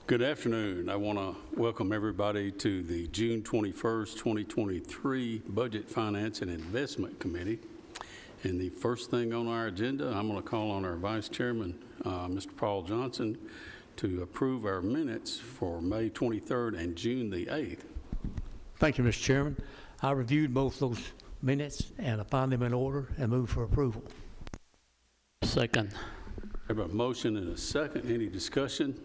Good afternoon. I want to welcome everybody to the June 21st, 2023 Budget, Finance, and Investment Committee. And the first thing on our agenda, I'm going to call on our Vice Chairman, Mr. Paul Johnson, to approve our minutes for May 23rd and June the 8th. Thank you, Mr. Chairman. I reviewed both those minutes and I find them in order and move for approval. Second. I have a motion and a second. Any discussion?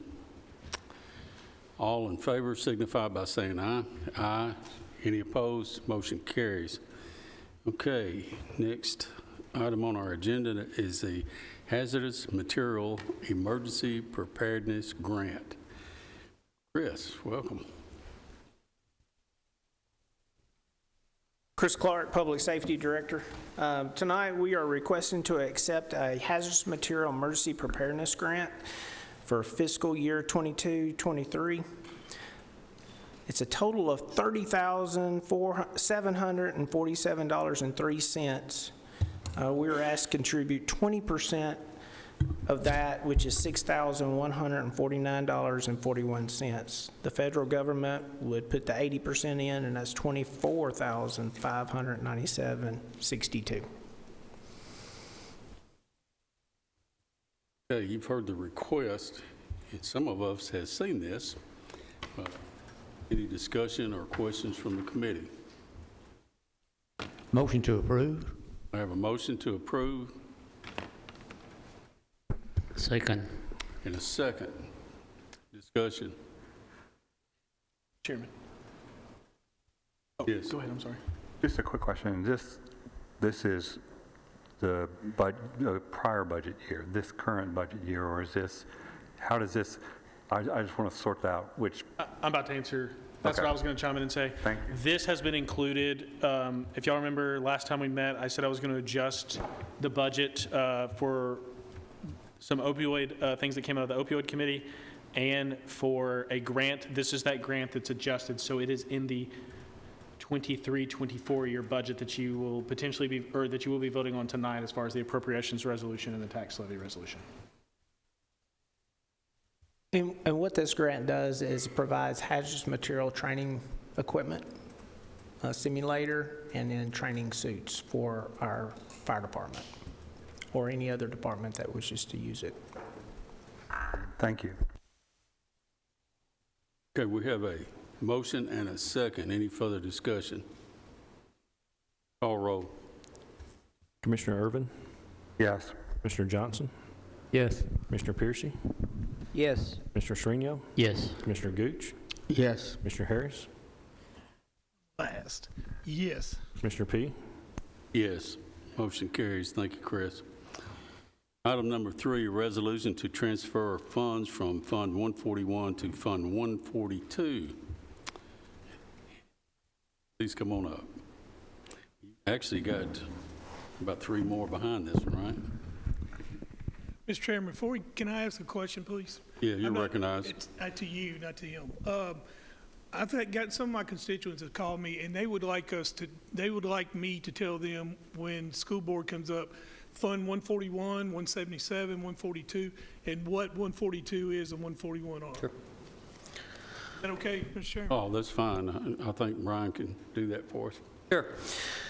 All in favor signify by saying aye. Aye. Any opposed? Motion carries. Okay, next item on our agenda is the Hazardous Material Emergency Preparedness Grant. Chris, welcome. Chris Clark, Public Safety Director. Tonight we are requesting to accept a Hazardous Material Emergency Preparedness Grant for fiscal year 22-23. It's a total of $30,747.03. We were asked to contribute 20% of that, which is $6,149.41. The federal government would put the 80% in, and that's $24,597.62. Okay, you've heard the request, and some of us have seen this. Any discussion or questions from the committee? Motion to approve. I have a motion to approve Second. and a second. Discussion. Chairman. Oh, Yes. Go ahead, I'm sorry. Just a quick question. This is the prior budget year, this current budget year, or is this, how does this, I just want to sort out which. I'm about to answer. That's Okay. what I was going to chime in and say. Thank you. This has been included. If y'all remember last time we met, I said I was going to adjust the budget for some opioid things that came out of the opioid committee and for a grant. This is that grant that's adjusted. So it is in the 23-24 year budget that you will potentially be, or that you will be voting on tonight as far as the Appropriations Resolution and the Tax Levy Resolution. And what this grant does is provides hazardous material training equipment, a simulator, and then training suits for our fire department or any other department that wishes to use it. Thank you. Okay, we have a motion and a second. Any further discussion? Call roll. Commissioner Irvin, Yes. Mr. Johnson, Yes. Mr. Piercy, Yes. Mr. Srinio, Yes. Commissioner Gooch, Yes. Mr. Harris, Last. Yes. Mr. P. Yes. Motion carries. Thank you, Chris. Item number 3, resolution to transfer funds from Fund 141 to Fund 142. Please come on up. You actually got about 3 more behind this one, right? Mr. Chairman, can I ask a question, please? Yeah, you're recognized. It's to you, not to him. I've got some of my constituents have called me, and they would like me to tell them when school board comes up, Fund 141, 177, 142, and what 142 is and 141 are. Sure. Is that okay, Mr. Chairman? Oh, that's fine. I think Brian can do that for us. Sure.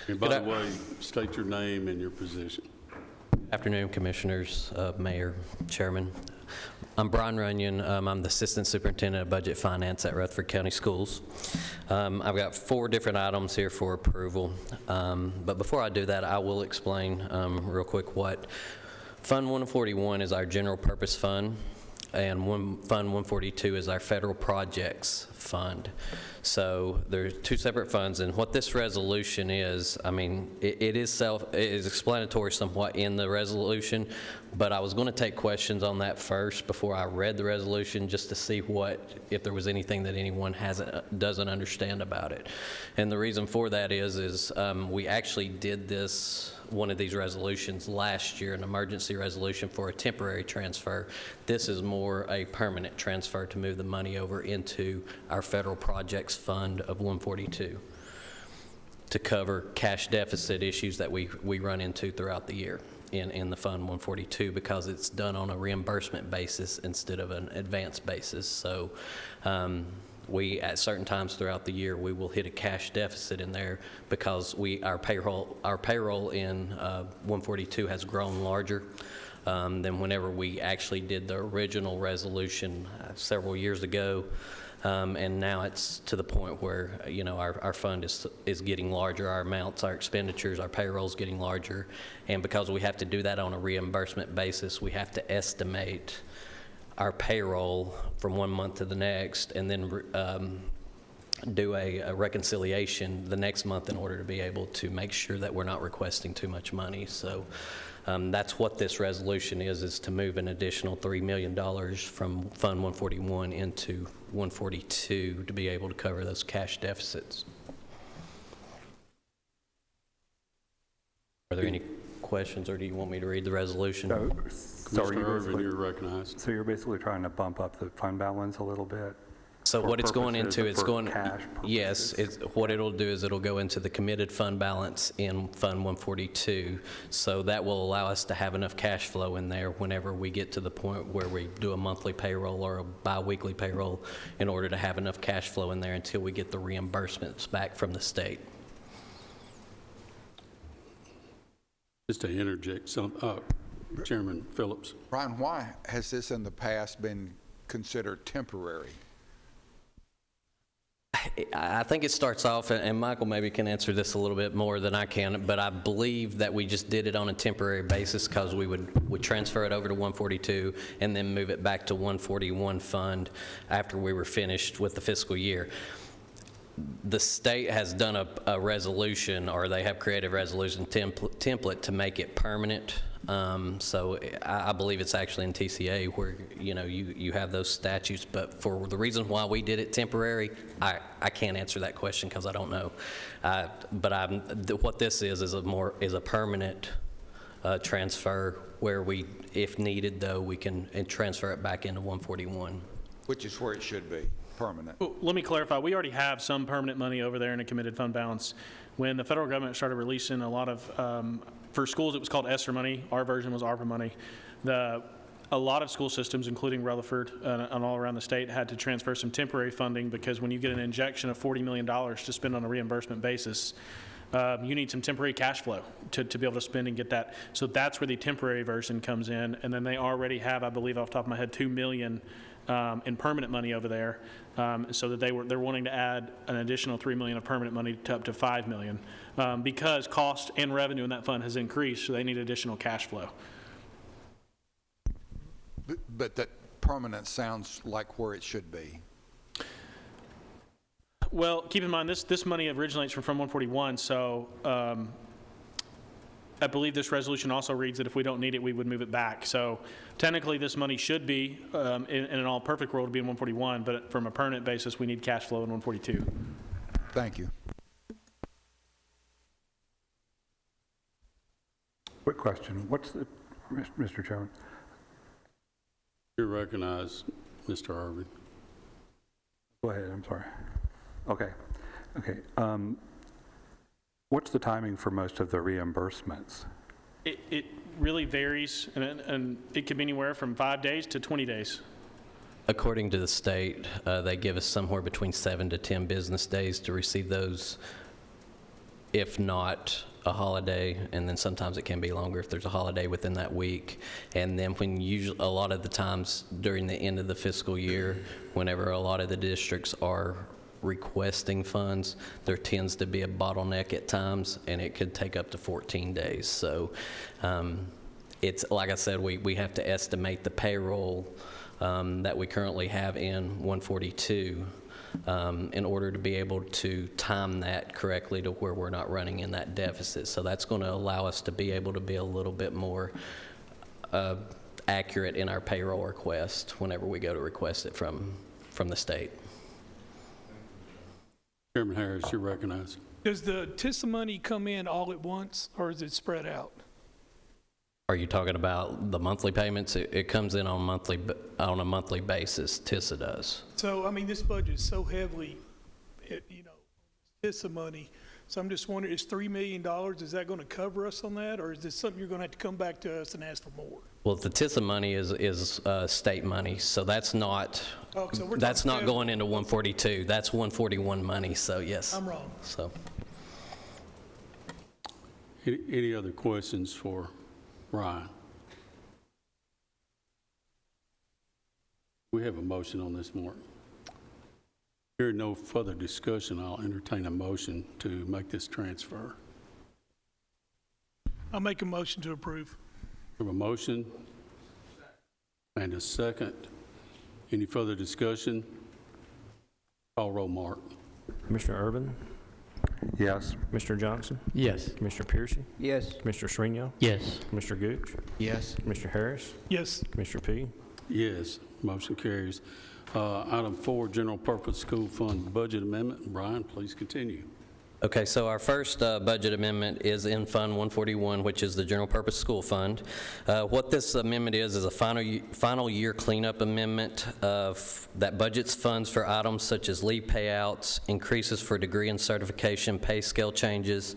And by the way, state your name and your position. Afternoon, Commissioners, Mayor, Chairman. I'm Brian Runyon. I'm the Assistant Superintendent of Budget Finance at Rutherford County Schools. I've got 4 different items here for approval. But before I do that, I will explain real quick what Fund 141 is. Our general purpose fund, and Fund 142 is our federal projects fund. So there's 2 separate funds, and what this resolution is, I mean, it is explanatory somewhat in the resolution, but I was going to take questions on that first before I read the resolution, just to see if there was anything that anyone doesn't understand about it. And the reason for that is we actually did one of these resolutions last year, an emergency resolution for a temporary transfer. This is more a permanent transfer to move the money over into our federal projects fund of 142 to cover cash deficit issues that we run into throughout the year. in the Fund 142 because it's done on a reimbursement basis instead of an advance basis. So we, at certain times throughout the year, we will hit a cash deficit in there because our payroll in 142 has grown larger than whenever we actually did the original resolution several years ago. And now it's to the point where, you know, our fund is getting larger, our amounts, our expenditures, our payroll's getting larger. And because we have to do that on a reimbursement basis, we have to estimate our payroll from one month to the next and then do a reconciliation the next month in order to be able to make sure that we're not requesting too much money. So that's what this resolution is to move an additional $3 million from Fund 141 into 142 to be able to cover those cash deficits. Are there any questions, or do you want me to read the resolution? So Mr. Irvin, you're recognized. So you're basically trying to bump up the fund balance a little bit? So for what it's going purposes into, of- it's for going, cash yes, what it'll do is it'll go into the committed fund balance in Fund 142. So that will allow us to have enough cash flow in there whenever we get to the point where we do a monthly payroll or a bi-weekly payroll in order to have enough cash flow in there until we get the reimbursements back from the state. Just to interject some, Chairman Phillips. Brian, why has this in the past been considered temporary? I think it starts off, and Michael maybe can answer this a little bit more than I can, but I believe that we just did it on a temporary basis because we would transfer it over to 142 and then move it back to 141 fund after we were finished with the fiscal year. The state has done a resolution, or they have created a resolution template to make it permanent. So I believe it's actually in TCA where, you know, you have those statutes, but for the reason why we did it temporary, I can't answer that question because I don't know. But what this is a permanent transfer where we, if needed though, we can transfer it back into 141. Which is where it should be, permanent. Well, let me clarify. We already have some permanent money over there in a committed fund balance. When the federal government started releasing a lot of, for schools, it was called ESSER money. Our version was ARPA money. A lot of school systems, including Rutherford and all around the state, had to transfer some temporary funding because when you get an injection of $40 million to spend on a reimbursement basis, you need some temporary cash flow to be able to spend and get that. So that's where the temporary version comes in. And then they already have, I believe off the top of my head, $2 million in permanent money over there, so that they're wanting to add an additional $3 million of permanent money to up to $5 million because cost and revenue in that fund has increased, so they need additional cash flow. But that permanent sounds like where it should be. Well, keep in mind this money originates from 141, so I believe this resolution also reads that if we don't need it, we would move it back. So technically, this money should be, in an all-perfect world, to be in 141, but from a permanent basis, we need cash flow in 142. Thank you. Quick question. Mr. Chairman? You're recognized, Mr. Irvin. Go ahead, I'm sorry. Okay. What's the timing for most of the reimbursements? It really varies, and it can be anywhere from 5 days to 20 days. According to the state, they give us somewhere between 7 to 10 business days to receive those, if not a holiday, and then sometimes it can be longer if there's a holiday within that week. And then a lot of the times during the end of the fiscal year, whenever a lot of the districts are requesting funds, there tends to be a bottleneck at times, and it could take up to 14 days. So it's, like I said, we have to estimate the payroll that we currently have in 142 in order to be able to time that correctly to where we're not running in that deficit. So that's going to allow us to be able to be a little bit more accurate in our payroll request whenever we go to request it from the state. Chairman Harris, you're recognized. Does the TISA money come in all at once, or is it spread out? Are you talking about the monthly payments? It comes in on a monthly basis. TISA does. So, I mean, this budget is so heavily, TISA money. So I'm just wondering, is $3 million, is that going to cover us on that? Or is this something you're going to have to come back to us and ask for more? Well, the TISA money is state money, so that's not, Oh, so we're that's talking not going into 142. That's 141 money, so yes. I'm wrong. So, Any other questions for Ryan? We have a motion on this, Mark. Hearing no further discussion, I'll entertain a motion to make this transfer. I'll make a motion to approve. We have a motion and a second. Any further discussion? Call roll, Mark. Commissioner Urban, Yes. Commissioner Johnson, Yes. Commissioner Piercy, Yes. Commissioner Shrino, Yes. Commissioner Gooch, Yes. Commissioner Harris, Yes. Commissioner P. Yes, motion carries. Item 4, General Purpose School Fund Budget Amendment. Brian, please continue. okay, so our first budget amendment is in Fund 141, which is the General Purpose School Fund. What this amendment is a final year cleanup amendment that budgets funds for items such as leave payouts, increases for degree and certification, pay scale changes,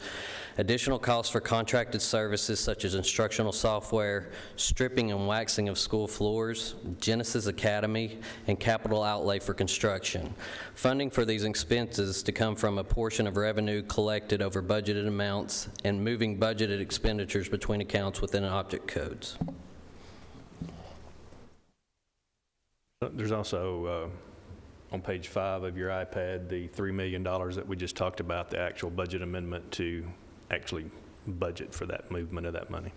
additional costs for contracted services such as instructional software, stripping and waxing of school floors, Genesis Academy, and capital outlay for construction. Funding for these expenses to come from a portion of revenue collected over budgeted amounts and moving budgeted expenditures between accounts within object codes. There's also, on page 5 of your iPad, the $3 million that we just talked about, the actual budget amendment to actually budget for that movement of that money.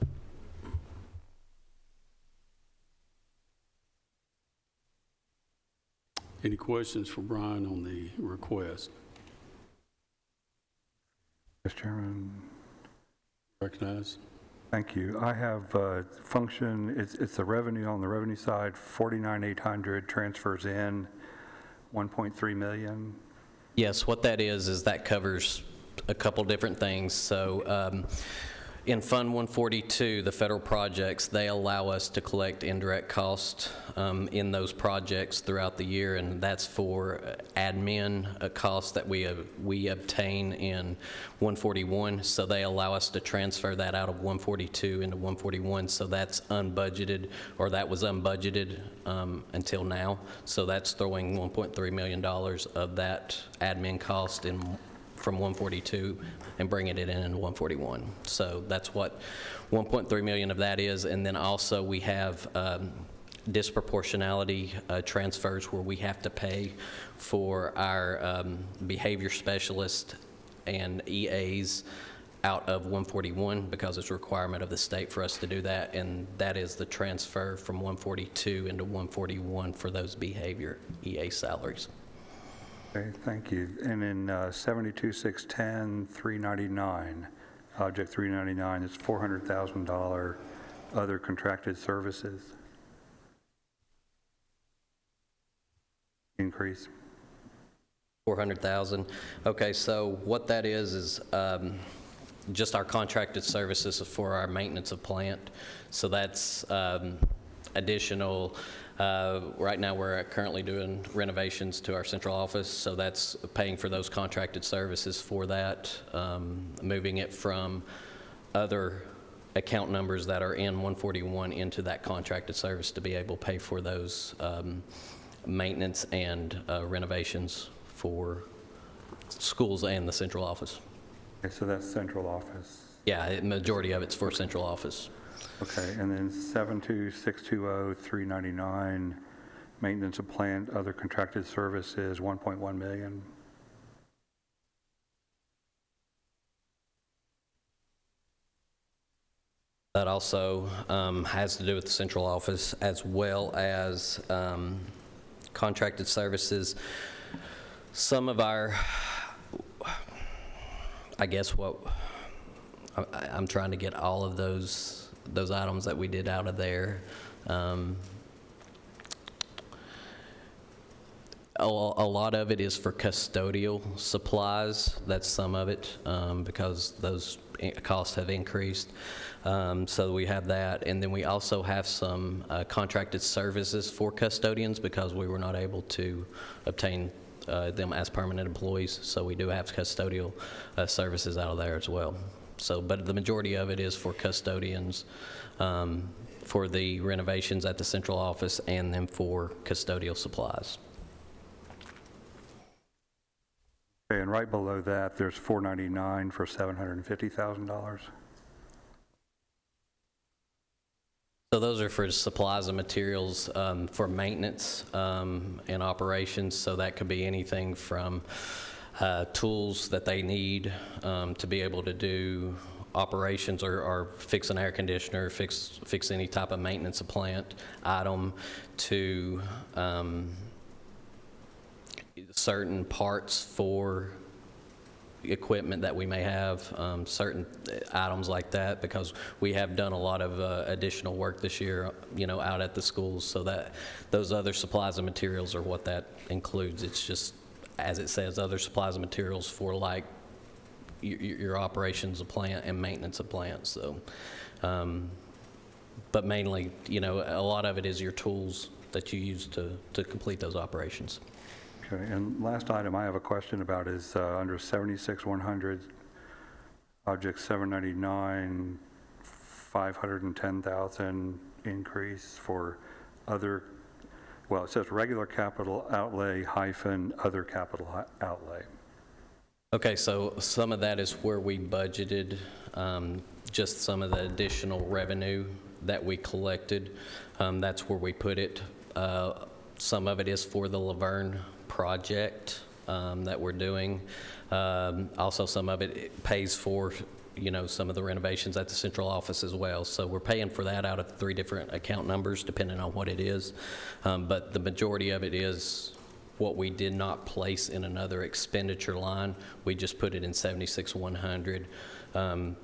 Any questions for Brian on the request? Mr. Chairman, Recognize. thank you. I have function, it's the revenue on the revenue side, 49,800 transfers in, 1.3 million. Yes, what that is that covers a couple different things. So in Fund 142, the federal projects, they allow us to collect indirect cost in those projects throughout the year, and that's for admin costs that we obtain in 141. So they allow us to transfer that out of 142 into 141. So that's unbudgeted, or that was unbudgeted until now. So that's throwing $1.3 million of that admin cost in from 142 and bringing it in 141. So that's what 1.3 million of that is. And then also we have disproportionality transfers where we have to pay for our behavior specialist and EAs out of 141 because it's a requirement of the state for us to do that. And that is the transfer from 142 into 141 for those behavior EA salaries. Okay, thank you. And in 72,610, 399, Object 399, it's $400,000 other contracted services increase. 400,000. Okay, so what that is just our contracted services for our maintenance of plant. So that's additional. Right now, we're currently doing renovations to our central office, so that's paying for those contracted services for that, moving it from other account numbers that are in 141 into that contracted service to be able to pay for those maintenance and renovations for schools and the central office. Okay, so that's central office. Yeah, the majority of it's for central office. Okay, and then 72,620, 399, maintenance of plant, other contracted services, 1.1 million. That also has to do with the central office as well as contracted services. Some of our, I guess I'm trying to get all of those items that we did out of there. A lot of it is for custodial supplies. That's some of it because those costs have increased. So we have that. And then we also have some contracted services for custodians because we were not able to obtain them as permanent employees, so we do have custodial services out of there as well. So, but the majority of it is for custodians, for the renovations at the central office, and then for custodial supplies. Okay, and right below that, there's 499 for $750,000. So those are for supplies and materials for maintenance and operations. So that could be anything from tools that they need to be able to do operations or fix an air conditioner, fix any type of maintenance of plant item, to certain parts for equipment that we may have, certain items like that, because we have done a lot of additional work this year, out at the schools, so that those other supplies and materials are what that includes. It's just, as it says, other supplies and materials for like your operations of plant and maintenance of plants. So, but mainly, a lot of it is your tools that you use to complete those operations. Okay, and last item I have a question about is under 76-100, object 799, 510,000 increase for other, well, it says regular capital outlay hyphen other capital outlay. Okay, so some of that is where we budgeted just some of the additional revenue that we collected. That's where we put it. Some of it is for the Laverne project that we're doing. Also, some of it pays for, some of the renovations at the central office as well. So we're paying for that out of 3 different account numbers, depending on what it is. But the majority of it is what we did not place in another expenditure line. We just put it in 76-100, the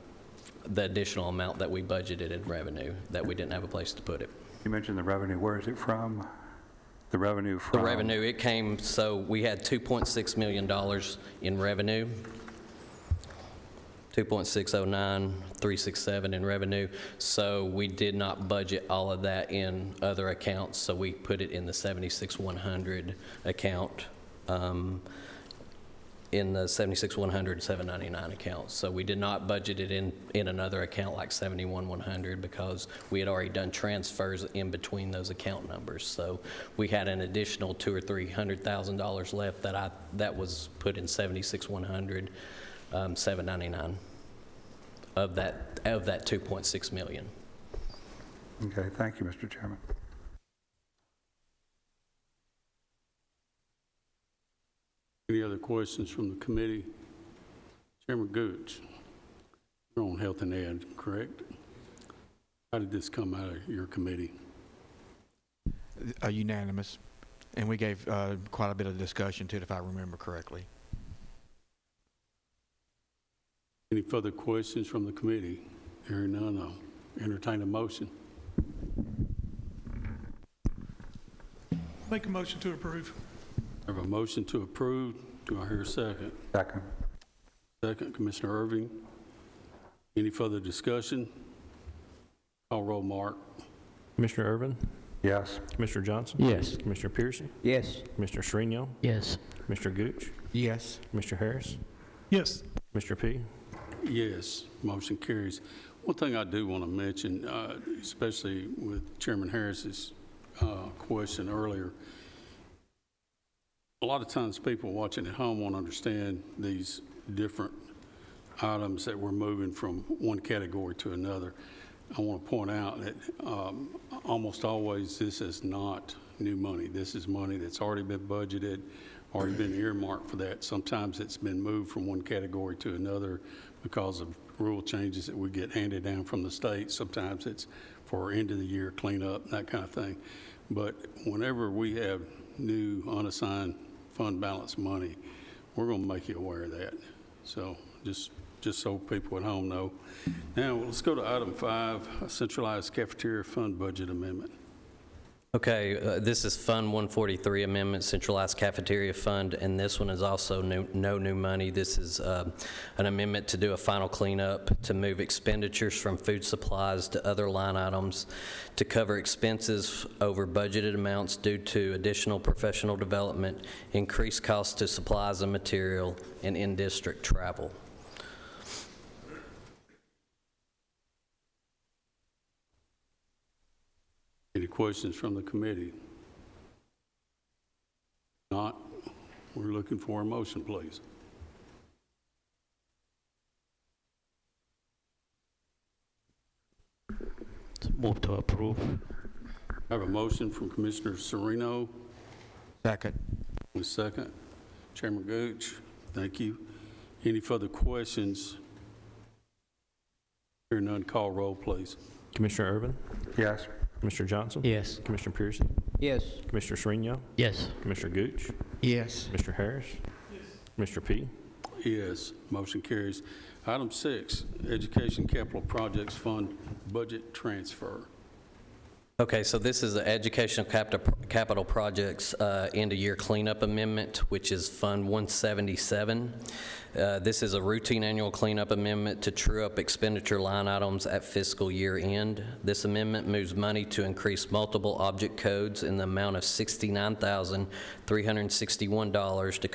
additional amount that we budgeted in revenue that we didn't have a place to put it. You mentioned the revenue. Where is it from? The revenue from? The revenue, it came, so we had $2.6 million in revenue, 2.609,367 in revenue. So we did not budget all of that in other accounts, so we put it in the 76-100 account, in the 76-100, 799 account. So we did not budget it in another account like 71-100 because we had already done transfers in between those account numbers. So we had an additional $200,000 or $300,000 left that was put in 76-100, 799 of that 2.6 million. Okay, thank you, Mr. Chairman. Any other questions from the committee? Chairman Gooch, you're on Health and Ed, correct? How did this come out of your committee? Unanimous, and we gave quite a bit of discussion to it, if I remember correctly. Any further questions from the committee? Hearing none, I'll entertain a motion. Make a motion to approve. I have a motion to approve. Do I hear a second? Second. Second, Commissioner Irving. Any further discussion? Call roll, Mark. Commissioner Irvin? Yes. Commissioner Johnson? Yes. Commissioner Piercy? Yes. Commissioner Shrinion? Yes. Commissioner Gooch? Yes. Commissioner Harris? Yes. Mr. P? Yes, motion carries. One thing I do want to mention, especially with Chairman Harris's question earlier, a lot of times people watching at home won't understand these different items that we're moving from one category to another. I want to point out that almost always this is not new money. This is money that's already been budgeted, already been earmarked for that. Sometimes it's been moved from one category to another because of rule changes that we get handed down from the state. Sometimes it's for end of the year cleanup, that kind of thing. But whenever we have new unassigned fund balance money, we're going to make you aware of that. So just so people at home know. Now, let's go to item 5, Centralized Cafeteria Fund Budget Amendment. Okay, this is Fund 143 Amendment, Centralized Cafeteria Fund, and this one is also no new money. This is an amendment to do a final cleanup to move expenditures from food supplies to other line items to cover expenses over budgeted amounts due to additional professional development, increased costs to supplies and material, and in-district travel. Any questions from the committee? Not, we're looking for a motion, please. Move to approve. I have a motion from Commissioner Sereno. Second. With second. Chairman Gooch, thank you. Any further questions? Hear none, call roll, please. Commissioner Irvin? Yes. Commissioner Johnson? Yes. Commissioner Piercy? Yes. Commissioner Sereno? Yes. Commissioner Gooch? Yes. Commissioner Harris? Commissioner P? Yes, motion carries. Item 6, Education Capital Projects Fund Budget Transfer. Okay, so this is the Educational Capital Projects end-of-year cleanup amendment, which is Fund 177. This is a routine annual cleanup amendment to true up expenditure line items at fiscal year end. This amendment moves money to increase multiple object codes in the amount of $69,361 to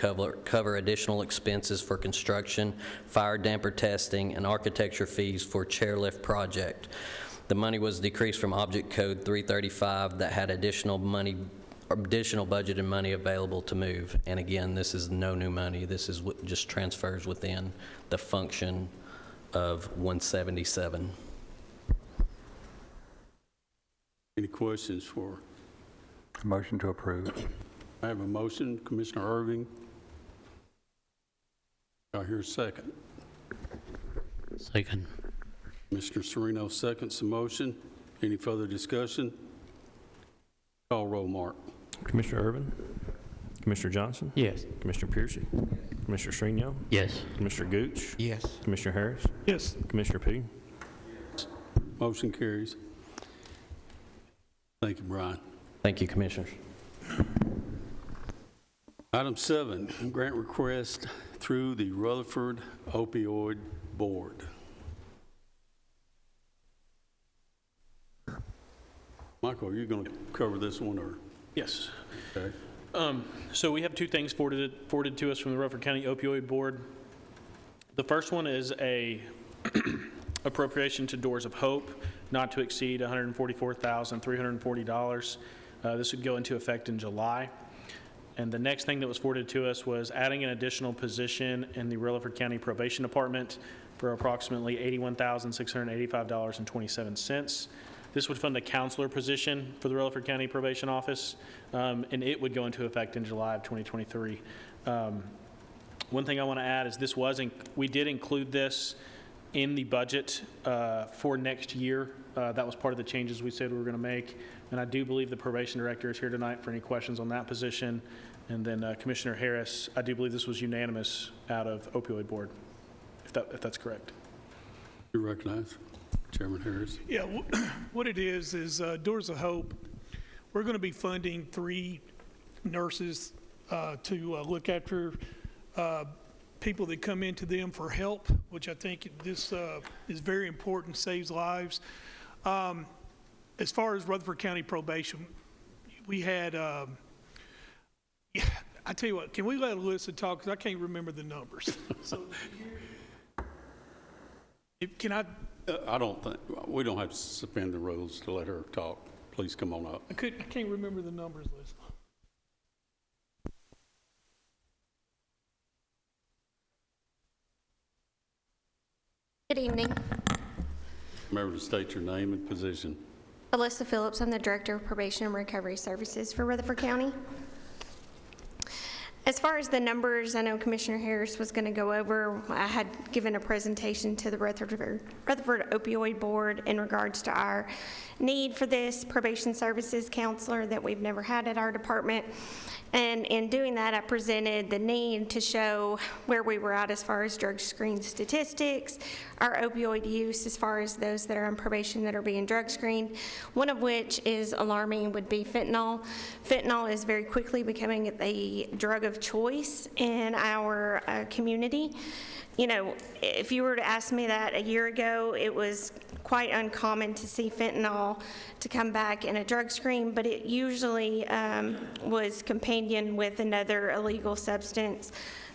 cover additional expenses for construction, fire damper testing, and architecture fees for chairlift project. The money was decreased from Object Code 335 that had additional budgeted money available to move. And again, this is no new money. This is just transfers within the function of 177. Any questions for? Motion to approve. I have a motion, Commissioner Irving. Do I hear a second? Second. Commissioner Sereno seconds the motion. Any further discussion? Call roll, Mark. Commissioner Irvin? Commissioner Johnson? Yes. Commissioner Piercy? Commissioner Sereno? Yes. Commissioner Gooch? Yes. Commissioner Harris? Yes. Commissioner P? Motion carries. Thank you, Brian. Thank you, Commissioners. Item 7, grant request through the Rutherford Opioid Board. Michael, are you going to cover this one, or? Yes. Okay. So we have two things forwarded to us from the Rutherford County Opioid Board. The first one is a appropriation to Doors of Hope, not to exceed $144,340. This would go into effect in July. And the next thing that was forwarded to us was adding an additional position in the Rutherford County Probation Department for approximately $81,685.27. This would fund a counselor position for the Rutherford County Probation Office, and it would go into effect in July of 2023. One thing I want to add is we did include this in the budget for next year. That was part of the changes we said we were going to make. And I do believe the probation director is here tonight for any questions on that position. And then Commissioner Harris, I do believe this was unanimous out of Opioid Board, if that's correct. You recognize Chairman Harris? Yeah, what it is Doors of Hope, we're going to be funding 3 nurses to look after people that come into them for help, which I think this is very important, saves lives. As far as Rutherford County Probation, we had, I tell you what, can we let Alyssa talk, because I can't remember the numbers. So, can I? I don't think, we don't have to suspend the rules to let her talk. Please come on up. I can't remember the numbers, Alyssa. Good evening. Remember to state your name and position. Alyssa Phillips, I'm the Director of Probation and Recovery Services for Rutherford County. As far as the numbers, I know Commissioner Harris was going to go over. I had given a presentation to the Rutherford Opioid Board in regards to our need for this probation services counselor that we've never had at our department. And in doing that, I presented the need to show where we were at as far as drug screen statistics, our opioid use as far as those that are on probation that are being drug screened, one of which is alarming would be fentanyl. Fentanyl is very quickly becoming a drug of choice in our community. You know, if you were to ask me that a year ago, it was quite uncommon to see fentanyl to come back in a drug screen, but it usually was companioned with another illegal substance.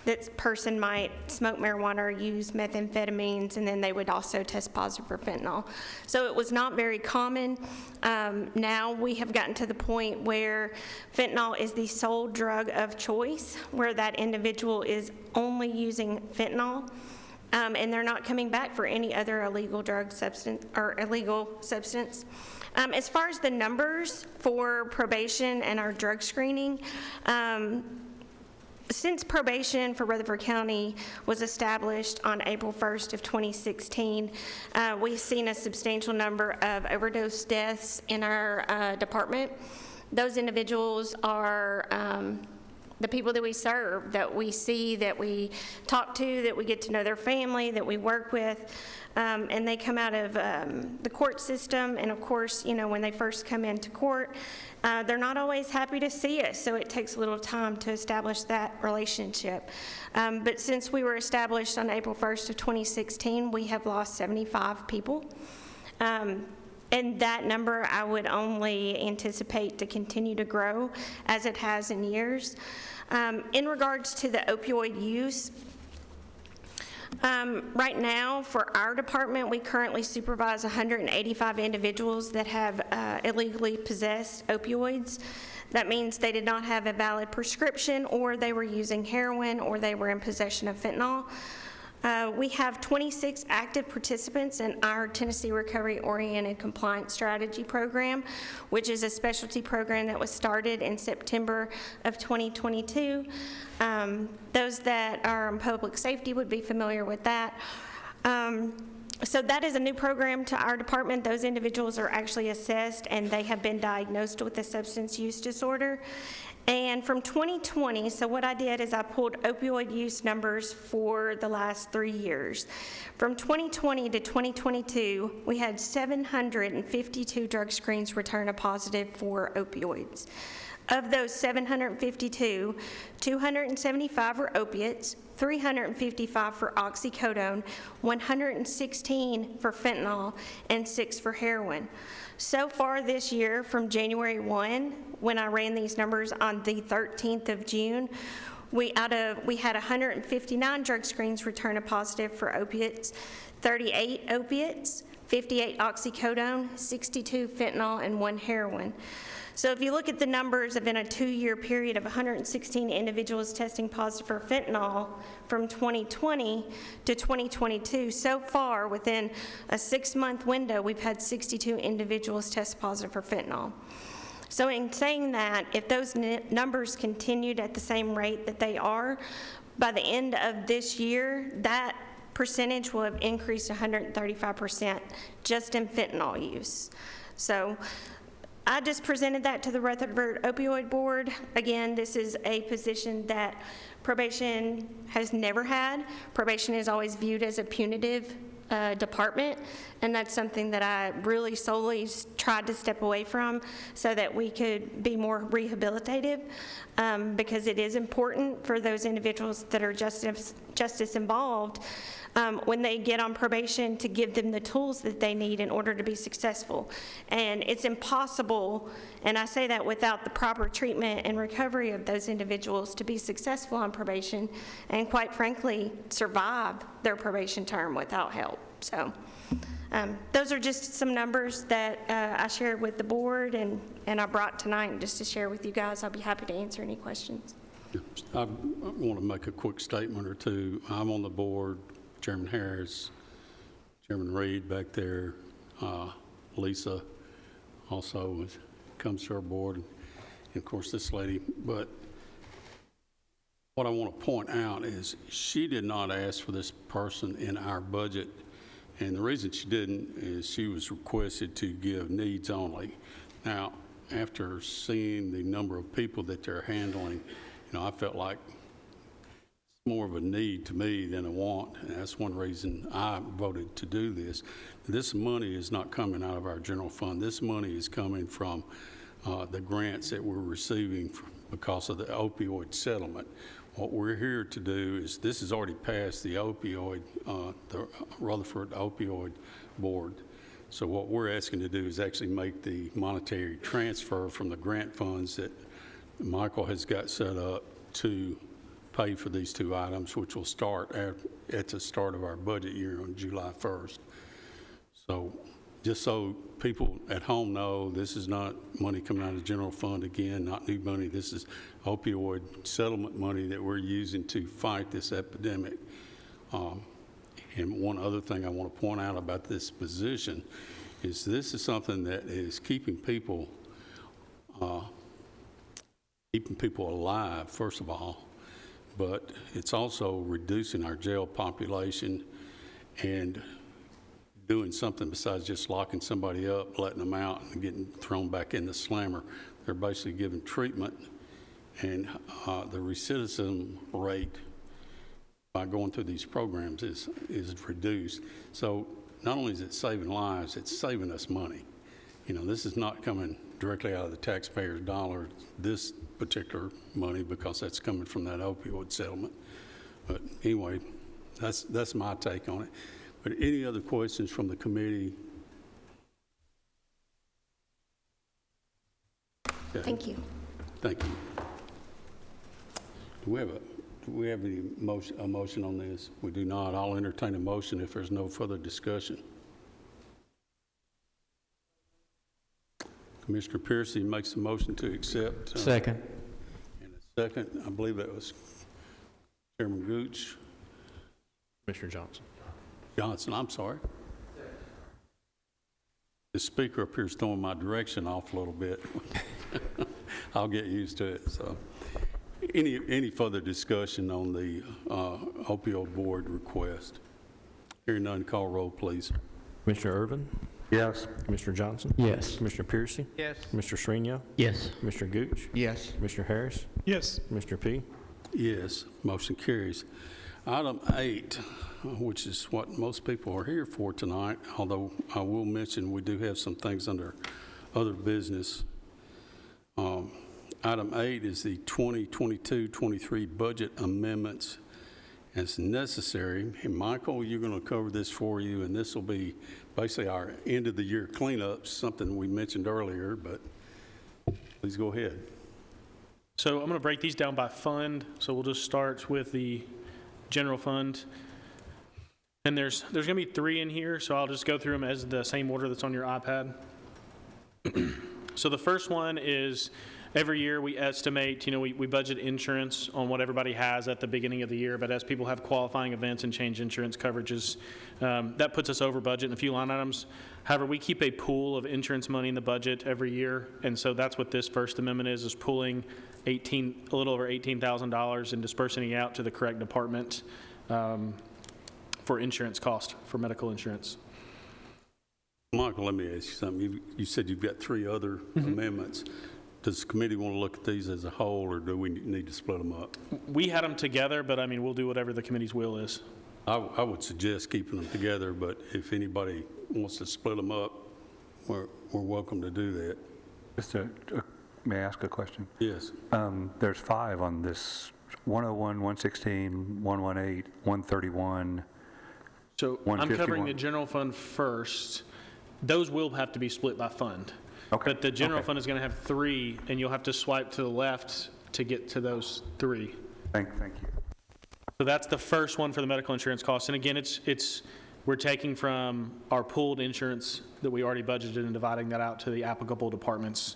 That person might smoke marijuana or use methamphetamines, and then they would also test positive for fentanyl. So it was not very common. Now we have gotten to the point where fentanyl is the sole drug of choice, where that individual is only using fentanyl, and they're not coming back for any other illegal drug substance or illegal substance. As far as the numbers for probation and our drug screening, since probation for Rutherford County was established on April 1st of 2016, we've seen a substantial number of overdose deaths in our department. Those individuals are the people that we serve, that we see, that we talk to, that we get to know their family, that we work with, and they come out of the court system. And of course, you know, when they first come into court, they're not always happy to see us, so it takes a little time to establish that relationship. But since we were established on April 1st of 2016, we have lost 75 people. And that number I would only anticipate to continue to grow as it has in years. In regards to the opioid use, right now for our department, we currently supervise 185 individuals that have illegally possessed opioids. That means they did not have a valid prescription, or they were using heroin, or they were in possession of fentanyl. We have 26 active participants in our Tennessee Recovery Oriented Compliance Strategy Program, which is a specialty program that was started in September of 2022. Those that are in public safety would be familiar with that. So that is a new program to our department. Those individuals are actually assessed, and they have been diagnosed with a substance use disorder. And from 2020, so what I did is I pulled opioid use numbers for the last 3 years. From 2020 to 2022, we had 752 drug screens return a positive for opioids. Of those 752, 275 were opiates, 355 for oxycodone, 116 for fentanyl, and 6 for heroin. So far this year, from January 1, when I ran these numbers on the 13th of June, we had 159 drug screens return a positive for opiates, 38 opiates, 58 oxycodone, 62 fentanyl, and 1 heroin. So if you look at the numbers of in a 2-year period of 116 individuals testing positive for fentanyl from 2020 to 2022, so far within a 6-month window, we've had 62 individuals test positive for fentanyl. So in saying that, if those numbers continued at the same rate that they are, by the end of this year, that percentage will have increased 135% just in fentanyl use. So I just presented that to the Rutherford Opioid Board. Again, this is a position that probation has never had. Probation is always viewed as a punitive department, and that's something that I really solely tried to step away from so that we could be more rehabilitative, because it is important for those individuals that are justice involved when they get on probation to give them the tools that they need in order to be successful. And it's impossible, and I say that without the proper treatment and recovery of those individuals, to be successful on probation and, quite frankly, survive their probation term without help. So those are just some numbers that I shared with the board and I brought tonight just to share with you guys. I'll be happy to answer any questions. I want to make a quick statement or two. I'm on the board, Chairman Harris, Chairman Reed back there, Lisa also comes to our board, and of course this lady. But What I want to point out is she did not ask for this person in our budget, and the reason she didn't is she was requested to give needs only. Now, after seeing the number of people that they're handling, I felt like it's more of a need to me than a want, and that's one reason I voted to do this. This money is not coming out of our general fund. This money is coming from the grants that we're receiving because of the opioid settlement. What we're here to do is, this has already passed the opioid, the Rutherford Opioid Board. So what we're asking to do is actually make the monetary transfer from the grant funds that Michael has got set up to pay for these two items, which will start at the start of our budget year on July 1st. So just so people at home know, this is not money coming out of the general fund again, not new money. This is opioid settlement money that we're using to fight this epidemic. And one other thing I want to point out about this position is this is something that is keeping people alive, first of all, but it's also reducing our jail population and doing something besides just locking somebody up, letting them out, and getting thrown back in the slammer. They're basically given treatment, and the recidivism rate by going through these programs is reduced. So not only is it saving lives, it's saving us money. This is not coming directly out of the taxpayer's dollar, this particular money, because that's coming from that opioid settlement. But anyway, that's my take on it. But any other questions from the committee? Okay. Thank you. Thank you. Do we have any motion on this? We do not. I'll entertain a motion if there's no further discussion. Commissioner Piercy makes a motion to accept. Second. And a second, I believe that was Chairman Gooch. Commissioner Johnson, I'm sorry. The speaker up here is throwing my direction off a little bit. I'll get used to it. So, any further discussion on the opioid board request? Hearing none, call roll, please. Commissioner Irvin? Yes. Commissioner Johnson? Yes. Commissioner Piercy? Yes. Commissioner Srinion? Yes. Commissioner Gooch? Yes. Commissioner Harris? Yes. Commissioner P? Yes, motion carries. Item 8, which is what most people are here for tonight, although I will mention we do have some things under other business. Item 8 is the 2022-23 budget amendments as necessary. And Michael, you're going to cover this for you, and this will be basically our end of the year cleanup, something we mentioned earlier, but please go ahead. So I'm going to break these down by fund. So we'll just start with the general fund. And there's going to be 3 in here, so I'll just go through them as the same order that's on your iPad. So the first one is every year we estimate, we budget insurance on what everybody has at the beginning of the year, but as people have qualifying events and change insurance coverages, that puts us over budget in a few line items. However, we keep a pool of insurance money in the budget every year, and so that's what this first amendment is pulling a little over $18,000 and dispersing it out to the correct department for insurance cost, for medical insurance. Michael, let me ask you something. You said you've got 3 other amendments. Does the committee want to look at these as a whole, or do we need to split them up? We had them together, but we'll do whatever the committee's will is. I would suggest keeping them together, but if anybody wants to split them up, we're welcome to do that. Just may I ask a question? Yes. There's 5 on this: 101, 116, 118, 131. So I'm covering the general fund first. Those will have to be split by fund. Okay. But the general fund is going to have 3, and you'll have to swipe to the left to get to those 3. Thank you. So that's the first one for the medical insurance costs. And again, we're taking from our pooled insurance that we already budgeted and dividing that out to the applicable departments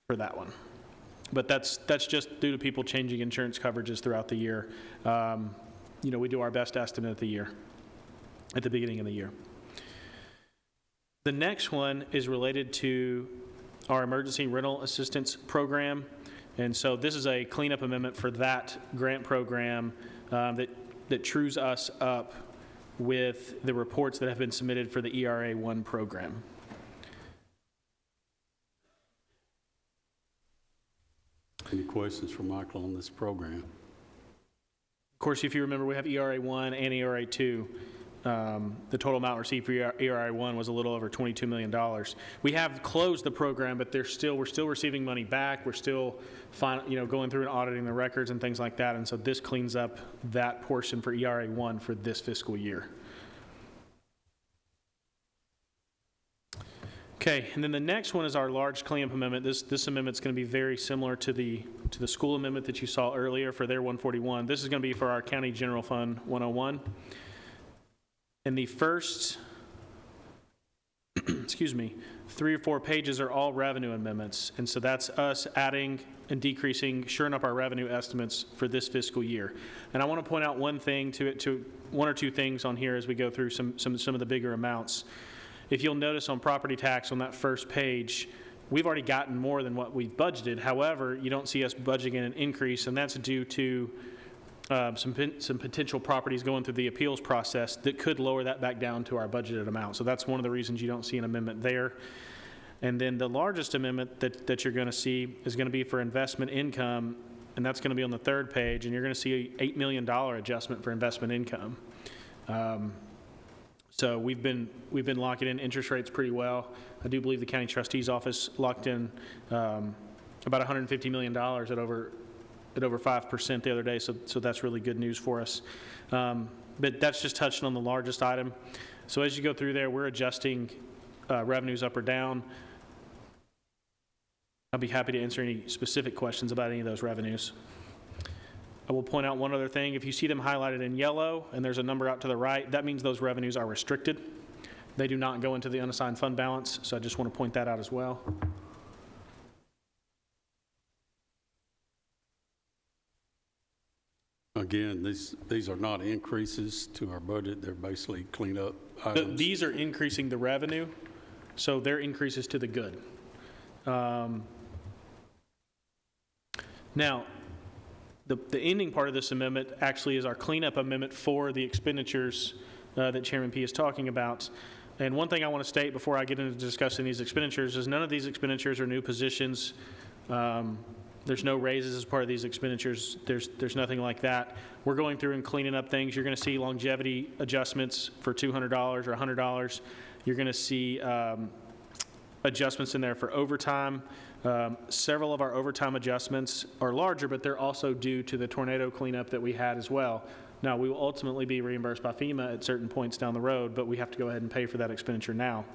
for that one. But that's just due to people changing insurance coverages throughout the year. We do our best estimate at the beginning of the year. The next one is related to our emergency rental assistance program. And so this is a cleanup amendment for that grant program that trues us up with the reports that have been submitted for the ERA 1 program. Any questions for Michael on this program? Of course, if you remember, we have ERA 1 and ERA 2. The total amount received for ERA 1 was a little over $22 million. We have closed the program, but we're still receiving money back. We're still going through and auditing the records and things like that. And so this cleans up that portion for ERA 1 for this fiscal year. Okay, and then the next one is our large cleanup amendment. This amendment's going to be very similar to the school amendment that you saw earlier for their 141. This is going to be for our County General Fund 101. And the first, 3 or 4 pages are all revenue amendments. And so that's us adding and decreasing, shoring up our revenue estimates for this fiscal year. And I want to point out one thing to one or two things on here as we go through some of the bigger amounts. If you'll notice on property tax on that first page, we've already gotten more than what we've budgeted. However, you don't see us budgeting an increase, and that's due to some potential properties going through the appeals process that could lower that back down to our budgeted amount. So that's one of the reasons you don't see an amendment there. And then the largest amendment that you're going to see is going to be for investment income, and that's going to be on the third page, and you're going to see an $8 million adjustment for investment income. So we've been locking in interest rates pretty well. I do believe the county trustee's office locked in about $150 million at over 5% the other day. So that's really good news for us. But that's just touching on the largest item. So as you go through there, we're adjusting revenues up or down. I'll be happy to answer any specific questions about any of those revenues. I will point out one other thing. If you see them highlighted in yellow and there's a number out to the right, that means those revenues are restricted. They do not go into the unassigned fund balance, so I just want to point that out as well. Again, these are not increases to our budget. They're basically cleanup items. These are increasing the revenue, so they're increases to the good. Now, the ending part of this amendment actually is our cleanup amendment for the expenditures that Chairman P is talking about. And one thing I want to state before I get into discussing these expenditures is none of these expenditures are new positions. There's no raises as part of these expenditures. There's nothing like that. We're going through and cleaning up things. You're going to see longevity adjustments for $200 or $100. You're going to see adjustments in there for overtime. Several of our overtime adjustments are larger, but they're also due to the tornado cleanup that we had as well. Now, we will ultimately be reimbursed by FEMA at certain points down the road, but we have to go ahead and pay for that expenditure now.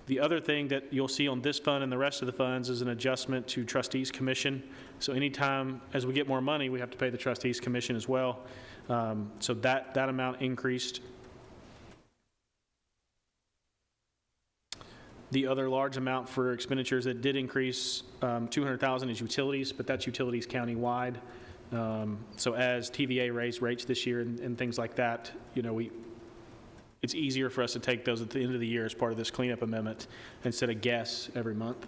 The other thing that you'll see on this fund and the rest of the funds is an adjustment to trustees commission. So anytime as we get more money, we have to pay the trustees commission as well. So that amount increased. The other large amount for expenditures that did increase, $200,000 is utilities, but that's utilities countywide. So as TVA raised rates this year and things like that, it's easier for us to take those at the end of the year as part of this cleanup amendment instead of guess every month.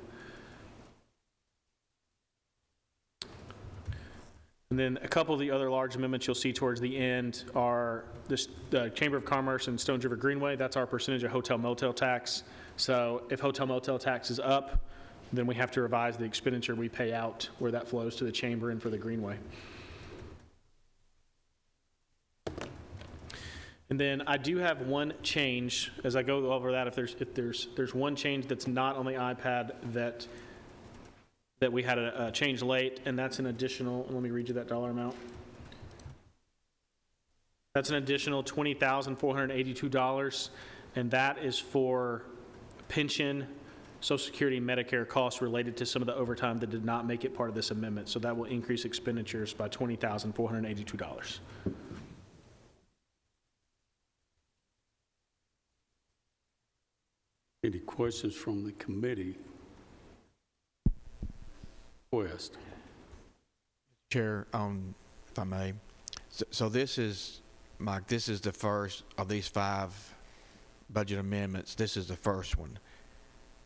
And then a couple of the other large amendments you'll see towards the end are the Chamber of Commerce and Stones River Greenway. That's our percentage of hotel motel tax. So if hotel motel tax is up, then we have to revise the expenditure we pay out where that flows to the chamber and for the Greenway. And then I do have one change as I go over that. If there's one change that's not on the iPad that we had a change late, and that's an additional, let me read you that dollar amount. That's an additional $20,482, and that is for pension, Social Security, and Medicare costs related to some of the overtime that did not make it part of this amendment. So that will increase expenditures by $20,482. Any questions from the committee? West. Chair, if I may, so this is, Mike, this is the first of these 5 budget amendments. This is the first one.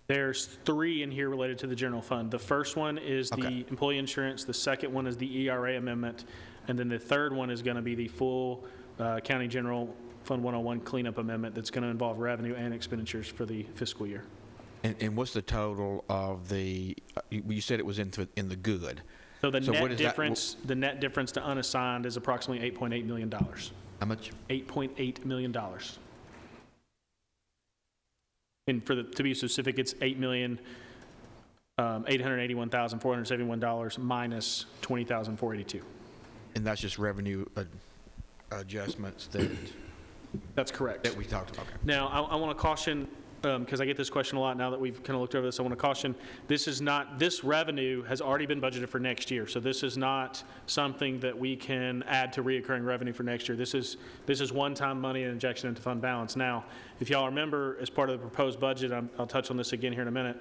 There's 3 in here related to the general fund. The first one is the Okay. employee insurance, the second one is the ERA amendment, and then the third one is going to be the full County General Fund 101 cleanup amendment that's going to involve revenue and expenditures for the fiscal year. And what's the total of the, you said it was in the good. So the So what net is that- difference, the net difference to unassigned is approximately $8.8 million. How much? $8.8 million. And to be specific, it's $8,881,471 minus $20,482. And that's just revenue adjustments that That's correct. we talked about. Okay. Now, I want to caution, because I get this question a lot now that we've kind of looked over this, I want to caution, this revenue has already been budgeted for next year, so this is not something that we can add to reoccurring revenue for next year. This is one-time money and injection into fund balance. Now, if y'all remember, as part of the proposed budget, I'll touch on this again here in a minute,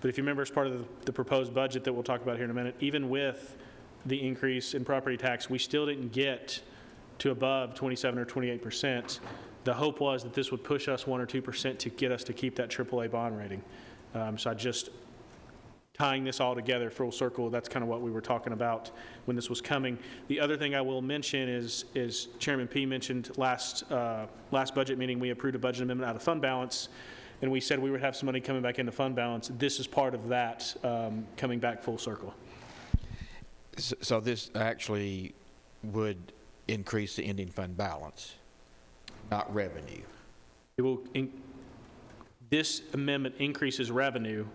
but if you remember, as part of the proposed budget that we'll talk about here in a minute, even with the increase in property tax, we still didn't get to above 27 or 28%. The hope was that this would push us 1 or 2% to get us to keep that AAA bond rating. So I just, tying this all together full circle, that's kind of what we were talking about when this was coming. The other thing I will mention is Chairman P mentioned last budget meeting, we approved a budget amendment out of fund balance, and we said we would have some money coming back into fund balance. This is part of that coming back full circle. So this actually would increase the ending fund balance, not revenue. It will, this amendment increases revenue,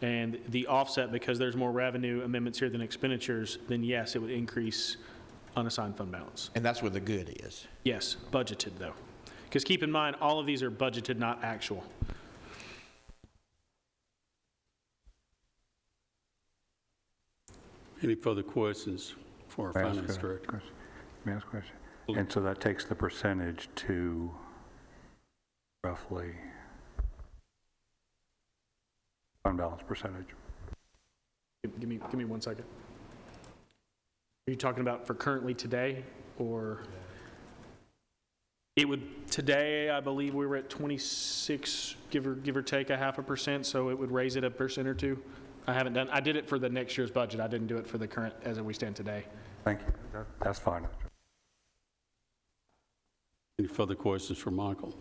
and the offset, because there's more revenue amendments here than expenditures, then yes, it would increase unassigned fund balance. And that's where the good is. Yes, budgeted though. Because keep in mind, all of these are budgeted, not actual. Any further questions for our May I ask finance a director? question? May I ask a question? And so that takes the percentage to roughly fund balance percentage. Give me 1 second. Are you talking about for currently today, or? It would, today, I believe we were at 26, give or take a 0.5%, so it would raise it 1% or 2%. I did it for the next year's budget. I didn't do it for the current as we stand today. Thank you. That's fine. Any further questions for Michael?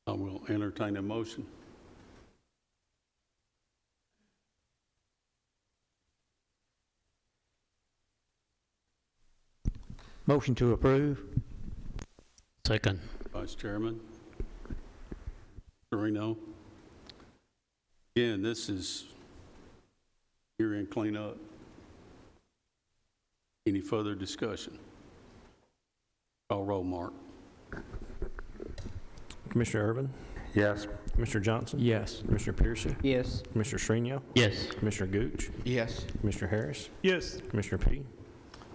I will entertain a motion. Motion to approve. Second. Vice Chairman. Reno. Again, this is year-end cleanup. Any further discussion? Call roll, Mark. Commissioner Irvin? Yes. Commissioner Johnson? Yes. Commissioner Piercy? Yes. Commissioner Shrino? Yes. Commissioner Gooch? Yes. Commissioner Harris? Yes. Commissioner P?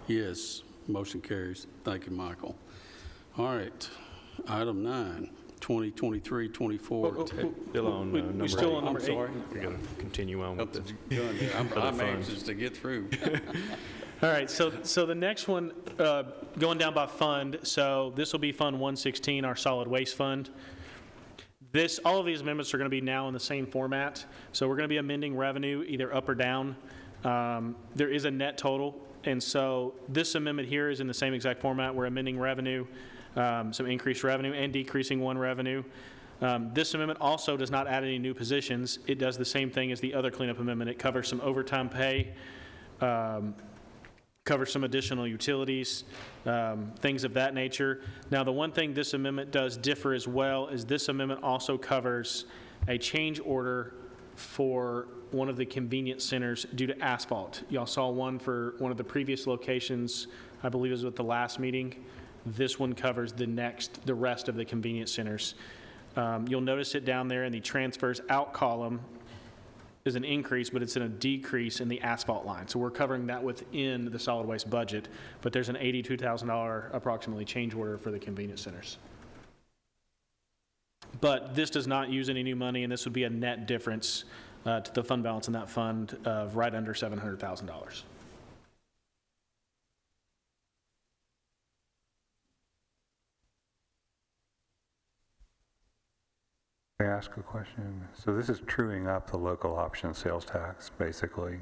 Yes, motion carries. Thank you, Michael. All right, item 9, 2023-24. Still on We number still 8. on number I'm sorry. We're going to continue on with this. I'm Other funds. anxious to get through. All right, so the next one, going down by fund, so this will be Fund 116, our solid waste fund. All of these amendments are going to be now in the same format, so we're going to be amending revenue either up or down. There is a net total, and so this amendment here is in the same exact format. We're amending revenue, some increased revenue, and decreasing one revenue. This amendment also does not add any new positions. It does the same thing as the other cleanup amendment. It covers some overtime pay, covers some additional utilities, things of that nature. Now, the one thing this amendment does differ as well is this amendment also covers a change order for one of the convenience centers due to asphalt. Y'all saw one for one of the previous locations, I believe it was with the last meeting. This one covers the rest of the convenience centers. You'll notice it down there in the transfers out column is an increase, but it's in a decrease in the asphalt line. So we're covering that within the solid waste budget, but there's an $82,000 approximately change order for the convenience centers. But this does not use any new money, and this would be a net difference to the fund balance in that fund of right under $700,000. May I ask a question? So this is truing up the local option sales tax, basically.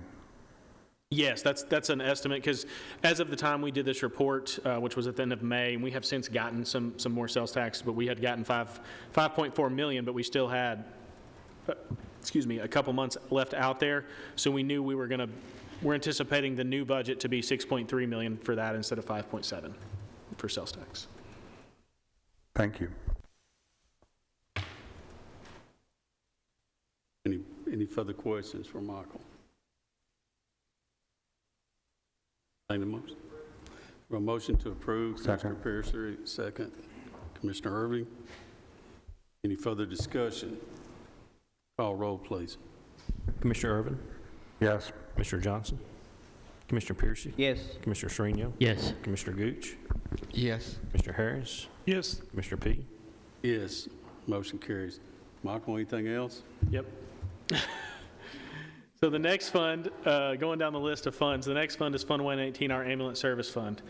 Yes, that's an estimate, because as of the time we did this report, which was at the end of May, and we have since gotten some more sales tax, but we had gotten 5.4 million, but we still had, a couple months left out there, so we knew we're anticipating the new budget to be 6.3 million for that instead of 5.7 for sales tax. Thank you. Any further questions for Michael? Take the motion. A motion to approve. Second. Commissioner Pierce, second. Commissioner Irving. Any further discussion? Call roll, please. Commissioner Irvin? Yes. Commissioner Johnson? Commissioner Piercy? Yes. Commissioner Srinio? Yes. Commissioner Gooch? Yes. Commissioner Harris? Yes. Commissioner P? Yes, motion carries. Michael, anything else? Yep. So the next fund, going down the list of funds, the next fund is Fund 118, our ambulance service fund.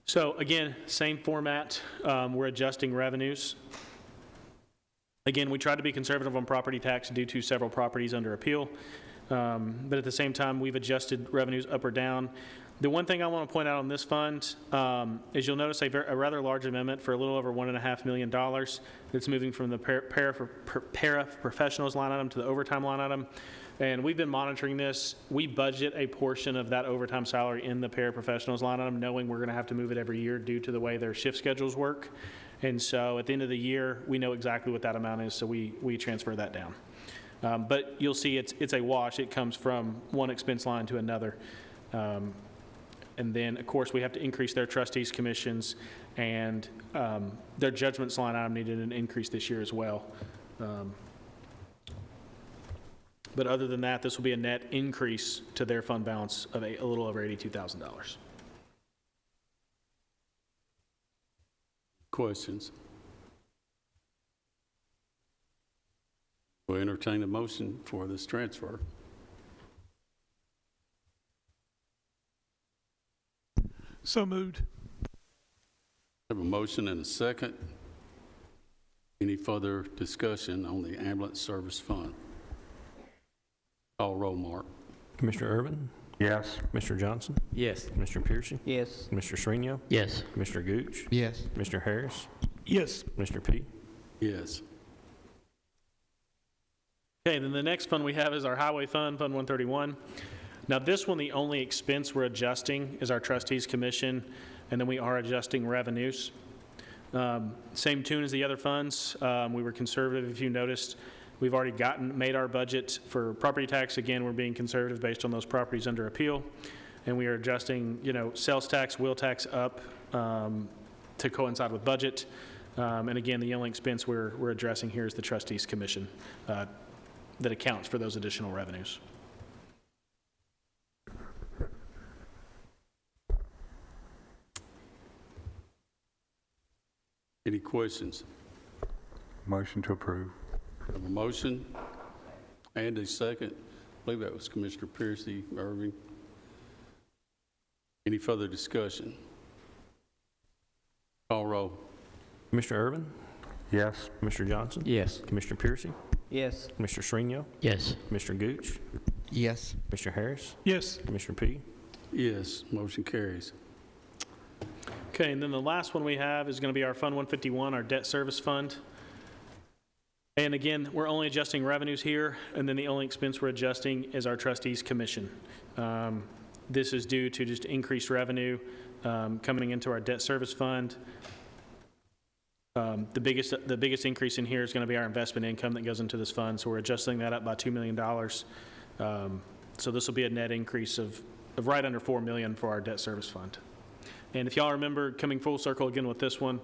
So again, same format. We're adjusting revenues. Again, we tried to be conservative on property tax due to several properties under appeal. But at the same time, we've adjusted revenues up or down. The one thing I want to point out on this fund is you'll notice a rather large amendment for a little over $1.5 million. It's moving from the paraprofessionals line item to the overtime line item. And we've been monitoring this. We budget a portion of that overtime salary in the paraprofessionals line item, knowing we're going to have to move it every year due to the way their shift schedules work. And so at the end of the year, we know exactly what that amount is, so we transfer that down. But you'll see it's a wash. It comes from one expense line to another. And then, of course, we have to increase their trustees' commissions, and their judgments line item needed an increase this year as well. But other than that, this will be a net increase to their fund balance of a little over $82,000. Questions? We'll entertain a motion for this transfer. So moved. Have a motion and a second. Any further discussion on the ambulance service fund? Call roll, Mark. Commissioner Irvin? Yes. Commissioner Johnson? Yes. Commissioner Piercy? Yes. Commissioner Srinio? Yes. Commissioner Gooch? Yes. Commissioner Harris? Yes. Commissioner P? Yes. Okay, then the next fund we have is our highway fund, Fund 131. Now, this one, the only expense we're adjusting is our trustees' commission, and then we are adjusting revenues. Same tune as the other funds. We were conservative, if you noticed. We've already made our budget for property tax. Again, we're being conservative based on those properties under appeal. And we are adjusting, sales tax, wheel tax up to coincide with budget. And again, the only expense we're addressing here is the trustees' commission that accounts for those additional revenues. Any questions? Motion to approve. Have a motion and a second. I believe that was Commissioner Piercy, Irving. Any further discussion? Call roll. Commissioner Irvin? Yes. Commissioner Johnson? Yes. Commissioner Piercy? Yes. Commissioner Srinio? Yes. Commissioner Gooch? Yes. Commissioner Harris? Yes. Commissioner P? Yes, motion carries. Okay, and then the last one we have is going to be our Fund 151, our debt service fund. And again, we're only adjusting revenues here, and then the only expense we're adjusting is our trustees' commission. This is due to just increased revenue coming into our debt service fund. The biggest increase in here is going to be our investment income that goes into this fund, so we're adjusting that up by $2 million. So this will be a net increase of right under $4 million for our debt service fund. And if y'all remember, coming full circle again with this one,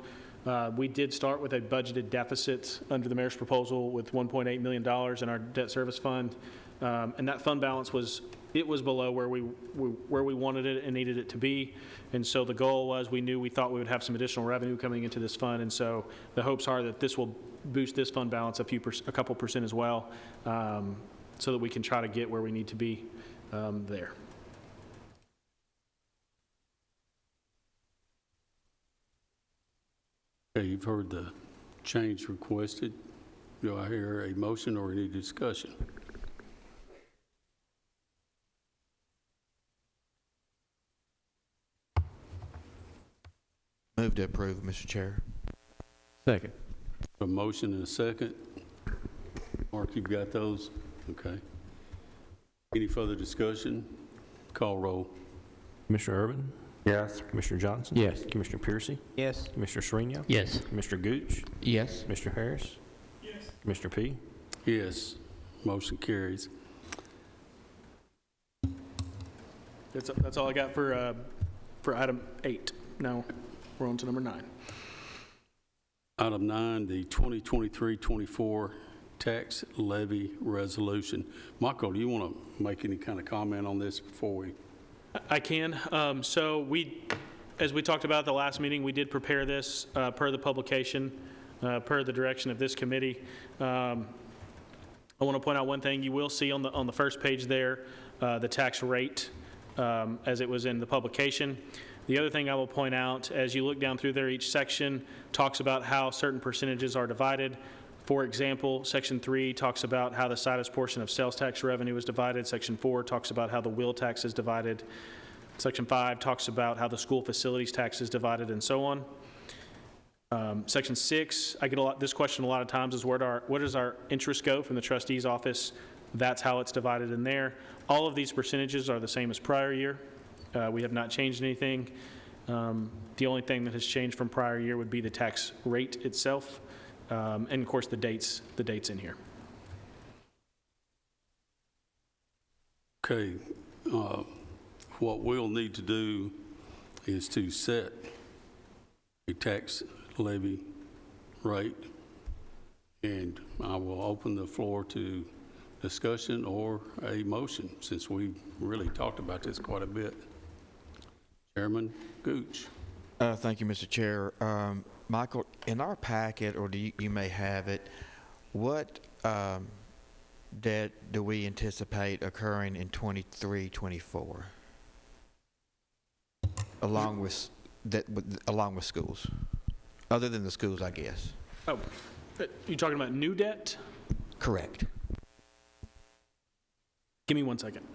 we did start with a budgeted deficit under the mayor's proposal with $1.8 million in our debt service fund. And that fund balance was below where we wanted it and needed it to be. And so the goal was we thought we would have some additional revenue coming into this fund. And so the hopes are that this will boost this fund balance a couple percent as well, so that we can try to get where we need to be there. Okay, you've heard the change requested. Do I hear a motion or any discussion? Move to approve, Mr. Chair. Second. A motion and a second. Mark, you've got those? Okay. Any further discussion? Call roll. Commissioner Urban? Yes. Commissioner Johnson? Yes. Commissioner Piercy? Yes. Commissioner Sereno? Yes. Commissioner Gooch? Yes. Commissioner Harris? Yes. Commissioner P? Yes. Motion carries. That's all I got for item 8. Now, we're on to number 9. Item 9, the 2023-24 Tax Levy Resolution. Michael, do you want to make any kind of comment on this before we? I can. So as we talked about at the last meeting, we did prepare this per the publication, per the direction of this committee. I want to point out one thing. You will see on the first page there the tax rate as it was in the publication. The other thing I will point out, as you look down through there, each section talks about how certain percentages are divided. For example, Section 3 talks about how the situs portion of sales tax revenue is divided. Section 4 talks about how the wheel tax is divided. Section 5 talks about how the school facilities tax is divided, and so on. Section 6, I get this question a lot of times, is where does our interest go from the trustee's office? That's how it's divided in there. All of these percentages are the same as prior year. We have not changed anything. The only thing that has changed from prior year would be the tax rate itself, and of course the dates in here. Okay. What we'll need to do is to set a tax levy rate, and I will open the floor to discussion or a motion, since we've really talked about this quite a bit. Chairman Gooch. Thank you, Mr. Chair. Michael, in our packet, or you may have it, what debt do we anticipate occurring in 23-24? Along with schools, other than the schools, I guess. Oh, you talking about new debt? Correct. Give me 1 second.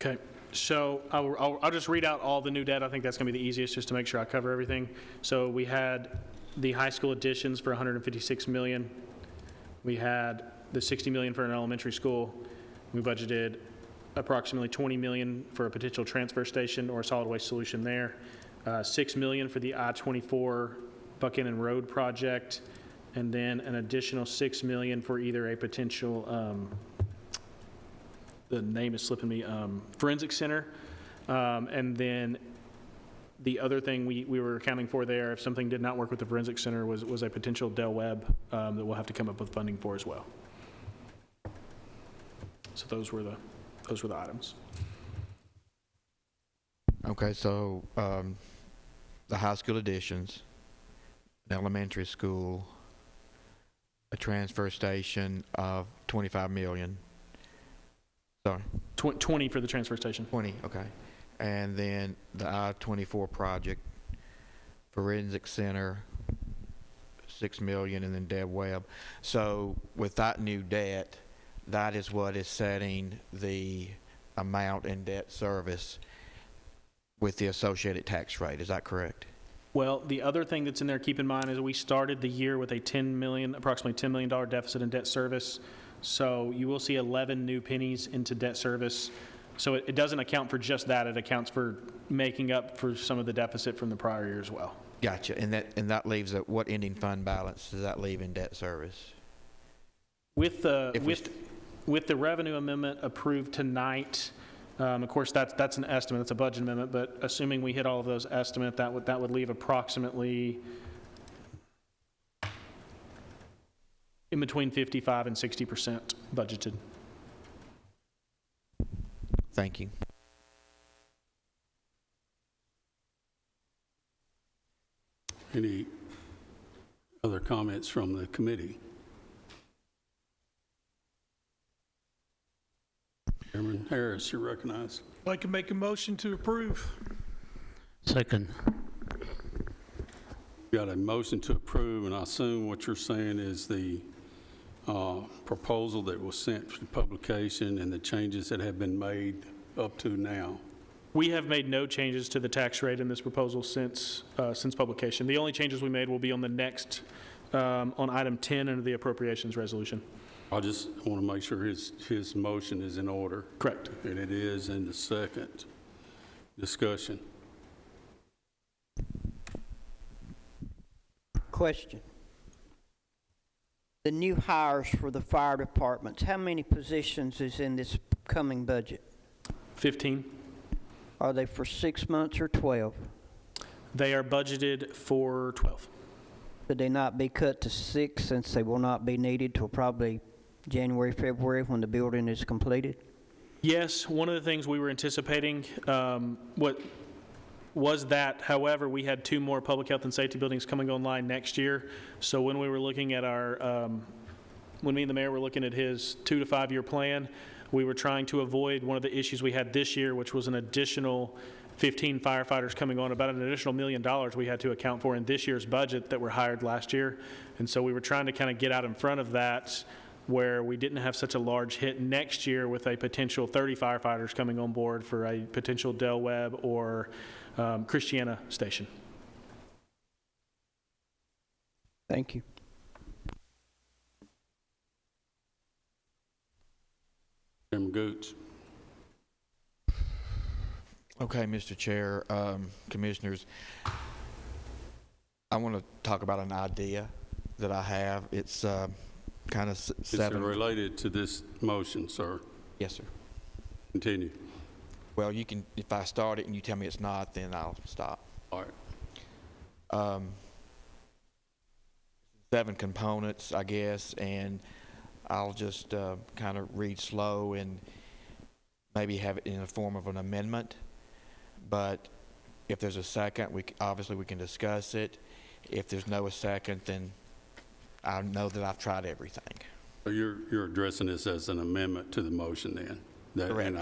Okay, so I'll just read out all the new debt. I think that's going to be the easiest, just to make sure I cover everything. So we had the high school additions for $156 million. We had the $60 million for an elementary school. We budgeted approximately $20 million for a potential transfer station or a solid waste solution there. $6 million for the I-24 Buchanan Road project, and then an additional $6 million for either a potential the name is slipping me, forensic center. And then the other thing we were accounting for there, if something did not work with the forensic center, was a potential Del Webb that we'll have to come up with funding for as well. So those were the items. Okay, so the high school additions, an elementary school, a transfer station of $25 million. Sorry. 20 for the transfer station. 20, okay. And then the I-24 project, forensic center, $6 million, and then Del Webb. So with that new debt, that is what is setting the amount in debt service with the associated tax rate. Is that correct? Well, the other thing that's in there, keep in mind, is we started the year with a approximately $10 million deficit in debt service. So you will see 11 new pennies into debt service. So it doesn't account for just that. It accounts for making up for some of the deficit from the prior year as well. Gotcha. And that leaves what ending fund balance does that leave in debt service? With the revenue amendment approved tonight, of course that's an estimate. That's a budget amendment. But assuming we hit all of those estimates, that would leave approximately in between 55 and 60% budgeted. Thank you. Any other comments from the committee? Chairman Harris, you're recognized. I'd like to make a motion to approve. Second. Got a motion to approve, and I assume what you're saying is the proposal that was sent for publication and the changes that have been made up to now. We have made no changes to the tax rate in this proposal since publication. The only changes we made will be on the next, on item 10 under the Appropriations Resolution. I just want to make sure his motion is in order. Correct. And it is in the second. Discussion. Question. The new hires for the fire departments, how many positions is in this coming budget? 15. Are they for 6 months or 12? They are budgeted for 12. Could they not be cut to 6 since they will not be needed till probably January, February when the building is completed? Yes, one of the things we were anticipating was that, however, we had 2 more public health and safety buildings coming online next year. So when we were looking at our, when me and the mayor were looking at his 2 to 5 year plan, we were trying to avoid one of the issues we had this year, which was an additional 15 firefighters coming on, about an additional $1 million we had to account for in this year's budget that were hired last year. And so we were trying to kind of get out in front of that, where we didn't have such a large hit next year with a potential 30 firefighters coming on board for a potential Del Webb or Christiana station. Thank you. Chairman Goots. Okay, Mr. Chair, Commissioners, I want to talk about an idea that I have. It's kind of Is it related to this motion, sir? Yes, sir. Continue. Well, you can, if I start it and you tell me it's not, then I'll stop. All right. 7 components, I guess, and I'll just kind of read slow and maybe have it in the form of an amendment. But if there's a second, obviously we can discuss it. If there's no second, then I know that I've tried everything. So you're addressing this as an amendment to the motion then? Correct. And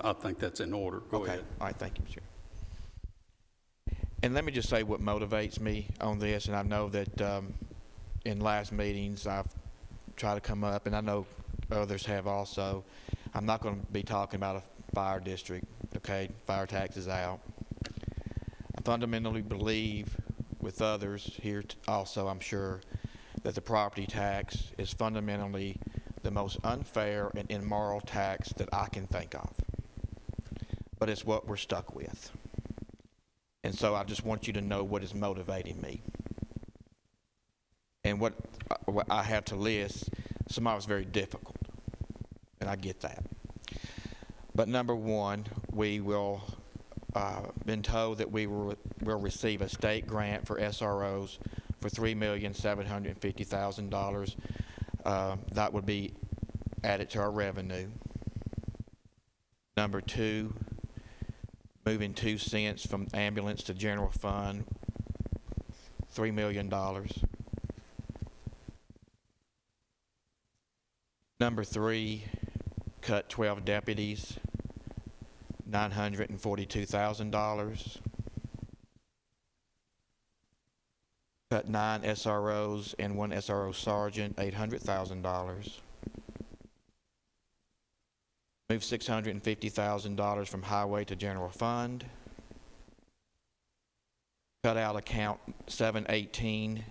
I think that's in order. Go Okay. ahead. All right, thank you, Mr. Chair. And let me just say what motivates me on this, and I know that in last meetings I've tried to come up, and I know others have also. I'm not going to be talking about a fire district, okay? Fire tax is out. I fundamentally believe with others here also, I'm sure, that the property tax is fundamentally the most unfair and immoral tax that I can think of. But it's what we're stuck with. And so I just want you to know what is motivating me. And what I have to list, some of it's very difficult, and I get that. But number one, we will, been told that we will receive a state grant for SROs for $3,750,000. That would be added to our revenue. Number two, moving 2 cents from ambulance to general fund, $3 million. Number 3, cut 12 deputies, $942,000. Cut 9 SROs and 1 SRO sergeant, $800,000. Move $650,000 from highway to general fund. Cut out account 718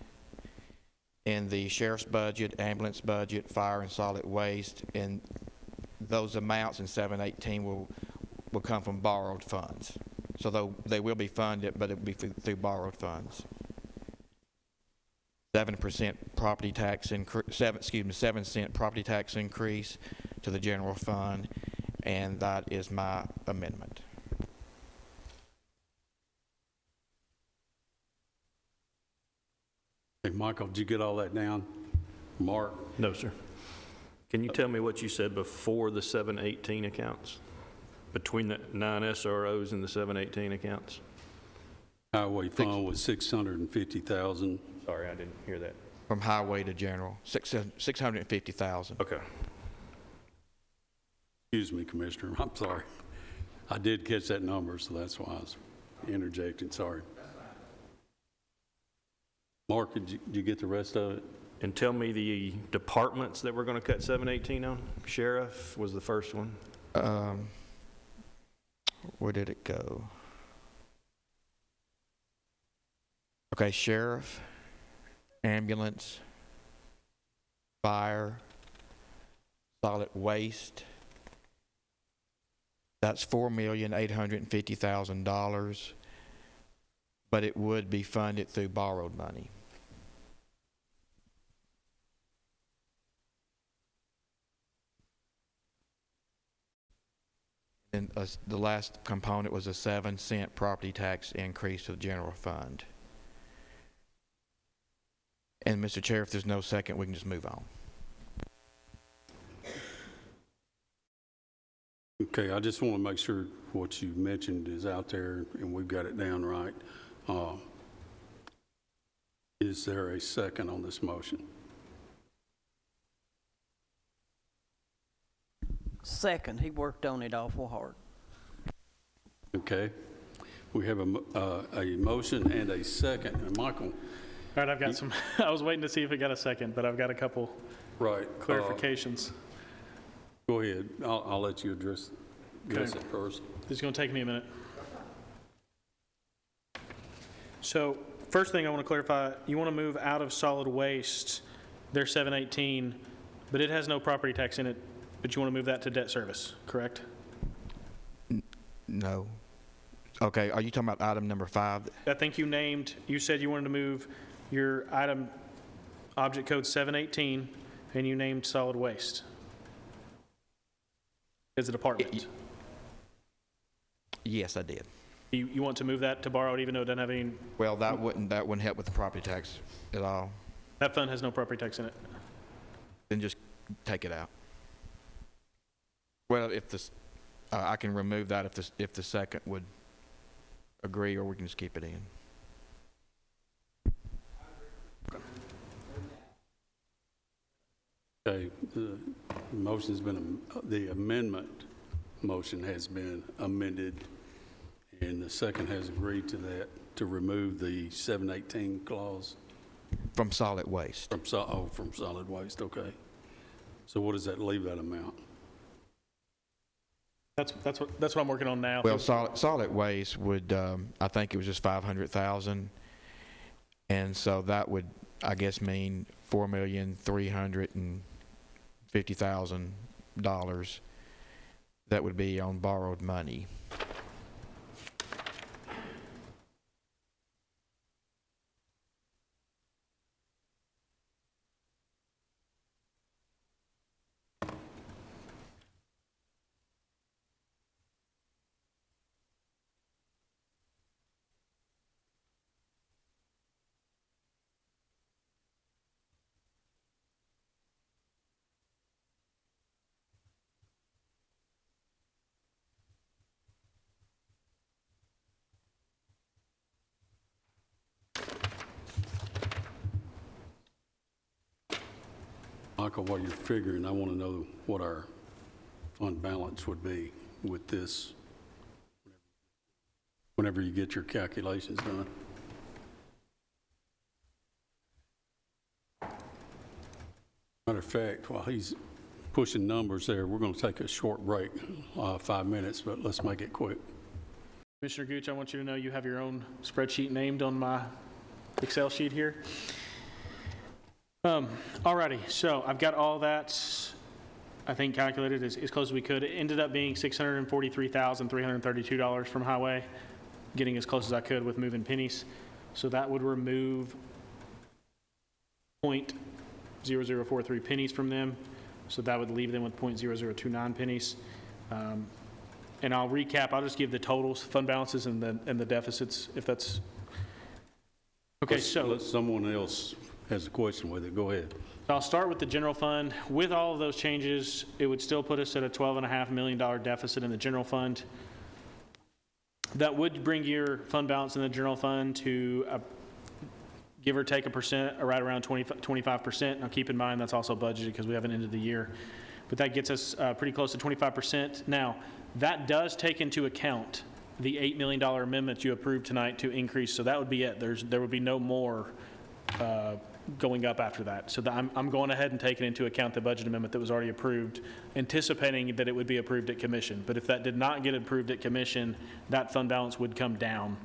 in the sheriff's budget, ambulance budget, fire and solid waste, and those amounts in 718 will come from borrowed funds. So they will be funded, but it will be through borrowed funds. 7% property tax increase, 7 cent property tax increase to the general fund, and that is my amendment. Hey, Michael, did you get all that down? Mark? No, sir. Can you tell me what you said before the 718 accounts? Between the 9 SROs and the 718 accounts? Highway fund was $650,000. Sorry, I didn't hear that. From highway to general, 650,000. Okay. Excuse me, Commissioner, I'm sorry. I did catch that number, so that's why I was interjecting, sorry. Mark, did you get the rest of it? And tell me the departments that we're going to cut 718 on. Sheriff was the first one. Where did it go? Okay, sheriff, ambulance, fire, solid waste. That's $4,850,000, but it would be funded through borrowed money. And the last component was a 7-cent property tax increase to the general fund. And Mr. Chair, if there's no second, we can just move on. Okay, I just want to make sure what you mentioned is out there and we've got it down right. Is there a second on this motion? Second, he worked on it awful hard. Okay, we have a motion and a second. And Michael? All right, I've got some, I was waiting to see if it got a second, but I've got a couple Right. clarifications. Go ahead. I'll let you address it first. This is going to take me a minute. So first thing I want to clarify, you want to move out of solid waste, their 718, but it has no property tax in it, but you want to move that to debt service, correct? No. Okay, are you talking about item number 5? I think you said you wanted to move your item, object code 718, and you named solid waste as a department. Yes, I did. You want to move that to borrowed even though it doesn't have any, Well, that wouldn't help with the property tax at all. that fund has no property tax in it. Then just take it out. Well, if this, I can remove that if the second would agree, or we can just keep it in. Okay, the motion's been, the amendment motion has been amended, and the second has agreed to that, to remove the 718 clause From solid waste. from solid waste, okay. So what does that leave that amount? That's what I'm working on now. Well, solid waste would, I think it was just 500,000. And so that would, I guess, mean $4,350,000 that would be on borrowed money. Michael, while you're figuring, I want to know what our fund balance would be with this whenever you get your calculations done. Matter of fact, while he's pushing numbers there, we're going to take a short break, 5 minutes, but let's make it quick. Commissioner Gooch, I want you to know you have your own spreadsheet named on my Excel sheet here. Alrighty, so I've got all that, I think, calculated as close as we could. It ended up being $643,332 from highway, getting as close as I could with moving pennies. So that would remove 0.0043 pennies from them. So that would leave them with 0.0029 pennies. And I'll recap, I'll just give the totals, fund balances, and the deficits, if that's, okay, so. Someone else has a question with it. Go ahead. I'll start with the general fund. With all of those changes, it would still put us at a $12.5 million deficit in the general fund. That would bring your fund balance in the general fund to give or take 1%, or right around 25%. Now keep in mind that's also budgeted because we haven't ended the year. but that gets us pretty close to 25%. Now, that does take into account the $8 million amendment you approved tonight to increase, so that would be it. There would be no more going up after that. So I'm going ahead and taking into account the budget amendment that was already approved, anticipating that it would be approved at commission. But if that did not get approved at commission, that fund balance would come down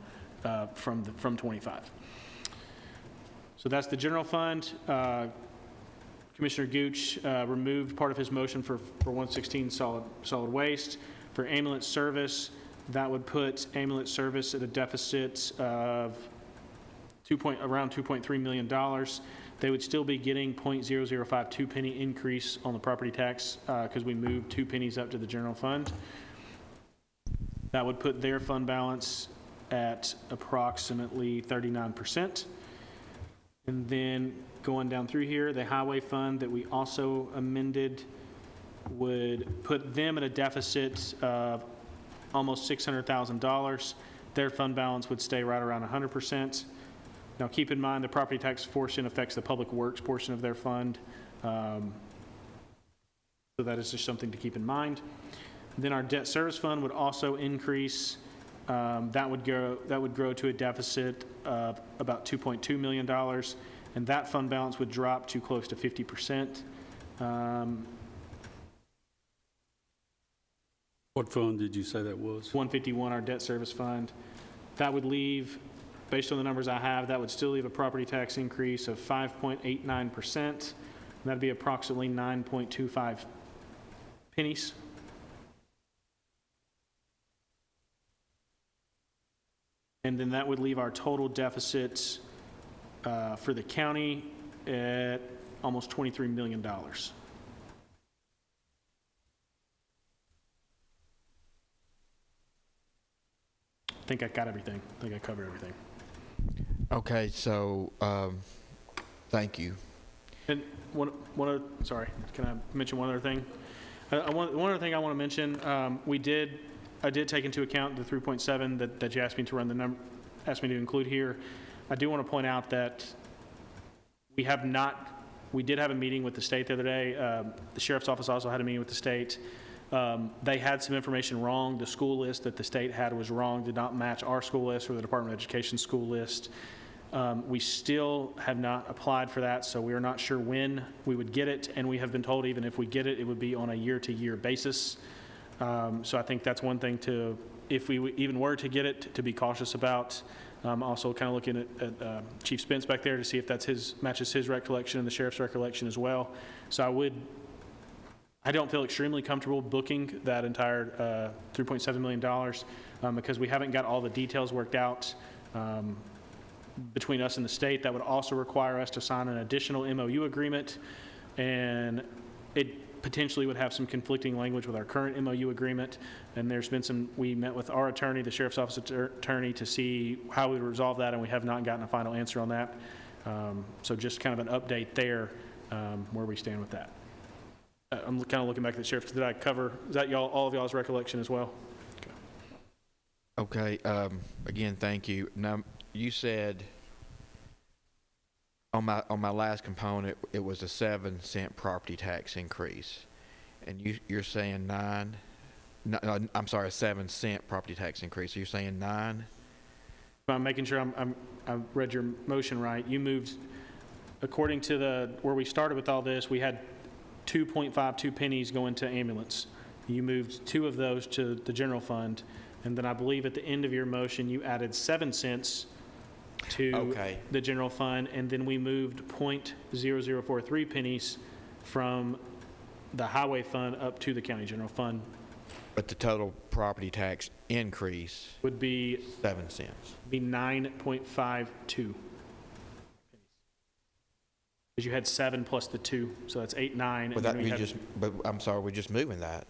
from 25. So that's the general fund. Commissioner Gooch removed part of his motion for 116 solid waste. For ambulance service, that would put ambulance service at a deficit of around $2.3 million. They would still be getting 0.0052 penny increase on the property tax because we moved 2 pennies up to the general fund. That would put their fund balance at approximately 39%. And then going down through here, the highway fund that we also amended would put them at a deficit of almost $600,000. Their fund balance would stay right around 100%. Now, keep in mind, the property tax portion affects the public works portion of their fund. So that is just something to keep in mind. Then our debt service fund would also increase. That would grow to a deficit of about $2.2 million, and that fund balance would drop to close to 50%. What fund did you say that was? 151, our debt service fund. That would leave, based on the numbers I have, that would still leave a property tax increase of 5.89%. That'd be approximately 9.25 pennies. And then that would leave our total deficits for the county at almost $23 million. I think I got everything. I think I covered everything. Okay, so, thank you. And sorry, can I mention one other thing? One other thing I want to mention, I did take into account the 3.7 that you asked me to asked me to include here. I do want to point out that we did have a meeting with the state the other day. The sheriff's office also had a meeting with the state. They had some information wrong. The school list that the state had was wrong, did not match our school list or the Department of Education school list. We still have not applied for that, so we are not sure when we would get it, and we have been told even if we get it, it would be on a year-to-year basis. So I think that's one thing to, if we even were to get it, to be cautious about. Also kind of looking at Chief Spence back there to see if that's matches his recollection and the sheriff's recollection as well. So I don't feel extremely comfortable booking that entire $3.7 million because we haven't got all the details worked out between us and the state. That would also require us to sign an additional MOU agreement, and it potentially would have some conflicting language with our current MOU agreement. And there's been we met with our attorney, the sheriff's office attorney, to see how we would resolve that, and we have not gotten a final answer on that. So just kind of an update there where we stand with that. I'm kind of looking back at the sheriff. Did I cover, is that all of y'all's recollection as well? Okay, again, thank you. Now, you said on my last component, it was a 7-cent property tax increase. And you're saying 9? No, I'm sorry, a 7-cent property tax increase. So you're saying 9? I'm making sure I read your motion right. You moved, according to where we started with all this, we had 2.52 pennies going to ambulance. You moved 2 of those to the general fund. And then I believe at the end of your motion, you added 7 cents to the general fund, and then we moved 0.0043 pennies from the highway fund up to the county general fund. But the total property tax increase would be 7 cents. Be 9.52. Because you had 7 plus the 2, so that's 8, 9. But but I'm sorry, we're just moving that.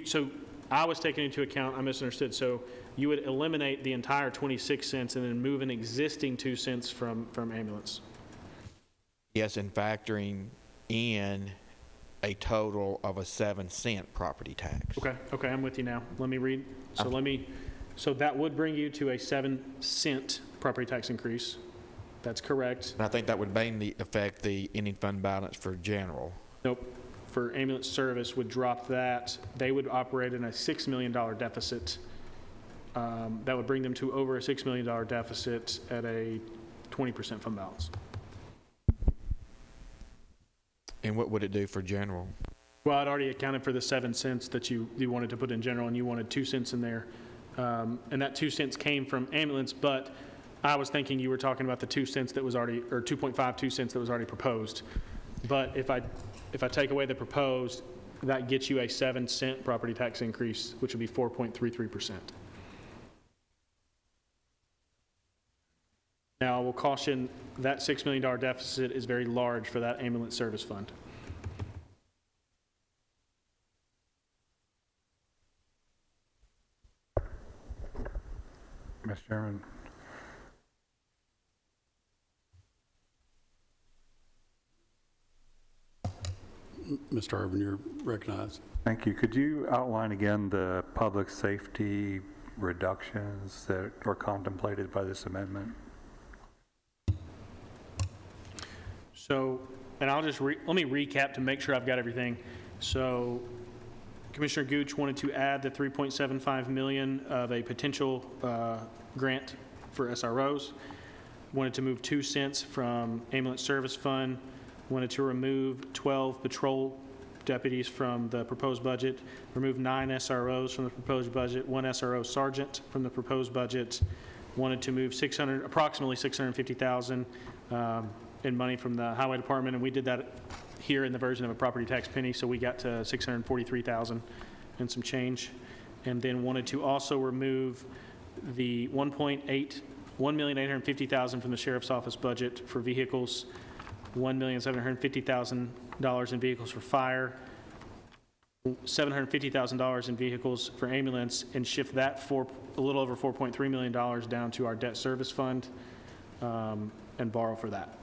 So I was taking into account, I misunderstood. So you would eliminate the entire 26 cents and then move an existing 2 cents from ambulance. Yes, and factoring in a total of a 7-cent property tax. Okay, I'm with you now. Let me read. So that would bring you to a 7-cent property tax increase. That's correct. And I think that would mainly affect the ending fund balance for general. Nope. For ambulance service would drop that. They would operate in a $6 million deficit. That would bring them to over a $6 million deficit at a 20% fund balance. And what would it do for general? Well, I'd already accounted for the 7 cents that you wanted to put in general, and you wanted 2 cents in there. And that 2 cents came from ambulance, but I was thinking you were talking about the 2 cents that was already, or 2.52 cents that was already proposed. But if I take away the proposed, that gets you a 7-cent property tax increase, which would be 4.33%. Now, I will caution that $6 million deficit is very large for that ambulance service fund. Mr. Chairman. Mr. Irvin, you're recognized. Thank you. Could you outline again the public safety reductions that are contemplated by this amendment? So, and I'll just, let me recap to make sure I've got everything. So Commissioner Gooch wanted to add the $3.75 million of a potential grant for SROs, wanted to move 2 cents from ambulance service fund, wanted to remove 12 patrol deputies from the proposed budget, remove 9 SROs from the proposed budget, 1 SRO sergeant from the proposed budget, wanted to move approximately $650,000 in money from the highway department, and we did that here in the version of a property tax penny, so we got to $643,000 and some change, and then wanted to also remove the $1,850,000 from the sheriff's office budget for vehicles, $1,750,000 in vehicles for fire, $750,000 in vehicles for ambulance, and shift that for a little over $4.3 million down to our debt service fund and borrow for that.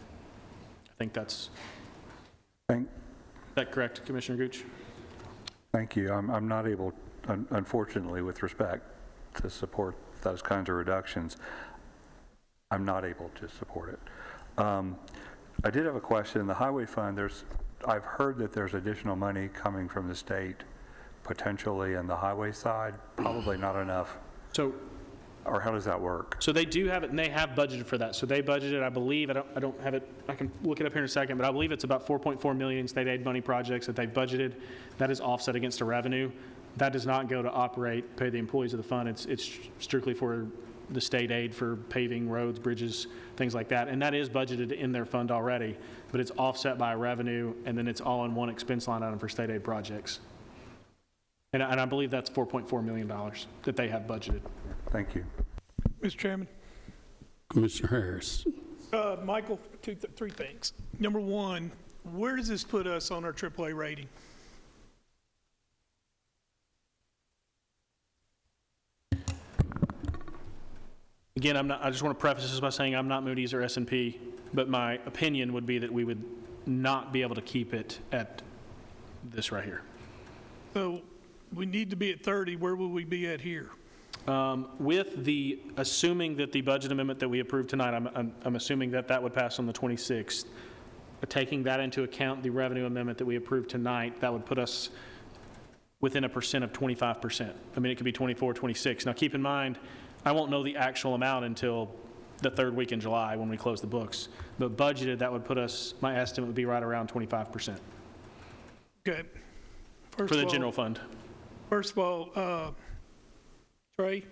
I think that's, is that correct, Commissioner Gooch? Thank you. I'm not able, unfortunately, with respect to support those kinds of reductions, I'm not able to support it. I did have a question. The highway fund, I've heard that there's additional money coming from the state, potentially in the highway side, probably not enough. So, or how does that work? So they do have it, and they have budgeted for that. So they budgeted, I believe, I don't have it, I can look it up here in a second, but I believe it's about $4.4 million in state aid money projects that they've budgeted. That is offset against the revenue. That does not go to operate, pay the employees of the fund. It's strictly for the state aid for paving, roads, bridges, things like that. And that is budgeted in their fund already, but it's offset by revenue, and then it's all in one expense line item for state aid projects. And I believe that's $4.4 million that they have budgeted. Thank you. Mr. Chairman. Commissioner Harris. Michael, three things. Number one, where does this put us on our AAA rating? Again, I just want to preface this by saying I'm not Moody's or S&P, but my opinion would be that we would not be able to keep it at this right here. So we need to be at 30. Where will we be at here? With the, assuming that the budget amendment that we approved tonight, I'm assuming that that would pass on the 26th. But taking that into account, the revenue amendment that we approved tonight, that would put us within a percent of 25%. I mean, it could be 24, 26. Now, keep in mind, I won't know the actual amount until the third week in July when we close the books. But budgeted, that would put us, my estimate would be right around 25%. Okay. For the general fund. First of all, Trey,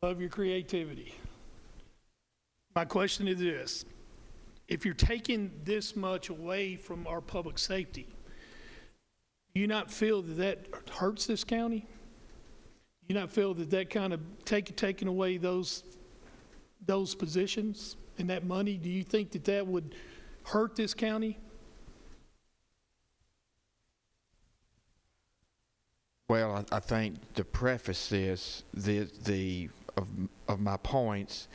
I love your creativity. My question is this. If you're taking this much away from our public safety, do you not feel that that hurts this county? Do you not feel that that kind of taking away those positions and that money, do you think that that would hurt this county? Well, I think to preface this, of my points,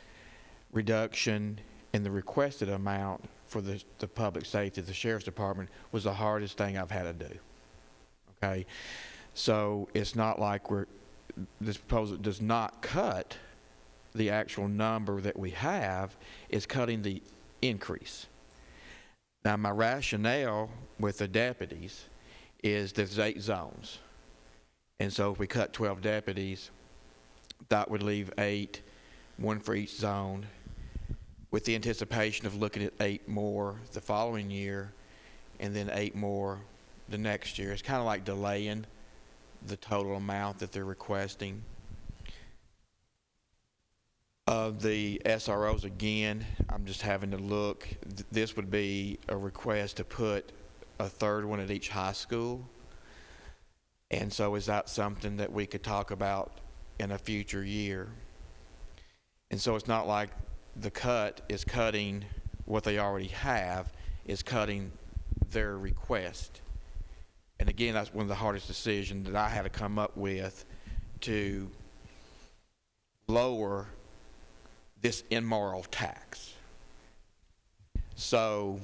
reduction in the requested amount for the public safety, the sheriff's department, was the hardest thing I've had to do. Okay, so it's not like this proposal does not cut the actual number that we have is cutting the increase. Now, my rationale with the deputies is there's 8 zones. And so if we cut 12 deputies, that would leave 8, 1 for each zone, with the anticipation of looking at 8 more the following year, and then 8 more the next year. It's kind of like delaying the total amount that they're requesting. The SROs, again, I'm just having to look. This would be a request to put a 3rd one at each high school. And so is that something that we could talk about in a future year? And so it's not like the cut is cutting what they already have, is cutting their request. And again, that's one of the hardest decisions that I had to come up with to lower this immoral tax. So,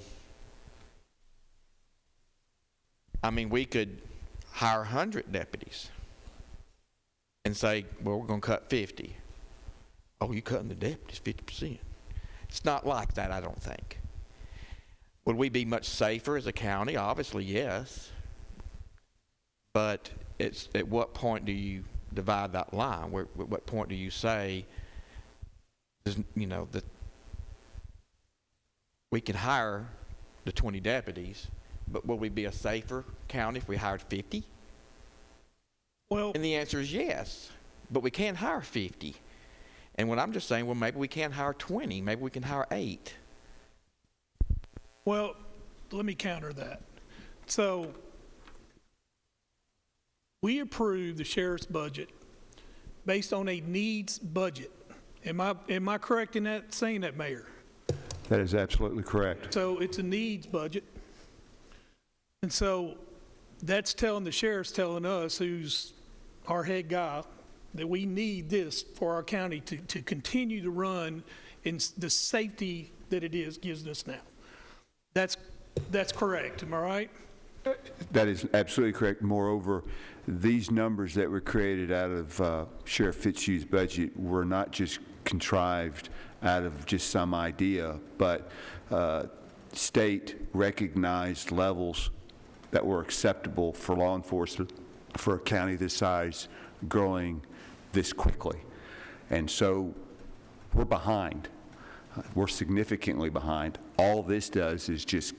I mean, we could hire 100 deputies and say, well, we're going to cut 50. Oh, you're cutting the deputies 50%. It's not like that, I don't think. Would we be much safer as a county? Obviously, yes. But it's at what point do you divide that line? At what point do you say, you know, that we can hire the 20 deputies, but will we be a safer county if we hired 50? Well, And the answer is yes, but we can't hire 50. And when I'm just saying, well, maybe we can't hire 20, maybe we can hire 8. well, let me counter that. So we approved the sheriff's budget based on a needs budget. Am I correct in that, saying that, Mayor? That is absolutely correct. So it's a needs budget. And so that's telling the sheriff's telling us, who's our head guy, that we need this for our county to continue to run in the safety that it gives us now. That's correct, am I right? That is absolutely correct. Moreover, these numbers that were created out of Sheriff Fitzhugh's budget were not just contrived out of just some idea, but state recognized levels that were acceptable for law enforcement for a county this size growing this quickly. And so we're behind. We're significantly behind. All this does is just,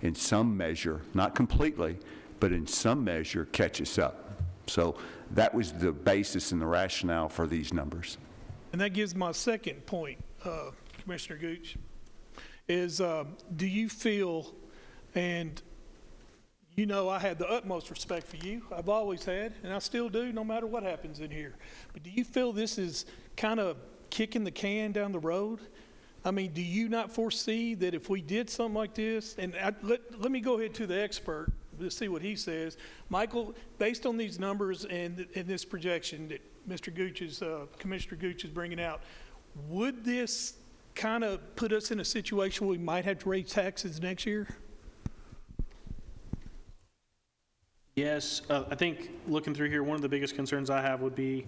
in some measure, not completely, but in some measure, catch us up. So that was the basis and the rationale for these numbers. And that gives my second point, Commissioner Gooch, is do you feel, and you know I have the utmost respect for you, I've always had, and I still do, no matter what happens in here, but do you feel this is kind of kicking the can down the road? I mean, do you not foresee that if we did something like this, and let me go ahead to the expert, to see what he says. Michael, based on these numbers and this projection that Mr. Gooch is, Commissioner Gooch is bringing out, would this kind of put us in a situation where we might have to raise taxes next year? Yes, I think looking through here, one of the biggest concerns I have would be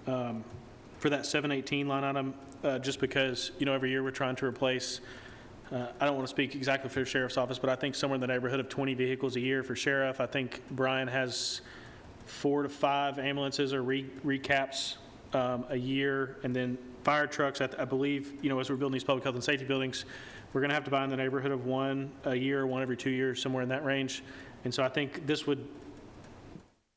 for that 718 line item, just because, you know, every year we're trying to replace, I don't want to speak exactly for the sheriff's office, but I think somewhere in the neighborhood of 20 vehicles a year for sheriff. I think Brian has 4 to 5 ambulances or recaps a year, and then fire trucks, I believe, you know, as we're building these public health and safety buildings, we're going to have to buy in the neighborhood of 1 a year, 1 every 2 years, somewhere in that range. And so I think this would,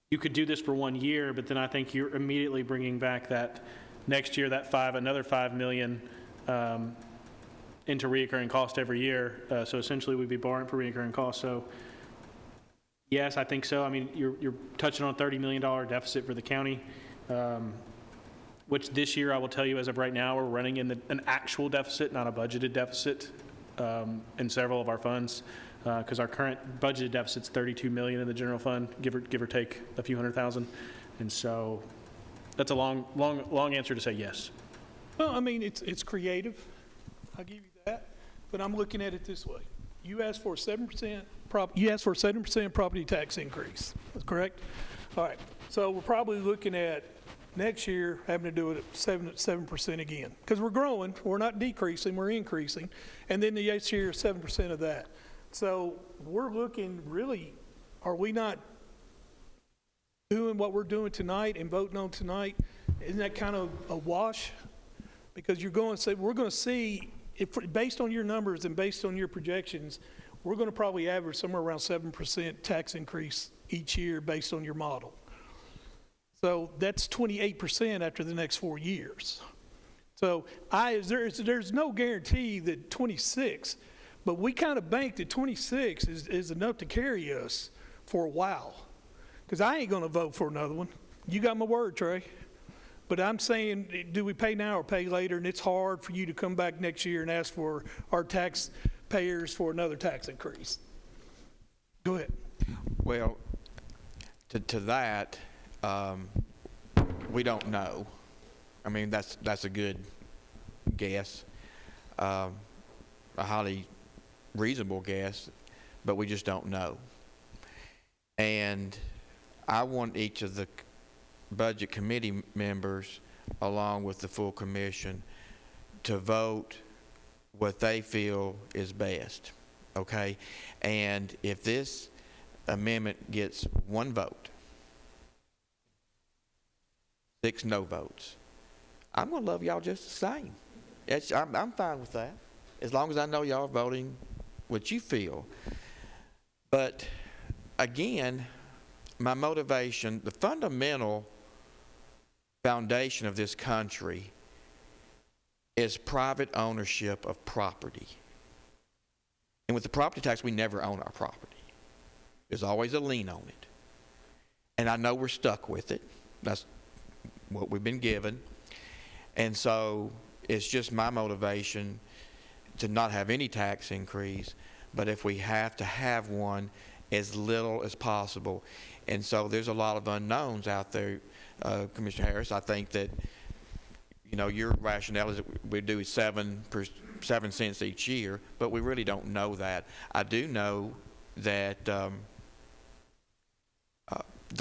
you could do this for 1 year, but then I think you're immediately bringing back that next year, that another $5 million into reoccurring cost every year. So essentially we'd be borrowing for reoccurring costs. So yes, I think so. I mean, you're touching on a $30 million deficit for the county, which this year I will tell you as of right now, we're running in an actual deficit, not a budgeted deficit in several of our funds. Because our current budgeted deficit's $32 million in the general fund, give or take a few $100,000, and so that's a long answer to say yes. Well, I mean, it's creative. I'll give you that, but I'm looking at it this way: you asked for a 7% property tax increase. That's correct. All right. So we're probably looking at next year having to do it at 7% again. Because we're growing, we're not decreasing, we're increasing. And then the next year, 7% of that. So we're looking really, are we not doing what we're doing tonight and voting on tonight? Isn't that kind of a wash? Because you're going to say, we're going to see, if, based on your numbers and based on your projections, we're going to probably average somewhere around 7% tax increase each year based on your model. So that's 28% after the next 4 years. So there's no guarantee that 26, but we kind of bank that 26 is enough to carry us for a while. Because I ain't going to vote for another one. You got my word, Trey. But I'm saying, do we pay now or pay later? And it's hard for you to come back next year and ask for our taxpayers for another tax increase. Go ahead. Well, to that, we don't know. I mean, that's a good guess, a highly reasonable guess, but we just don't know. And I want each of the budget committee members, along with the full commission, to vote what they feel is best, okay? And if this amendment gets one vote, 6 no votes, I'm going to love y'all just the same. I'm fine with that, as long as I know y'all are voting what you feel. But again, my motivation, the fundamental foundation of this country is private ownership of property. And with the property tax, we never own our property. There's always a lien on it. And I know we're stuck with it. That's what we've been given. And so it's just my motivation to not have any tax increase, but if we have to have one, as little as possible. And so there's a lot of unknowns out there, Commissioner Harris. I think that, you know, your rationale is that we do 7 cents each year, but we really don't know that. I do know that the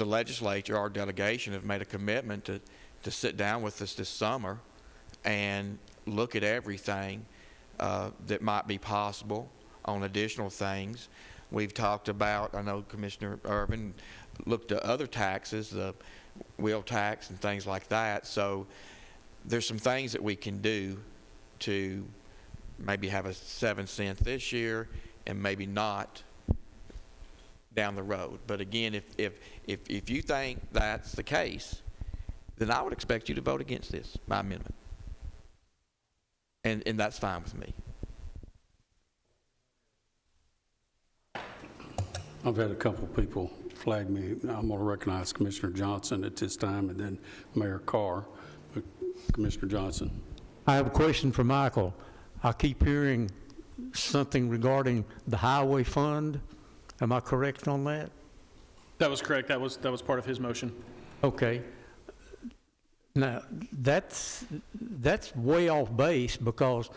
legislature, our delegation, have made a commitment to sit down with us this summer and look at everything that might be possible on additional things. We've talked about, I know Commissioner Irvin looked at other taxes, the wheel tax and things like that. So there's some things that we can do to maybe have a 7 cent this year and maybe not down the road. But again, if you think that's the case, then I would expect you to vote against this, my amendment. And that's fine with me. I've had a couple people flag me. I'm going to recognize Commissioner Johnson at this time and then Mayor Carr. Commissioner Johnson. I have a question for Michael. I keep hearing something regarding the highway fund. Am I correct on that? That was correct. That was part of his motion. Okay. Now, that's way off base because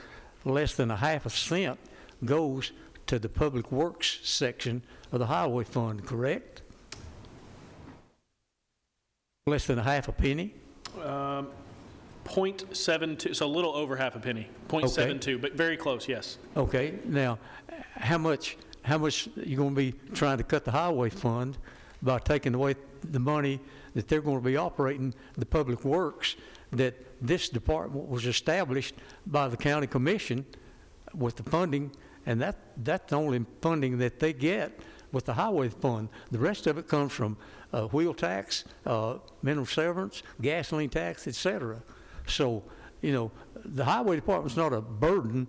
less than a half a cent goes to the public works section of the highway fund, correct? Less than a half a penny? 0.72, so a little over half a penny. 0.72, but very close, yes. Okay. Now, how much you going to be trying to cut the highway fund by taking away the money that they're going to be operating the public works, that this department was established by the county commission with the funding, and that's the only funding that they get with the highway fund. The rest of it comes from wheel tax, mineral severance, gasoline tax, etc. So, you know, the highway department's not a burden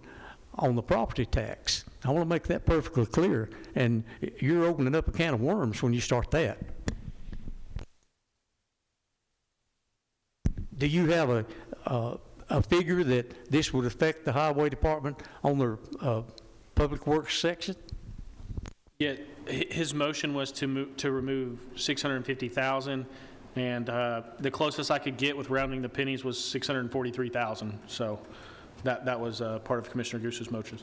on the property tax. I want to make that perfectly clear. And you're opening up a can of worms when you start that. Do you have a figure that this would affect the highway department on their public works section? Yeah, his motion was to remove $650,000, and the closest I could get with rounding the pennies was $643,000. So that was part of Commissioner Goose's motion.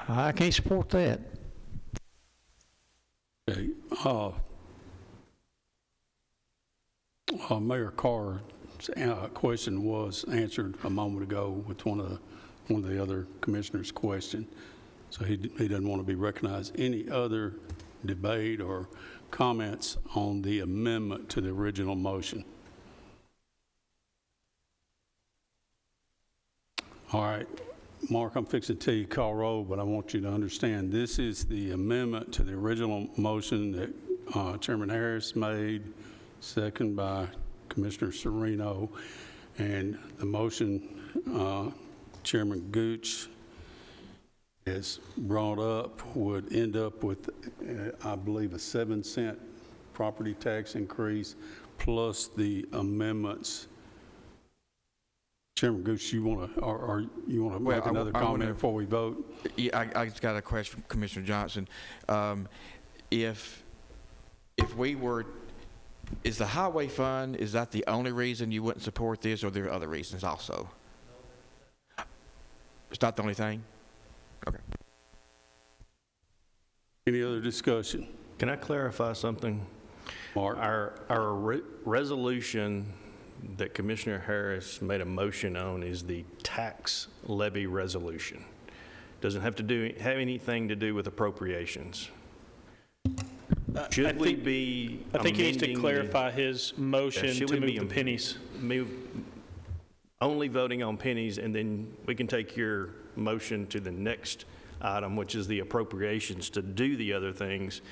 I can't support that. Okay. Mayor Carr's question was answered a moment ago with one of the other commissioners' question. So he doesn't want to be recognized. Any other debate or comments on the amendment to the original motion? All right, Mark, I'm fixing to tell you call roll, but I want you to understand this is the amendment to the original motion that Chairman Harris made, second by Commissioner Sereno, and the motion Chairman Gooch has brought up would end up with, I believe, a 7-cent property tax increase plus the amendments. Chairman Gooch, you want to make another comment before we vote? Yeah, I just got a question from Commissioner Johnson. If we were, is the highway fund, is that the only reason you wouldn't support this, or are there other reasons also? It's not the only thing? Okay. Any other discussion? Can I clarify something? Mark? Our resolution that Commissioner Harris made a motion on is the Tax Levy Resolution. Doesn't have anything to do with appropriations. Should we be I think he needs to amending clarify his motion should to we move be the pennies. only voting on pennies, and then we can take your motion to the next item, which is the appropriations, to do the other things.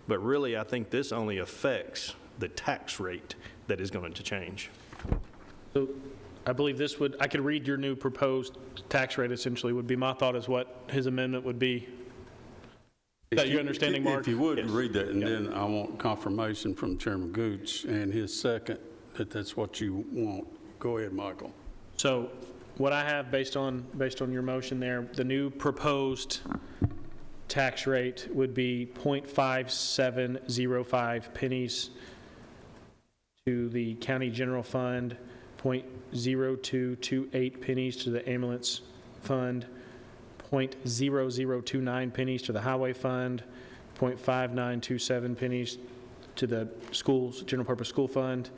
But really, I think this only affects the tax rate that is going to change. So I believe this would, I could read your new proposed tax rate essentially would be my thought is what his amendment would be. Is that your understanding, Mark? If you would, Yes. read that, and then I want confirmation from Chairman Gooch and his second that that's what you want. Go ahead, Michael. So what I have based on your motion there, the new proposed tax rate would be 0.5705 pennies to the county general fund, 0.0228 pennies to the ambulance fund, 0.0029 pennies to the highway fund, 0.5927 pennies to the schools, general purpose school fund,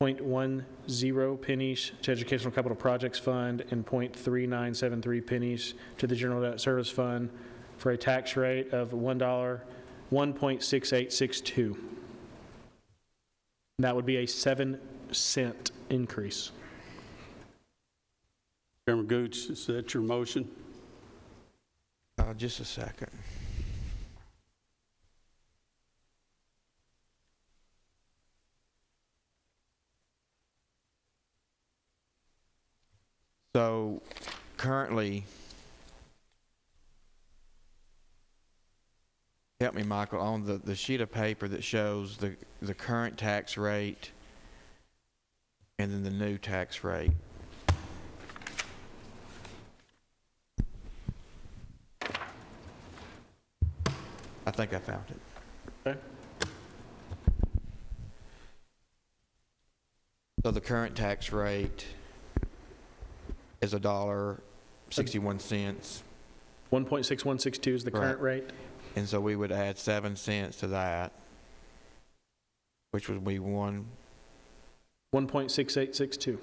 0.10 pennies to educational capital projects fund, and 0.3973 pennies to the general debt service fund, for a tax rate of $1.6862. That would be a 7-cent increase. Chairman Gooch, is that your motion? Just a second. So currently, help me, Michael, on the sheet of paper that shows the current tax rate and then the new tax rate. I think I found it. Okay. So the current tax rate is $1.61. 1.6162 is the current rate. And so we would add 7 cents to that, which would be 1.6862.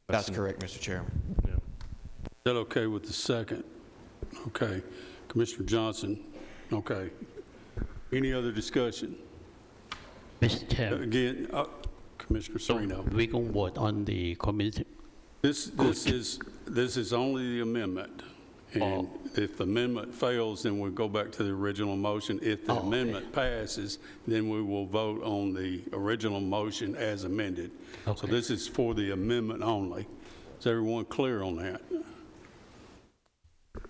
That's correct, Mr. Chairman. Yeah. Is that okay with the second? Okay. Commissioner Johnson, okay. Any other discussion? Mr. Chair, Again, Commissioner Sereno. we can vote on the committee. This is only the amendment. And if the amendment fails, then we'll go back to the original motion. If the amendment passes, then we will vote on the original motion as amended. So this is for the amendment only. Is everyone clear on that?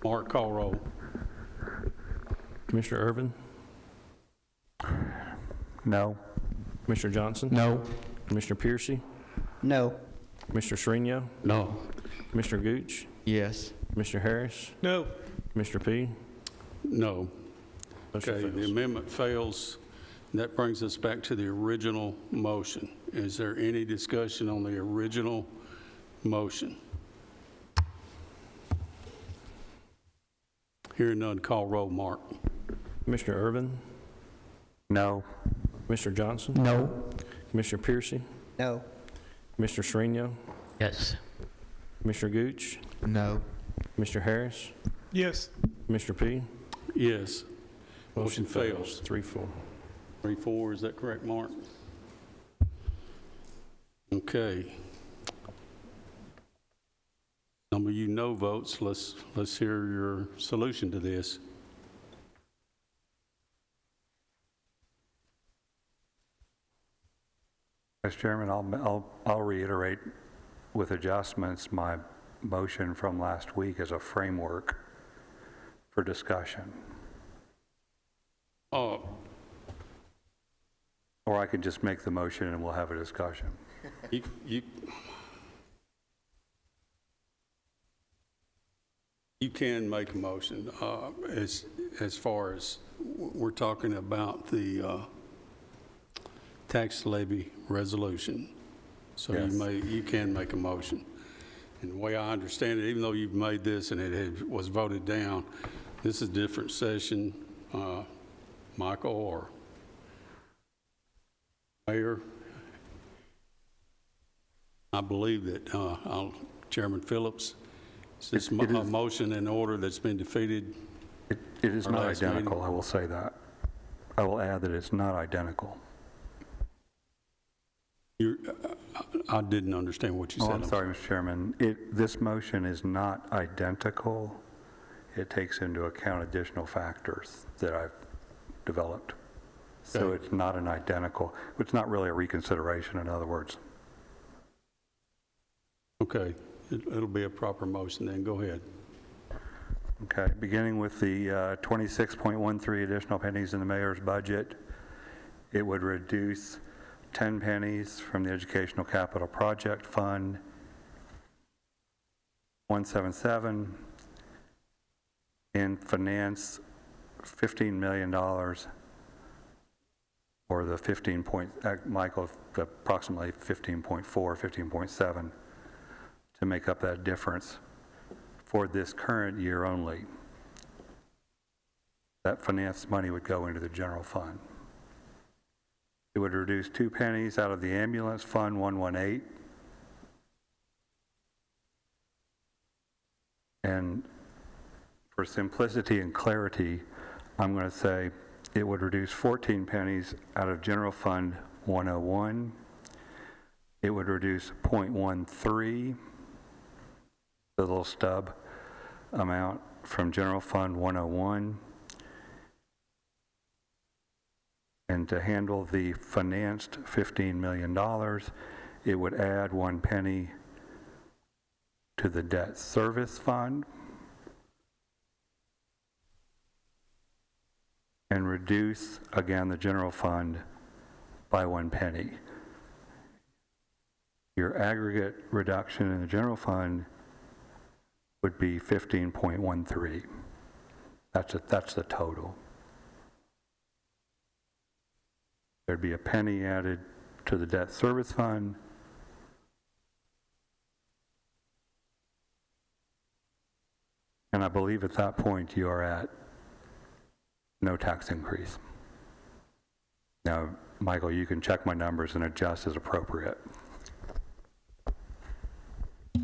Mark, call roll. Commissioner Irvin? No. Commissioner Johnson? No. Commissioner Piercy? No. Commissioner Sereno? No. Commissioner Gooch? Yes. Commissioner Harris? No. Commissioner P? No. Motion Okay, the fails. amendment fails. That brings us back to the original motion. Is there any discussion on the original motion? Hearing none, call roll, Mark. Commissioner Irvin? No. Commissioner Johnson? No. Commissioner Piercy? No. Commissioner Srinion? Yes. Commissioner Gooch? No. Commissioner Harris? Yes. Commissioner P? Yes. Motion fails. 3-4. 3-4, is that correct, Mark? Okay. Some of you no votes. Let's hear your solution to this. Mr. Chairman, I'll reiterate with adjustments my motion from last week as a framework for discussion. Oh, Or I can just make the motion and we'll have a discussion. you can make a motion as far as we're talking about the Tax Levy Resolution. So Yes. you can make a motion. And the way I understand it, even though you've made this and was voted down, this is a different session. Michael or Mayor, I believe that Chairman Phillips, is this a motion in order that's been defeated? It is Our not last identical, meeting. I will say that. I will add that it's not identical. I didn't understand what you Oh, said. I'm sorry, Mr. Chairman. This motion is not identical. It takes into account additional factors that I've developed. So Okay. it's not an identical, it's not really a reconsideration, in other words. Okay, it'll be a proper motion then. Go ahead. Okay, beginning with the 26.13 additional pennies in the mayor's budget, it would reduce 10 pennies from the Educational Capital Project Fund, 177, and finance $15 million, or the 15 point, Michael, approximately 15.4, 15.7, to make up that difference for this current year only. That finance money would go into the general fund. It would reduce 2 pennies out of the ambulance fund, 118. And for simplicity and clarity, I'm going to say it would reduce 14 pennies out of general fund 101. It would reduce 0.13, the little stub amount from general fund 101. And to handle the financed $15 million, it would add 1 penny to the debt service fund and reduce, again, the general fund by 1 penny. Your aggregate reduction in the general fund would be 15.13. That's the total. There'd be a penny added to the debt service fund. And I believe at that point you are at no tax increase. Now, Michael, you can check my numbers and adjust as appropriate. Do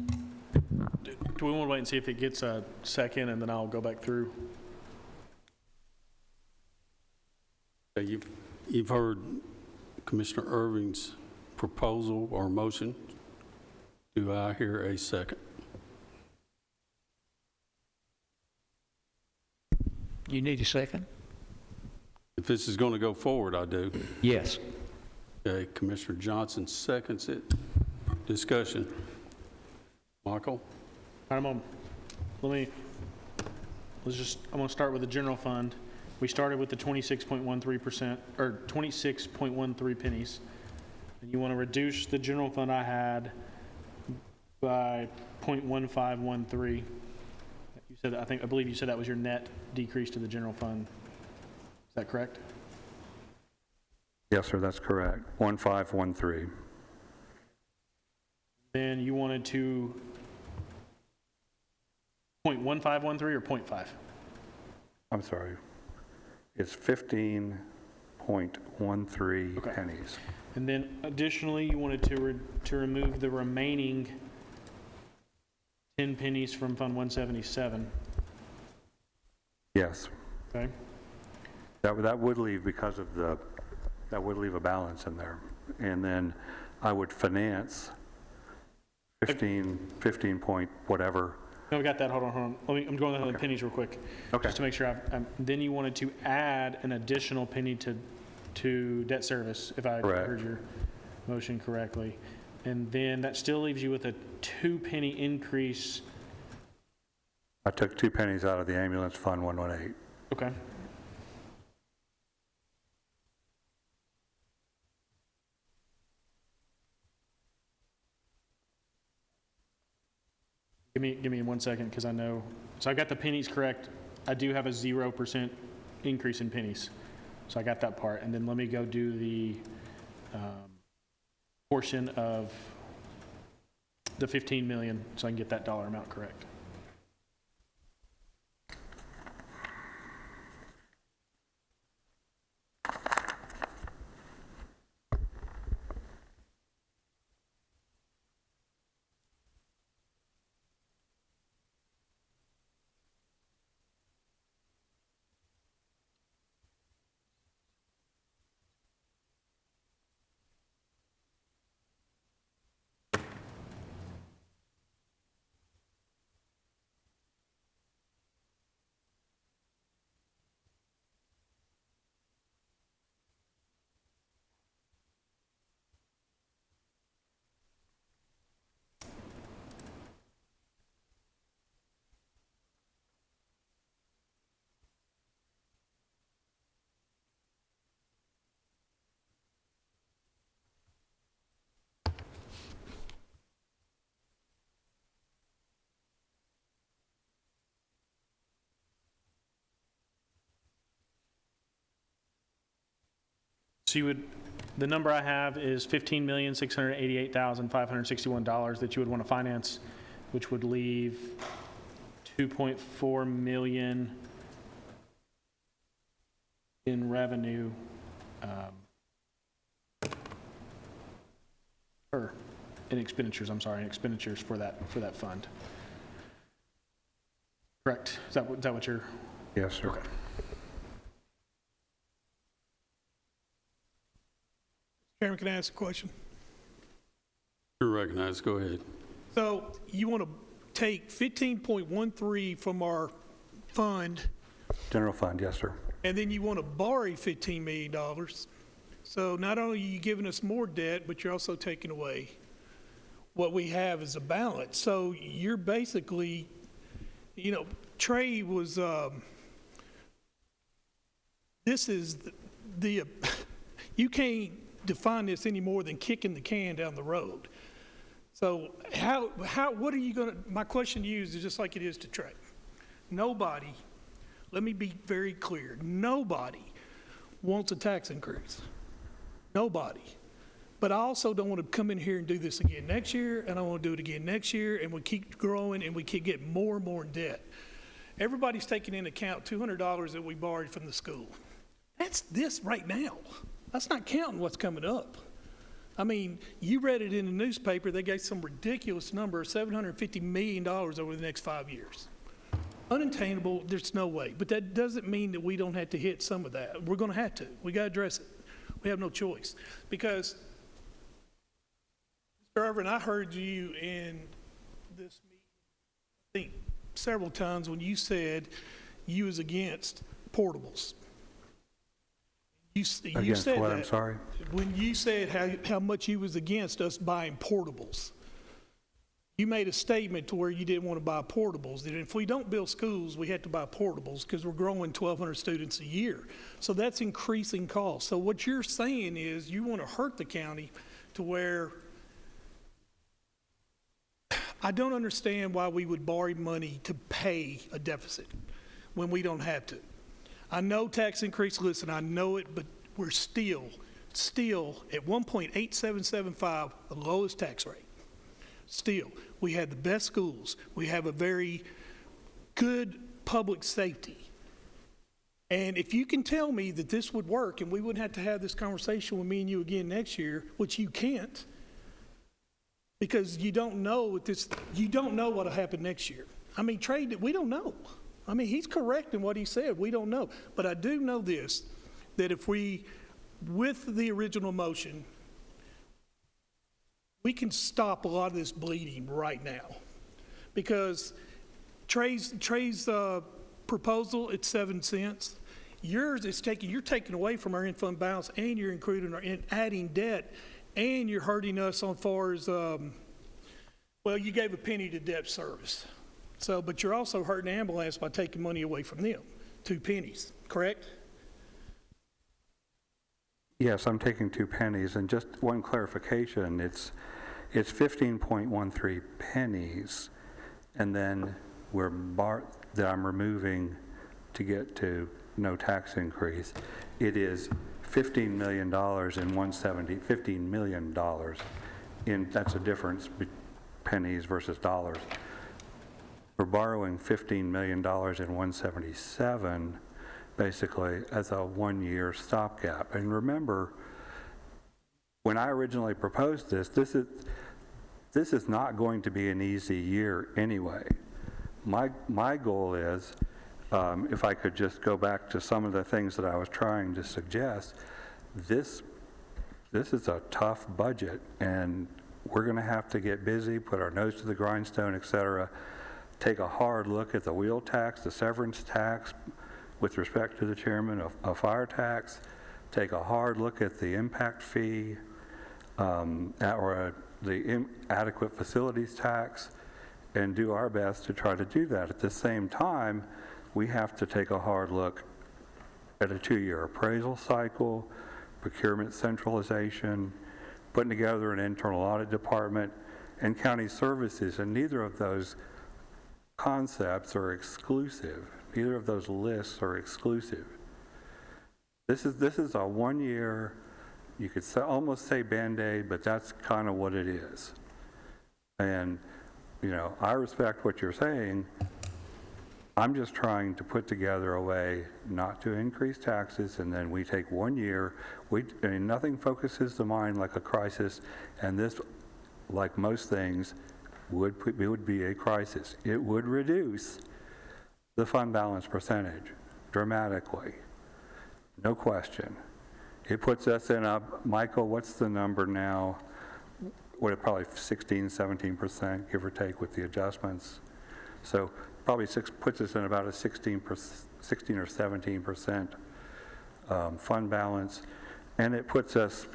we want to wait and see if it gets a second, and then I'll go back through? You've heard Commissioner Irving's proposal or motion. Do I hear a second? You need a second? If this is going to go forward, I do. Yes. Okay, Commissioner Johnson seconds it. Discussion. Michael? All right, I'm going to start with the general fund. We started with the 26.13%, or 26.13 pennies. And you want to reduce the general fund I had by 0.1513. You said, I believe you said that was your net decrease to the general fund. Is that correct? Yes, sir, that's correct. 1513. Then you wanted to 0.1513 or 0.5? I'm sorry. It's 15.13 15.13 Okay. pennies. And then additionally, you wanted to remove the remaining 10 pennies from Fund 177, Yes, okay? that would leave because of that would leave a balance in there. And then I would finance 15 point whatever. No, we got that, hold on. I'm going down the pennies real quick. Okay. Just to make sure then you wanted to add an additional penny to debt service, if I Correct. heard your motion correctly. And then that still leaves you with a 2 penny increase. I took 2 pennies out of the ambulance fund 118. Okay. Give me 1 second, because I know, so I got the pennies correct. I do have a 0% increase in pennies. So I got that part. And then let me go do the portion of the 15 million, so I can get that dollar amount correct. So you would, the number I have is $15,688,561 that you would want to finance, which would leave 2.4 million in revenue, or in expenditures, I'm sorry, in expenditures for that fund. Correct? Is that what you're? Yes, sir. Okay. Chairman, can I ask a question? You're recognized. Go ahead. So you want to take 15.13 from our fund, General fund, yes, sir. and then you want to borrow $15 million. So not only are you giving us more debt, but you're also taking away what we have as a balance. So you're basically, Trey was, this is the you can't define this any more than kicking the can down the road. So what are you going to, my question to you is just like it is to Trey. Nobody, let me be very clear, nobody wants a tax increase. Nobody. But I also don't want to come in here and do this again next year, and I want to do it again next year, and we keep growing and we keep getting more and more in debt. Everybody's taking into account $200 that we borrowed from the school. That's this right now. That's not counting what's coming up. I mean, you read it in the newspaper, they gave some ridiculous number, $750 million over the next 5 years. Unattainable, there's no way. But that doesn't mean that we don't have to hit some of that. We're going to have to. We got to address it. We have no choice. Because, Mr. Irvin, I heard you in this meeting, I think, several times when you said you was against portables. You Against said what, that I'm sorry? when you said how much you was against us buying portables. You made a statement to where you didn't want to buy portables. That if we don't build schools, we have to buy portables because we're growing 1,200 students a year. So that's increasing costs. So what you're saying is you want to hurt the county to where I don't understand why we would borrow money to pay a deficit when we don't have to. I know tax increase, listen, I know it, but we're still at 1.8775, the lowest tax rate. Still, we have the best schools. We have a very good public safety. And if you can tell me that this would work and we wouldn't have to have this conversation with me and you again next year, which you can't, because you don't know what'll happen next year. I mean, trade, we don't know. I mean, he's correct in what he said. We don't know. But I do know this, that if we, with the original motion, we can stop a lot of this bleeding right now. Because Trey's proposal, it's 7 cents. Yours is you're taking away from our in-fund balance, and you're including and adding debt, and you're hurting us on far as, well, you gave a penny to debt service. So, but you're also hurting ambulance by taking money away from them, 2 pennies, correct? Yes, I'm taking 2 pennies, and just one clarification, it's 15.13 pennies, and then that I'm removing to get to no tax increase. It is $15 million in $15 million that's a difference, pennies versus dollars. We're borrowing $15 million in 177, basically, as a 1-year stopgap. And remember, when I originally proposed this is not going to be an easy year anyway. My goal is, if I could just go back to some of the things that I was trying to suggest, this is a tough budget, and we're going to have to get busy, put our nose to the grindstone, et cetera, take a hard look at the wheel tax, the severance tax, with respect to the chairman, a fire tax, take a hard look at the impact fee, or the adequate facilities tax, and do our best to try to do that. At the same time, we have to take a hard look at a 2-year appraisal cycle, procurement centralization, putting together an internal audit department, and county services, and neither of those concepts are exclusive. Neither of those lists are exclusive. This is a 1-year, you could almost say Band-Aid, but that's kind of what it is. And, you know, I respect what you're saying. I'm just trying to put together a way not to increase taxes, and then we take 1 year. I mean, nothing focuses the mind like a crisis, and this, like most things, would be a crisis. It would reduce the fund balance percentage dramatically, no question. It puts us in a, Michael, what's the number now? What, probably 16, 17%, give or take, with the adjustments. So probably puts us in about a 16 or 17% fund balance, and it puts us.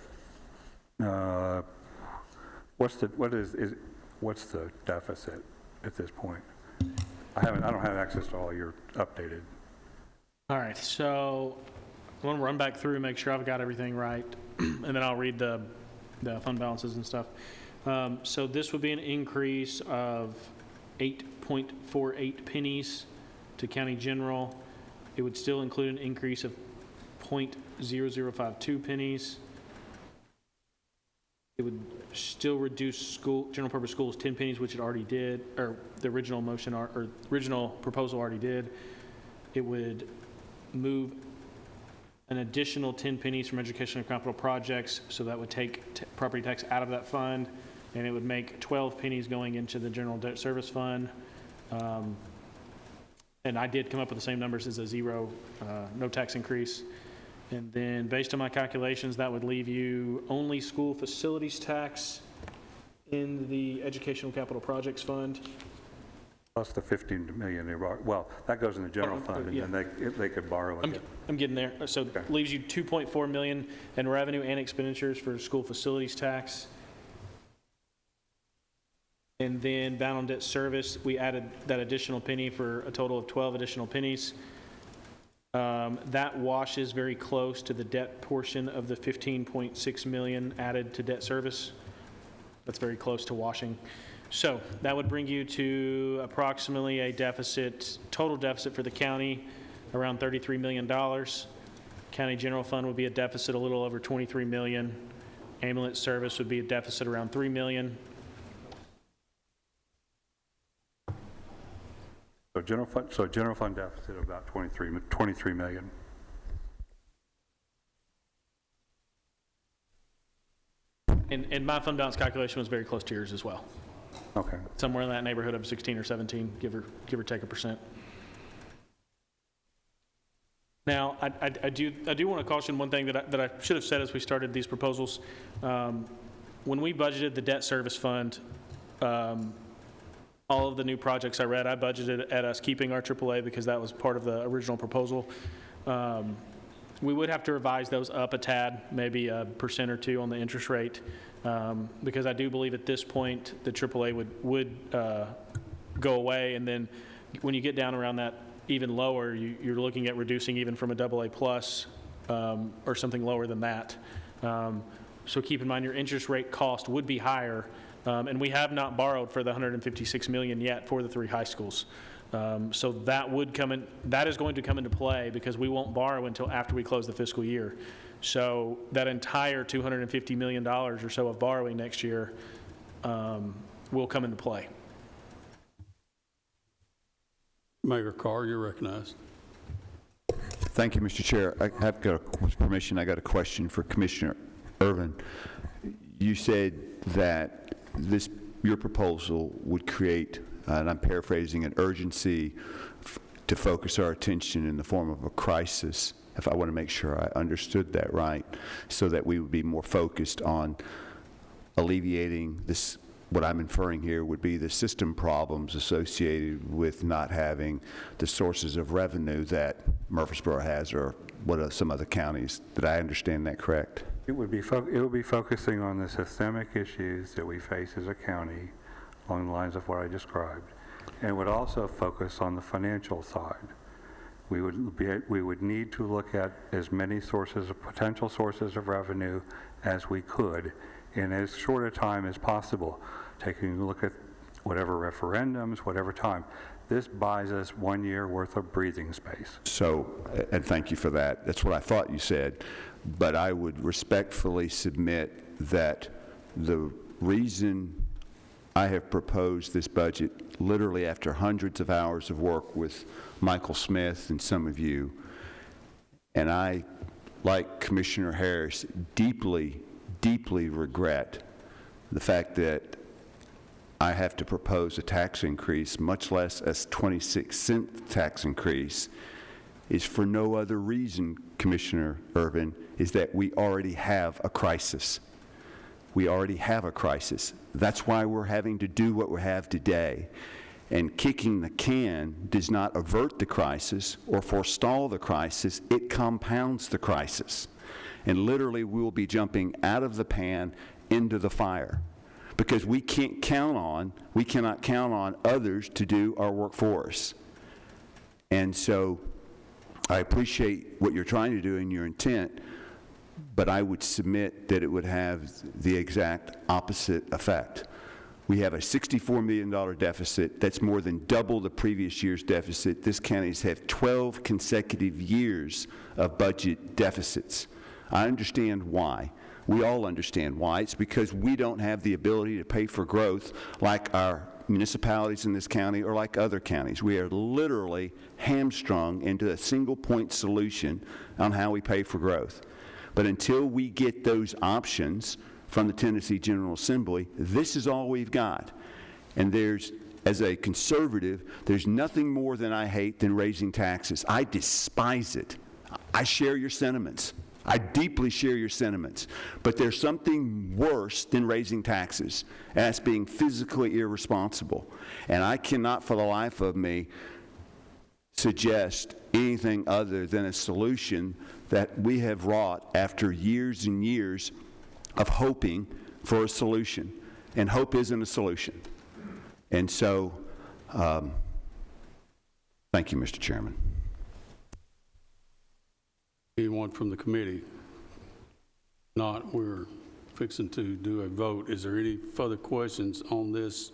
What's the deficit at this point? I don't have access to all your updated. All right, so I want to run back through and make sure I've got everything right, and then I'll read the fund balances and stuff. So this would be an increase of 8.48 pennies to county general. It would still include an increase of 0.0052 pennies. It would still reduce general purpose schools 10 pennies, which it already did, or the original motion or original proposal already did. It would move an additional 10 pennies from educational capital projects, so that would take property tax out of that fund, and it would make 12 pennies going into the general debt service fund. And I did come up with the same numbers as a zero, no tax increase. And then based on my calculations, that would leave you only school facilities tax in the educational capital projects fund. Plus the 15 million they borrow. Well, that goes in the general fund, and then they could borrow it. I'm getting there. So Okay. leaves you 2.4 million in revenue and expenditures for school facilities tax. And then bound on debt service, we added that additional penny for a total of 12 additional pennies. That washes very close to the debt portion of the 15.6 million added to debt service. That's very close to washing. So that would bring you to approximately a deficit, total deficit for the county, around $33 million. County general fund would be a deficit a little over 23 million. Ambulance service would be a deficit around 3 million. So general fund deficit of about 23 million. And my fund balance calculation was very close to yours as well. Okay. Somewhere in that neighborhood of 16 or 17, give or take a percent. Now, I do want to caution one thing that I should have said as we started these proposals. When we budgeted the debt service fund, all of the new projects I read, I budgeted at us keeping our AAA because that was part of the original proposal. We would have to revise those up a tad, maybe 1% or 2% on the interest rate, because I do believe at this point the AAA would go away, and then when you get down around that even lower, you're looking at reducing even from a AA plus or something lower than that. So keep in mind your interest rate cost would be higher, and we have not borrowed for the $156 million yet for the 3 high schools. So that would come in, that is going to come into play because we won't borrow until after we close the fiscal year. So that entire $250 million or so of borrowing next year will come into play. Mayor Carr, you're recognized. Thank you, Mr. Chair. I have got, with permission, I got a question for Commissioner Irvin. You said that your proposal would create, and I'm paraphrasing, an urgency to focus our attention in the form of a crisis, if I want to make sure I understood that right, so that we would be more focused on alleviating this. What I'm inferring here would be the system problems associated with not having the sources of revenue that Murfreesboro has, or what are some other counties. Did I understand that correct? It would be focusing on the systemic issues that we face as a county along the lines of what I described, and would also focus on the financial side. We would need to look at as many potential sources of revenue as we could in as short a time as possible, taking a look at whatever referendums, whatever time. This buys us 1 year worth of breathing space. So, and thank you for that. That's what I thought you said. But I would respectfully submit that the reason I have proposed this budget, literally after hundreds of hours of work with Michael Smith and some of you, and I, like Commissioner Harris, deeply regret the fact that I have to propose a tax increase, much less a 26-cent tax increase, is for no other reason, Commissioner Irvin, is that we already have a crisis. We already have a crisis. That's why we're having to do what we have today. And kicking the can does not avert the crisis or forestall the crisis, it compounds the crisis. And literally, we will be jumping out of the pan into the fire because we cannot count on others to do our work for us. And so I appreciate what you're trying to do in your intent, but I would submit that it would have the exact opposite effect. We have a $64 million deficit. That's more than double the previous year's deficit. This county's had 12 consecutive years of budget deficits. I understand why. We all understand why. It's because we don't have the ability to pay for growth like our municipalities in this county or like other counties. We are literally hamstrung into a single point solution on how we pay for growth. But until we get those options from the Tennessee General Assembly, this is all we've got. And as a conservative, there's nothing more than I hate than raising taxes. I despise it. I share your sentiments. I deeply share your sentiments. But there's something worse than raising taxes, and that's being physically irresponsible. And I cannot for the life of me suggest anything other than a solution that we have wrought after years and years of hoping for a solution. And hope isn't a solution. And so, thank you, Mr. Chairman. Anyone from the committee? Not, we're fixing to do a vote. Is there any further questions on this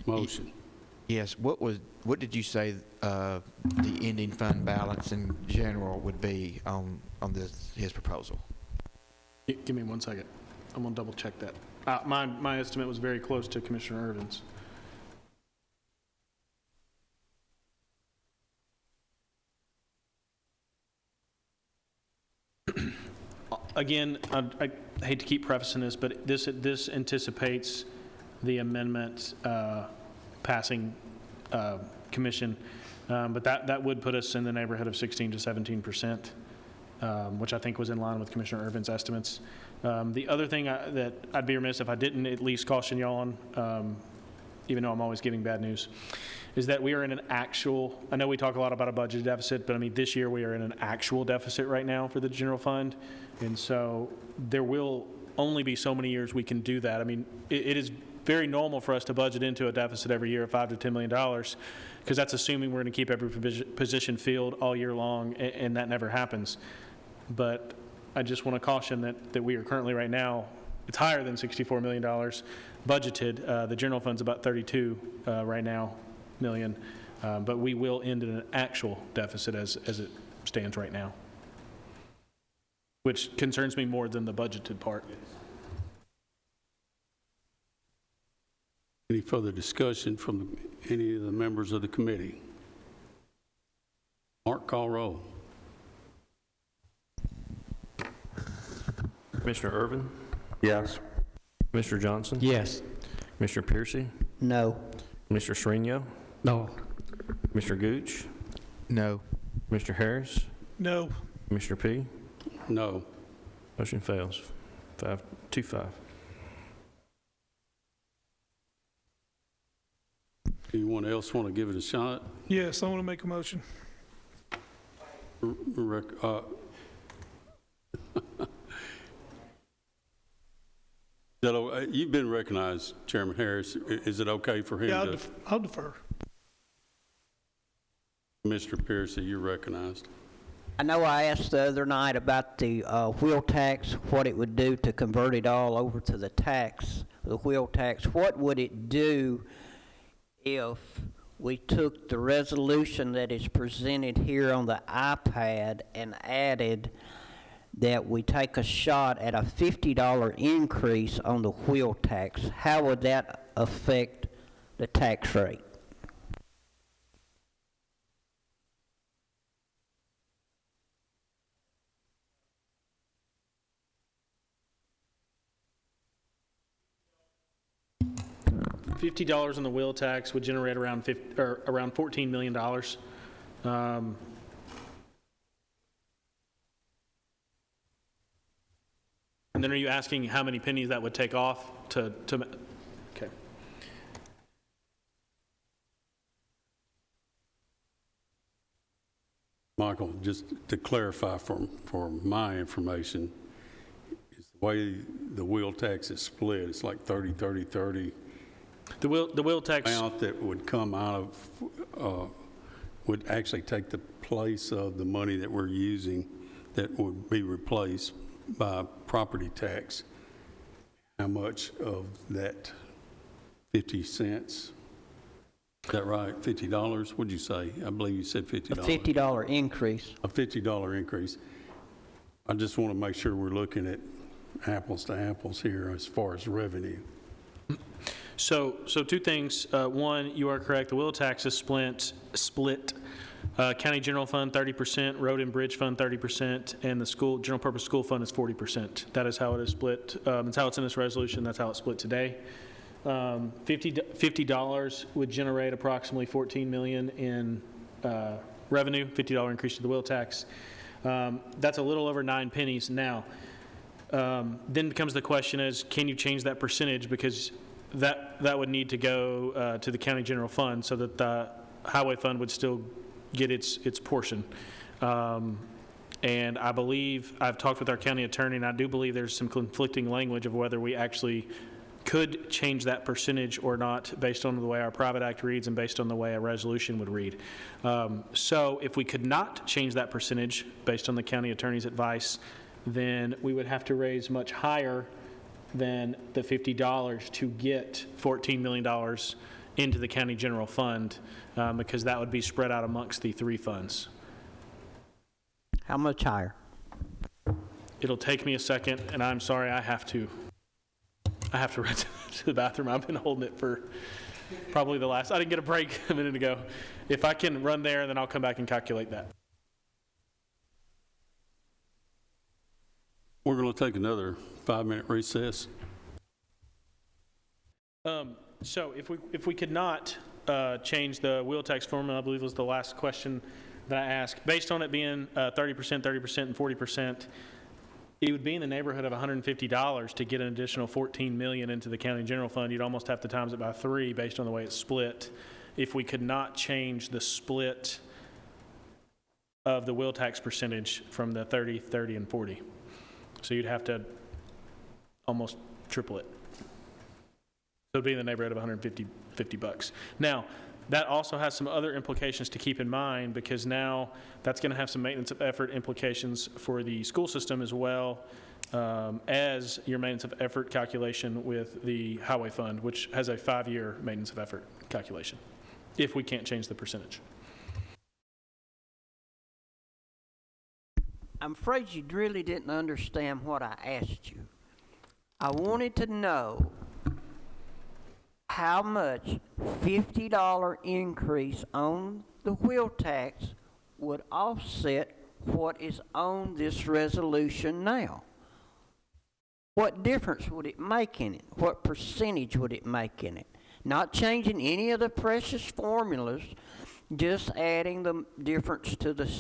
motion? Yes, what did you say the ending fund balance in general would be on his proposal? Give me 1 second. I'm going to double check that. My estimate was very close to Commissioner Irvin's. Again, I hate to keep prefacing this, but this anticipates the amendment passing commission, but that would put us in the neighborhood of 16 to 17%, which I think was in line with Commissioner Irvin's estimates. The other thing that I'd be remiss if I didn't at least caution y'all on, even though I'm always giving bad news, is that we are in an actual, I know we talk a lot about a budget deficit, but I mean, this year we are in an actual deficit right now for the general fund. And so there will only be so many years we can do that. I mean, it is very normal for us to budget into a deficit every year of $5 to $10 million, because that's assuming we're going to keep every position filled all year long, and that never happens. But I just want to caution that we are currently right now, it's higher than $64 million budgeted. The general fund's about 32 right now million, but we will end in an actual deficit as it stands right now, which concerns me more than the budgeted part. Any further discussion from any of the members of the committee? Mark, call roll. Commissioner Irvin? Yes. Commissioner Johnson? Yes. Commissioner Piercy? No. Commissioner Srinio? No. Commissioner Gooch? No. Commissioner Harris? No. Commissioner P? No. Motion fails. 5-5. Anyone else want to give it a shot? Yes, I want to make a motion. You've been recognized, Chairman Harris. Is it okay for him Yeah, to? I'll defer. Mr. Piercy, you're recognized. I know I asked the other night about the wheel tax, what it would do to convert it all over to the wheel tax. What would it do if we took the resolution that is presented here on the iPad and added that we take a shot at a $50 increase on the wheel tax? How would that affect the tax rate? $50 on the wheel tax would generate around $14 million. And then are you asking how many pennies that would take off to okay. Michael, just to clarify for my information, is the way the wheel tax is split, it's like 30, 30, 30. The wheel tax amount that would come out of, would actually take the place of the money that we're using that would be replaced by property tax. How much of that 50 cents? Is that right? $50? What'd you say? I believe you said $50. A $50 increase. A $50 increase. I just want to make sure we're looking at apples to apples here as far as revenue. So two things. One, you are correct. The wheel tax is split. County General Fund 30%, Road and Bridge Fund 30%, and the General Purpose School Fund is 40%. That is how it is split. That's how it's in this resolution. That's how it's split today. $50 would generate approximately $14 million in revenue. $50 increase to the wheel tax. That's a little over 9 pennies now. Then becomes the question is, can you change that percentage? Because that would need to go to the county general fund so that the highway fund would still get its portion. And I believe, I've talked with our county attorney, and I do believe there's some conflicting language of whether we actually could change that percentage or not based on the way our private act reads and based on the way a resolution would read. So if we could not change that percentage based on the county attorney's advice, then we would have to raise much higher than the $50 to get $14 million into the county general fund, because that would be spread out amongst the 3 funds. How much higher? It'll take me a second, and I'm sorry, I have to run to the bathroom. I've been holding it for probably I didn't get a break a minute ago. If I can run there, then I'll come back and calculate that. We're going to take another 5-minute recess. So if we could not change the wheel tax formula, I believe was the last question that I asked, based on it being 30%, 30%, and 40%, it would be in the neighborhood of $150 to get an additional $14 million into the county general fund. You'd almost have to times it by 3 based on the way it's split. If we could not change the split of the wheel tax percentage from the 30, 30, and 40. So you'd have to almost triple it. So it'd be in the neighborhood of $150. Now, that also has some other implications to keep in mind, because now that's going to have some maintenance of effort implications for the school system as well as your maintenance of effort calculation with the highway fund, which has a 5-year maintenance of effort calculation, if we can't change the percentage. I'm afraid you really didn't understand what I asked you. I wanted to know how much $50 increase on the wheel tax would offset what is on this resolution now. What difference would it make in it? What percentage would it make in it? Not changing any of the precious formulas, just adding the difference to the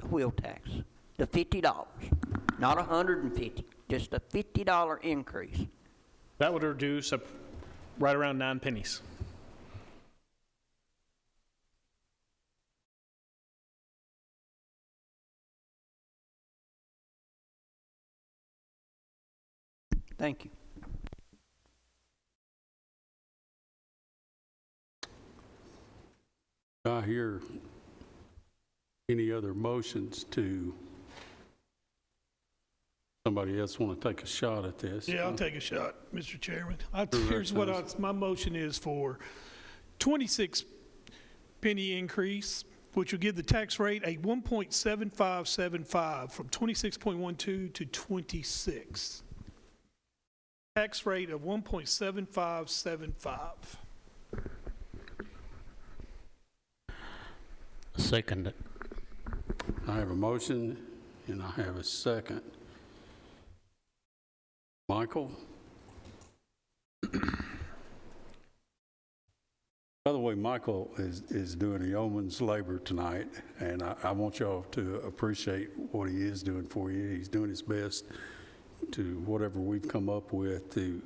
wheel tax, the $50, not $150, just a $50 increase. That would reduce right around 9 pennies. Thank you. Do I hear any other motions to somebody else want to take a shot at this? Yeah, I'll take a shot, Mr. Chairman. Here's what my motion is for 26 penny increase, which will give the tax rate a 1.7575 from 26.12 to 26. Tax rate of 1.7575. Second it. I have a motion and I have a second. Michael? By the way, Michael is doing a yeoman's labor tonight, and I want y'all to appreciate what he is doing for you. He's doing his best to whatever we've come up with to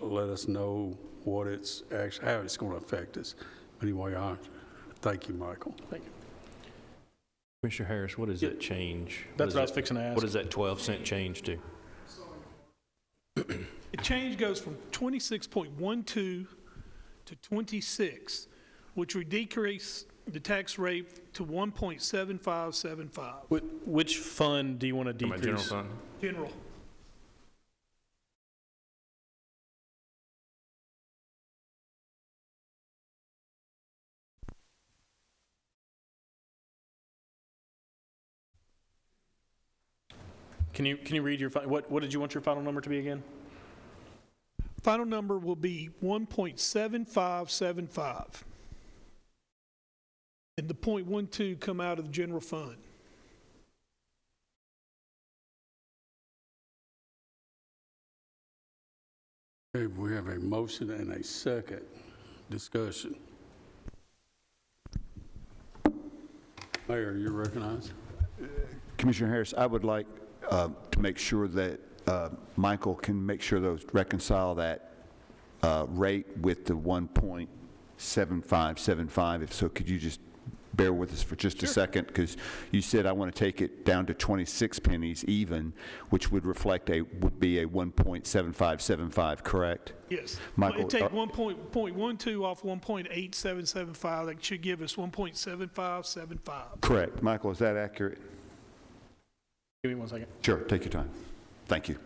let us know what it's actually, how it's going to affect us. Anyway, I thank you, Michael. Thank you. Commissioner Harris, what does that change? That's what I was fixing to ask. What does that 12-cent change to? The change goes from 26.12 to 26, which would decrease the tax rate to 1.7575. Which fund do you want to decrease? General fund? General. Can you read your, what did you want your final number to be again? Final number will be 1.7575. And the .12 come out of the general fund. Okay, we have a motion and a second discussion. Mayor, you're recognized. Commissioner Harris, I would like to make sure that Michael can make sure those reconcile that rate with the 1.7575. If so, could you just bear with us for just a second? Because you said I want to take it down to 26 pennies even, which would reflect would be a 1.7575, correct? Yes. Michael, It'd take 1.12 off 1.8775. That should give us 1.7575. Correct. Michael, is that accurate? Give me 1 second. Sure, take your time. Thank you.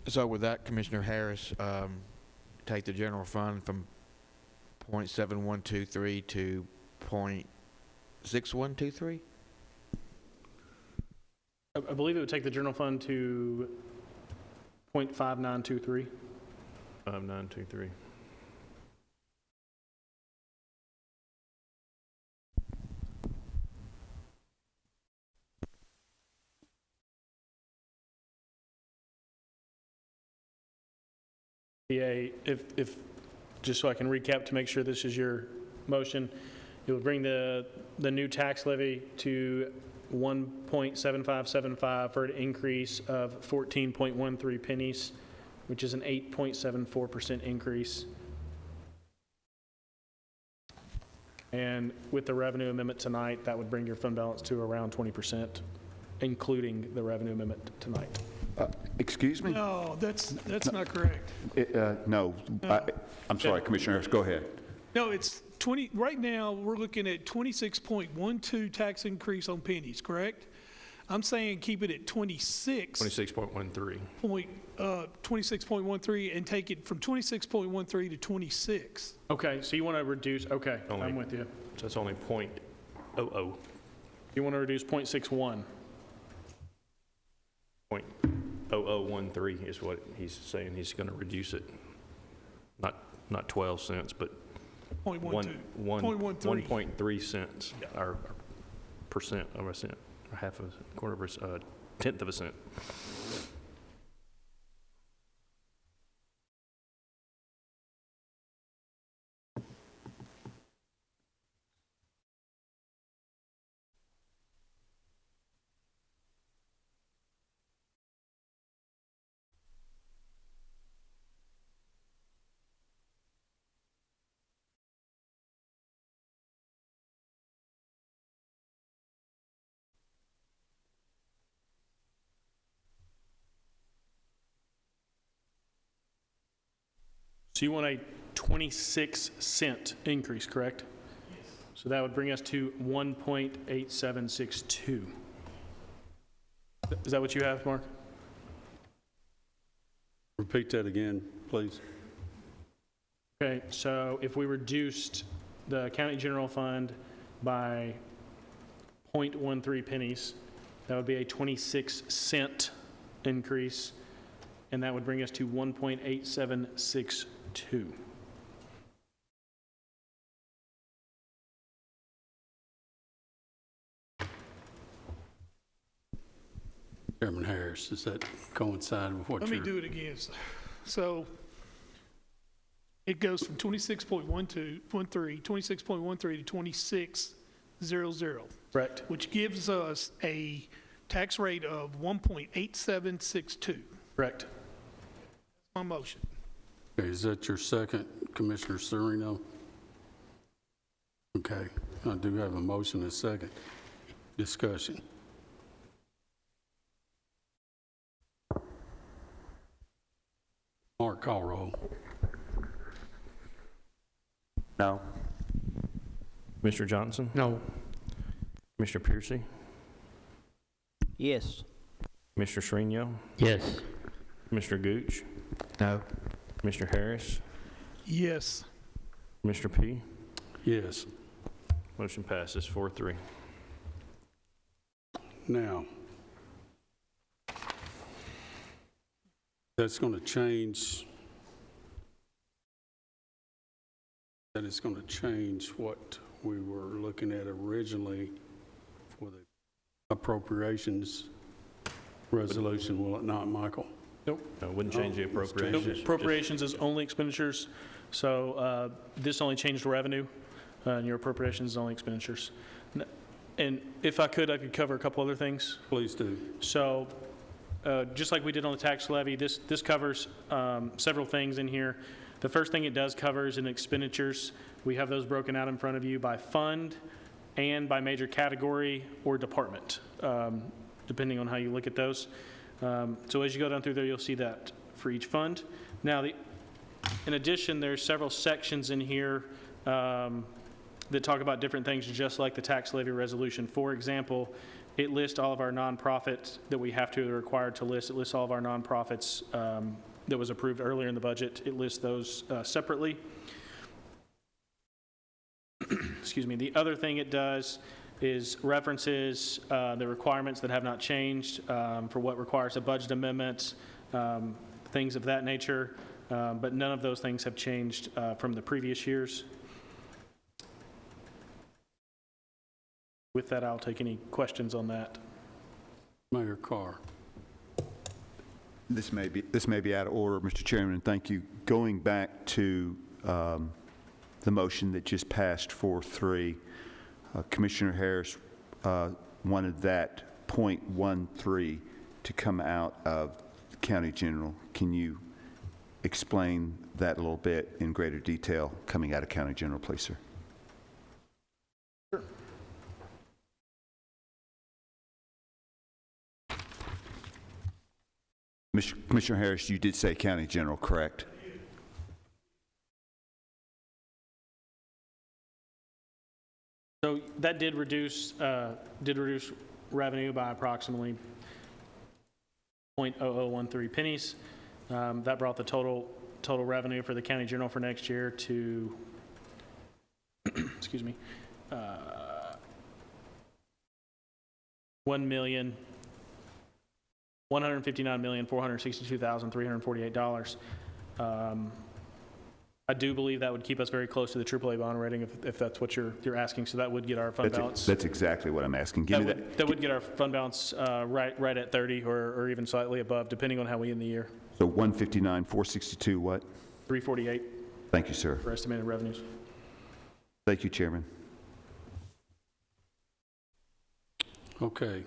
So with that, Commissioner Harris, take the general fund from .7123 to .6123? I believe it would take the general fund to 0.5923. 5923. just so I can recap to make sure this is your motion, it would bring the new tax levy to 1.7575 for an increase of 14.13 pennies, which is an 8.74% increase. And with the revenue amendment tonight, that would bring your fund balance to around 20%, including the revenue amendment tonight. Excuse me? No, that's not correct. No. I'm sorry, Commissioner Harris, go ahead. No, it's 20, right now, we're looking at 26.12 tax increase on pennies, correct? I'm saying keep it at 26.13. 26.13 and take it from 26.13 to 26. Okay, so you want to reduce, okay, Only- I'm with you. So that's only .00. You want to reduce 0.61. 0.0013 is what he's saying. He's going to reduce it. Not 12 cents, but 0.12. 1.3 cents, or percent of a cent, or half of a quarter of a tenth of a cent. So you want a 26-cent increase, correct? Yes. So that would bring us to 1.8762. Is that what you have, Mark? Repeat that again, please. Okay, so if we reduced the county general fund by 0.13 pennies, that would be a 26-cent increase, and that would bring us to 1.8762. Chairman Harris, does that coincide with what Let you're... me do it again. So it goes from 26.13 to 26.00, Correct. which gives us a tax rate of 1.8762. Correct. My motion. Okay, is that your second, Commissioner Serino? Okay, I do have a motion and a second. Discussion. Mark, call roll. No. Mr. Johnson? No. Mr. Piercy? Yes. Mr. Shrino? Yes. Mr. Gooch? No. Mr. Harris? Yes. Mr. P? Yes. Motion passes 4-3. Now, that's going to change, that is going to change what we were looking at originally for the appropriations resolution, will it not, Michael? Nope. No, wouldn't change the it's appropriations. Nope. Appropriations is only expenditures, so this only changed revenue, and your appropriations is only expenditures. And if I could cover a couple other things. Please do. So just like we did on the tax levy, this covers several things in here. The first thing it does cover is in expenditures. We have those broken out in front of you by fund and by major category or department, depending on how you look at those. So as you go down through there, you'll see that for each fund. Now, in addition, there's several sections in here that talk about different things, just like the tax levy resolution. For example, it lists all of our nonprofits that we have to, are required to list. It lists all of our nonprofits that was approved earlier in the budget. It lists those separately. Excuse me. The other thing it does is references the requirements that have not changed for what requires a budget amendment, things of that nature, but none of those things have changed from the previous years. With that, I'll take any questions on that. Mayor Carr. This may be out of order, Mr. Chairman, and thank you. Going back to the motion that just passed 4-3, Commissioner Harris wanted that .13 to come out of County General. Can you explain that a little bit in greater detail coming out of County General, please, sir? Commissioner Harris, you did say County General, correct? So that did reduce revenue by approximately 0.0013 pennies. That brought the total revenue for the county general for next year to, excuse me, $1,159,462,348. I do believe that would keep us very close to the AAA bond rating if that's what you're asking. So that would get our fund balance. That's exactly what I'm asking. Give me that. That would get our fund balance right at 30 or even slightly above, depending on how we end the year. So 159,462 what? 348 Thank you, sir. for estimated revenues. Thank you, Chairman. Okay.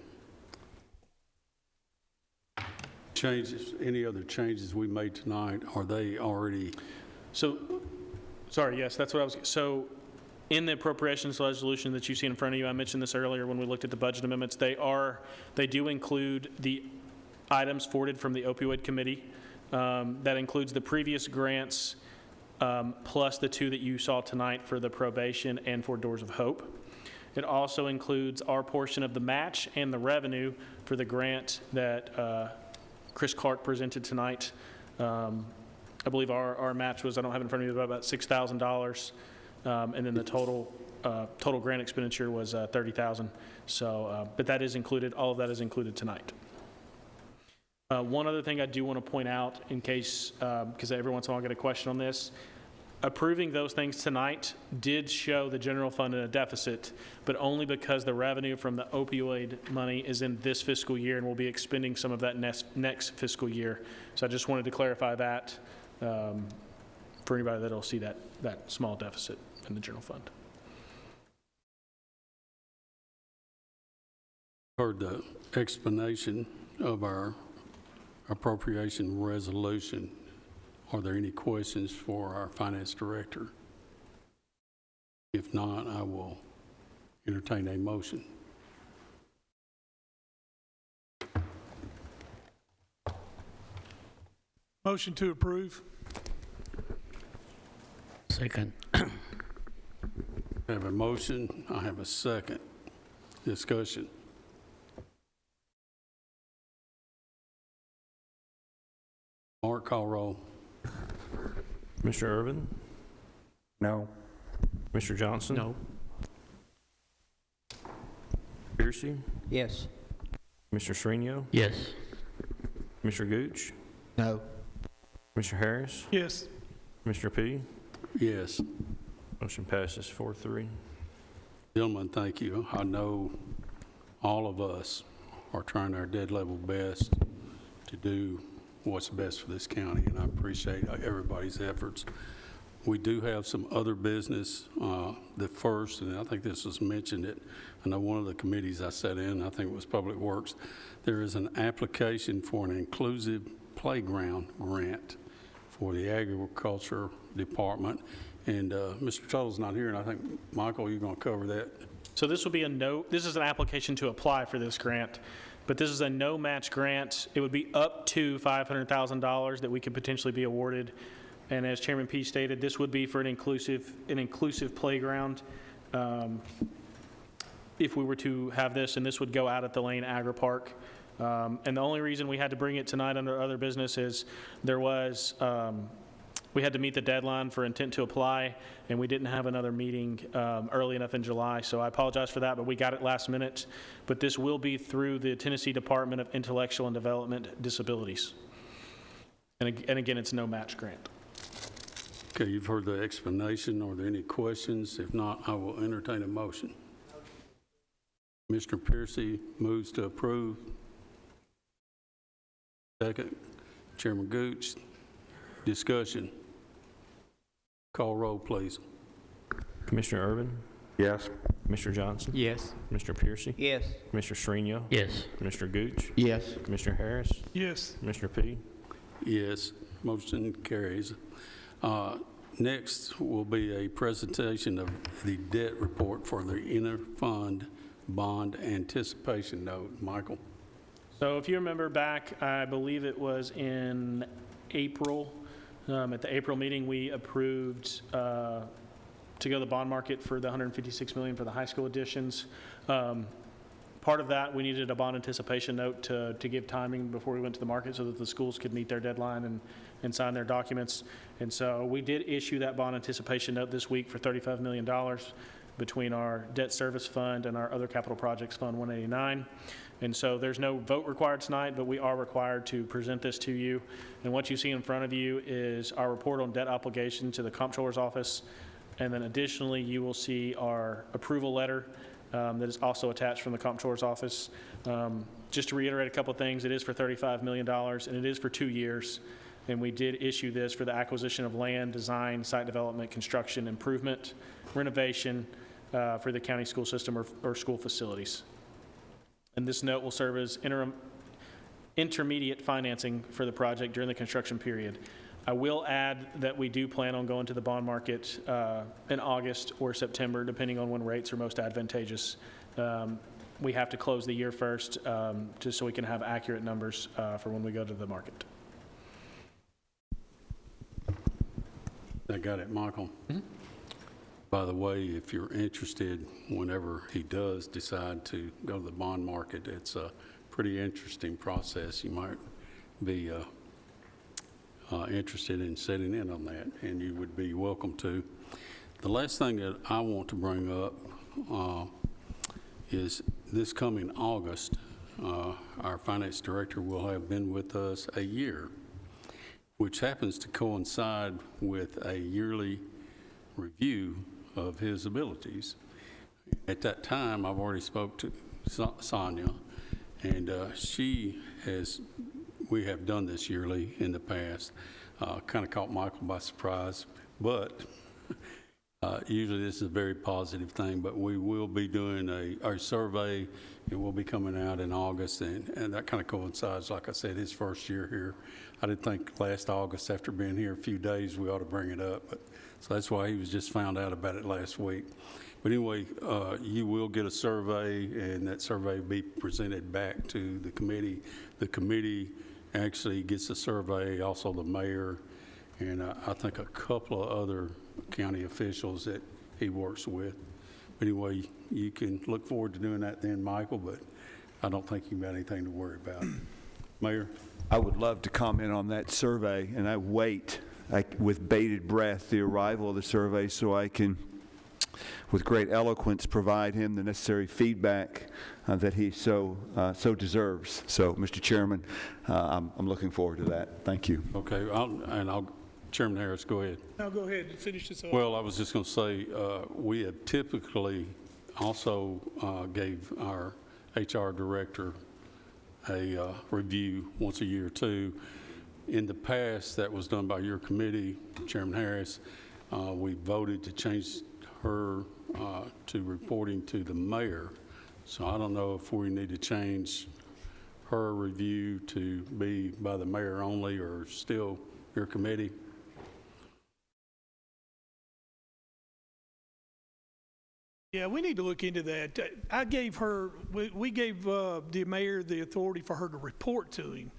Changes, any other changes we made tonight, are they already? So, sorry, yes, that's what I was, so in the appropriations resolution that you see in front of you, I mentioned this earlier when we looked at the budget amendments, they do include the items forwarded from the opioid committee. That includes the previous grants plus the two that you saw tonight for the probation and for Doors of Hope. It also includes our portion of the match and the revenue for the grant that Chris Clark presented tonight. I believe our match was, I don't have it in front of me, but about $6,000. And then the total grant expenditure was $30,000. So, but that is included, all of that is included tonight. One other thing I do want to point out in case, because every once in a while I get a question on this, approving those things tonight did show the general fund in a deficit, but only because the revenue from the opioid money is in this fiscal year and we'll be expending some of that next fiscal year. So I just wanted to clarify that for anybody that'll see that small deficit in the general fund. Heard the explanation of our appropriation resolution. Are there any questions for our finance director? If not, I will entertain a motion. Motion to approve. Second. I have a motion. I have a second. Discussion. Mark, call roll. Mr. Irvin? No. Mr. Johnson? No. Piercy? Yes. Mr. Srinio? Yes. Mr. Gooch? No. Mr. Harris? Yes. Mr. P? Yes. Motion passes 4-3. Gentlemen, thank you. I know all of us are trying our dead level best to do what's best for this county, and I appreciate everybody's efforts. We do have some other business. The first, and I think this was mentioned at, I know one of the committees I sat in, I think it was Public Works, there is an application for an inclusive playground grant for the agriculture department. And Mr. Tuttle's not here, and I think, Michael, you're going to cover that. So this will be this is an application to apply for this grant, but this is a no-match grant. It would be up to $500,000 that we could potentially be awarded. And as Chairman P stated, this would be for an inclusive playground if we were to have this, and this would go out at the Lane Agri Park. And the only reason we had to bring it tonight under other business is there was, we had to meet the deadline for intent to apply, and we didn't have another meeting early enough in July. So I apologize for that, but we got it last minute. But this will be through the Tennessee Department of Intellectual and Development Disabilities. And again, it's no match grant. Okay, you've heard the explanation. Are there any questions? If not, I will entertain a motion. Commissioner Piercy moves to approve. Second. Chairman Gooch. Discussion. Call roll, please. Commissioner Urban, Yes. Commissioner Johnson, Yes. Commissioner Piercy, Yes. Commissioner Shrino, Yes. Commissioner Gooch, Yes. Commissioner Harris, Yes. Commissioner P. Yes, motion carries. Next will be a presentation of the debt report for the interfund bond anticipation note. Michael? So if you remember back, I believe it was in April, at the April meeting, we approved to go to the bond market for the $156 million for the high school additions. Part of that, we needed a bond anticipation note to give timing before we went to the market so that the schools could meet their deadline and sign their documents. And so we did issue that bond anticipation note this week for $35 million between our debt service fund and our other capital projects fund 189. And so there's no vote required tonight, but we are required to present this to you. And what you see in front of you is our report on debt obligation to the Comptroller's Office. And then additionally, you will see our approval letter that is also attached from the Comptroller's Office. Just to reiterate a couple of things, it is for $35 million, and it is for 2 years. And we did issue this for the acquisition of land, design, site development, construction, improvement, renovation for the county school system or school facilities. And this note will serve as intermediate financing for the project during the construction period. I will add that we do plan on going to the bond market in August or September, depending on when rates are most advantageous. We have to close the year first, just so we can have accurate numbers for when we go to the market. I got it, Michael. By the way, if you're interested, whenever he does decide to go to the bond market, it's a pretty interesting process. You might be interested in sitting in on that, and you would be welcome to. The last thing that I want to bring up is this coming August, our finance director will have been with us a year, which happens to coincide with a yearly review of his abilities. At that time, I've already spoke to Sonia, and we have done this yearly in the past. Kind of caught Michael by surprise, but usually this is a very positive thing, but we will be doing our survey. It will be coming out in August, and that kind of coincides, like I said, his first year here. I didn't think last August, after being here a few days, we ought to bring it up, but so that's why he was just found out about it last week. But anyway, you will get a survey, and that survey will be presented back to the committee. The committee actually gets the survey, also the mayor, and I think a couple of other county officials that he works with. But anyway, you can look forward to doing that then, Michael, but I don't think you've got anything to worry about. Mayor? I would love to comment on that survey, and I wait with bated breath the arrival of the survey so I can, with great eloquence, provide him the necessary feedback that he so deserves. So, Mr. Chairman, I'm looking forward to that. Thank you. Okay, Chairman Harris, go ahead. Now go ahead and finish this up. Well, I was just going to say, we have typically also gave our HR director a review once a year too. In the past, that was done by your committee, Chairman Harris. We voted to change her to reporting to the mayor. So I don't know if we need to change her review to be by the mayor only or still your committee. Yeah, we need to look into that. I gave her, we gave the mayor the authority for her to report to him.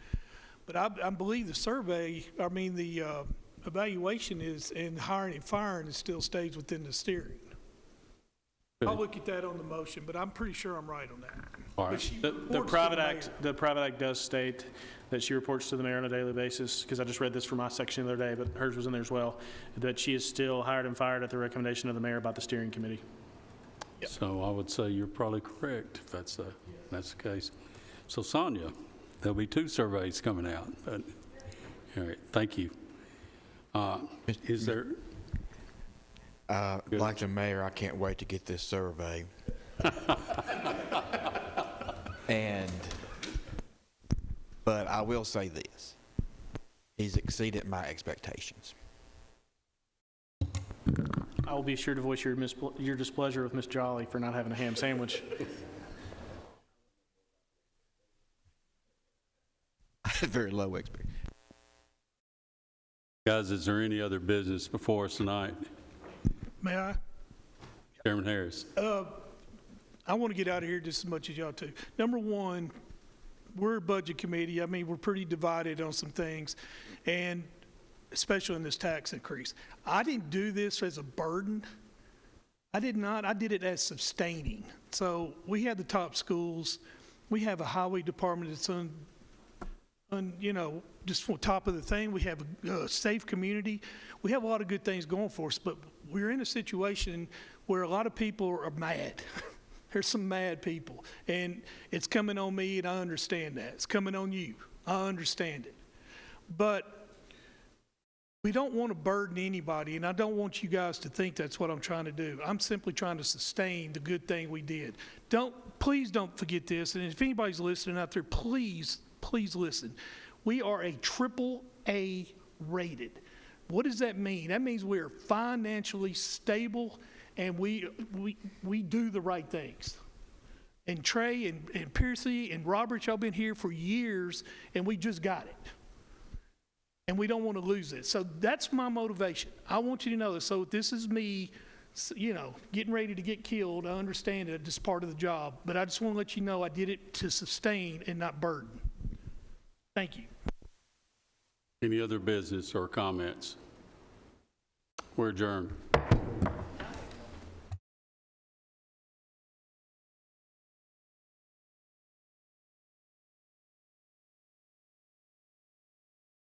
But I believe the evaluation is, and hiring and firing, it still stays within the steering. I'll look at that on the motion, but I'm pretty sure I'm right on that. All right. But she The reports Private to the Act, mayor. the Private Act does state that she reports to the mayor on a daily basis, because I just read this from my section the other day, but hers was in there as well, that she is still hired and fired at the recommendation of the mayor by the steering committee. So I would say you're probably correct if that's the case. So Sonia, there'll be 2 surveys coming out. But, all right, thank you. Is there? Like the mayor, I can't wait to get this survey. But I will say this. he's exceeded my expectations. I will be sure to voice your displeasure with Ms. Jolly for not having a ham sandwich. I had very low expectations. Guys, is there any other business before us tonight? May I? Chairman Harris. I want to get out of here just as much as y'all too. Number one, we're a budget committee. I mean, we're pretty divided on some things, and especially in this tax increase. I didn't do this as a burden. I did not. I did it as sustaining. So we have the top schools. We have a highway department that's just on top of the thing. We have a safe community. We have a lot of good things going for us, but we're in a situation where a lot of people are mad. There's some mad people, and it's coming on me, and I understand that. It's coming on you. I understand it. But we don't want to burden anybody, and I don't want you guys to think that's what I'm trying to do. I'm simply trying to sustain the good thing we did. Please don't forget this, and if anybody's listening out there, please listen. We are a AAA rated. What does that mean? That means we're financially stable, and we do the right things. And Trey and Piercy and Robert, y'all been here for years, and we just got it. And we don't want to lose it. So that's my motivation. I want you to know this. So this is me, getting ready to get killed. I understand it. It's part of the job. But I just want to let you know I did it to sustain and not burden. Thank you. Any other business or comments? We're adjourned.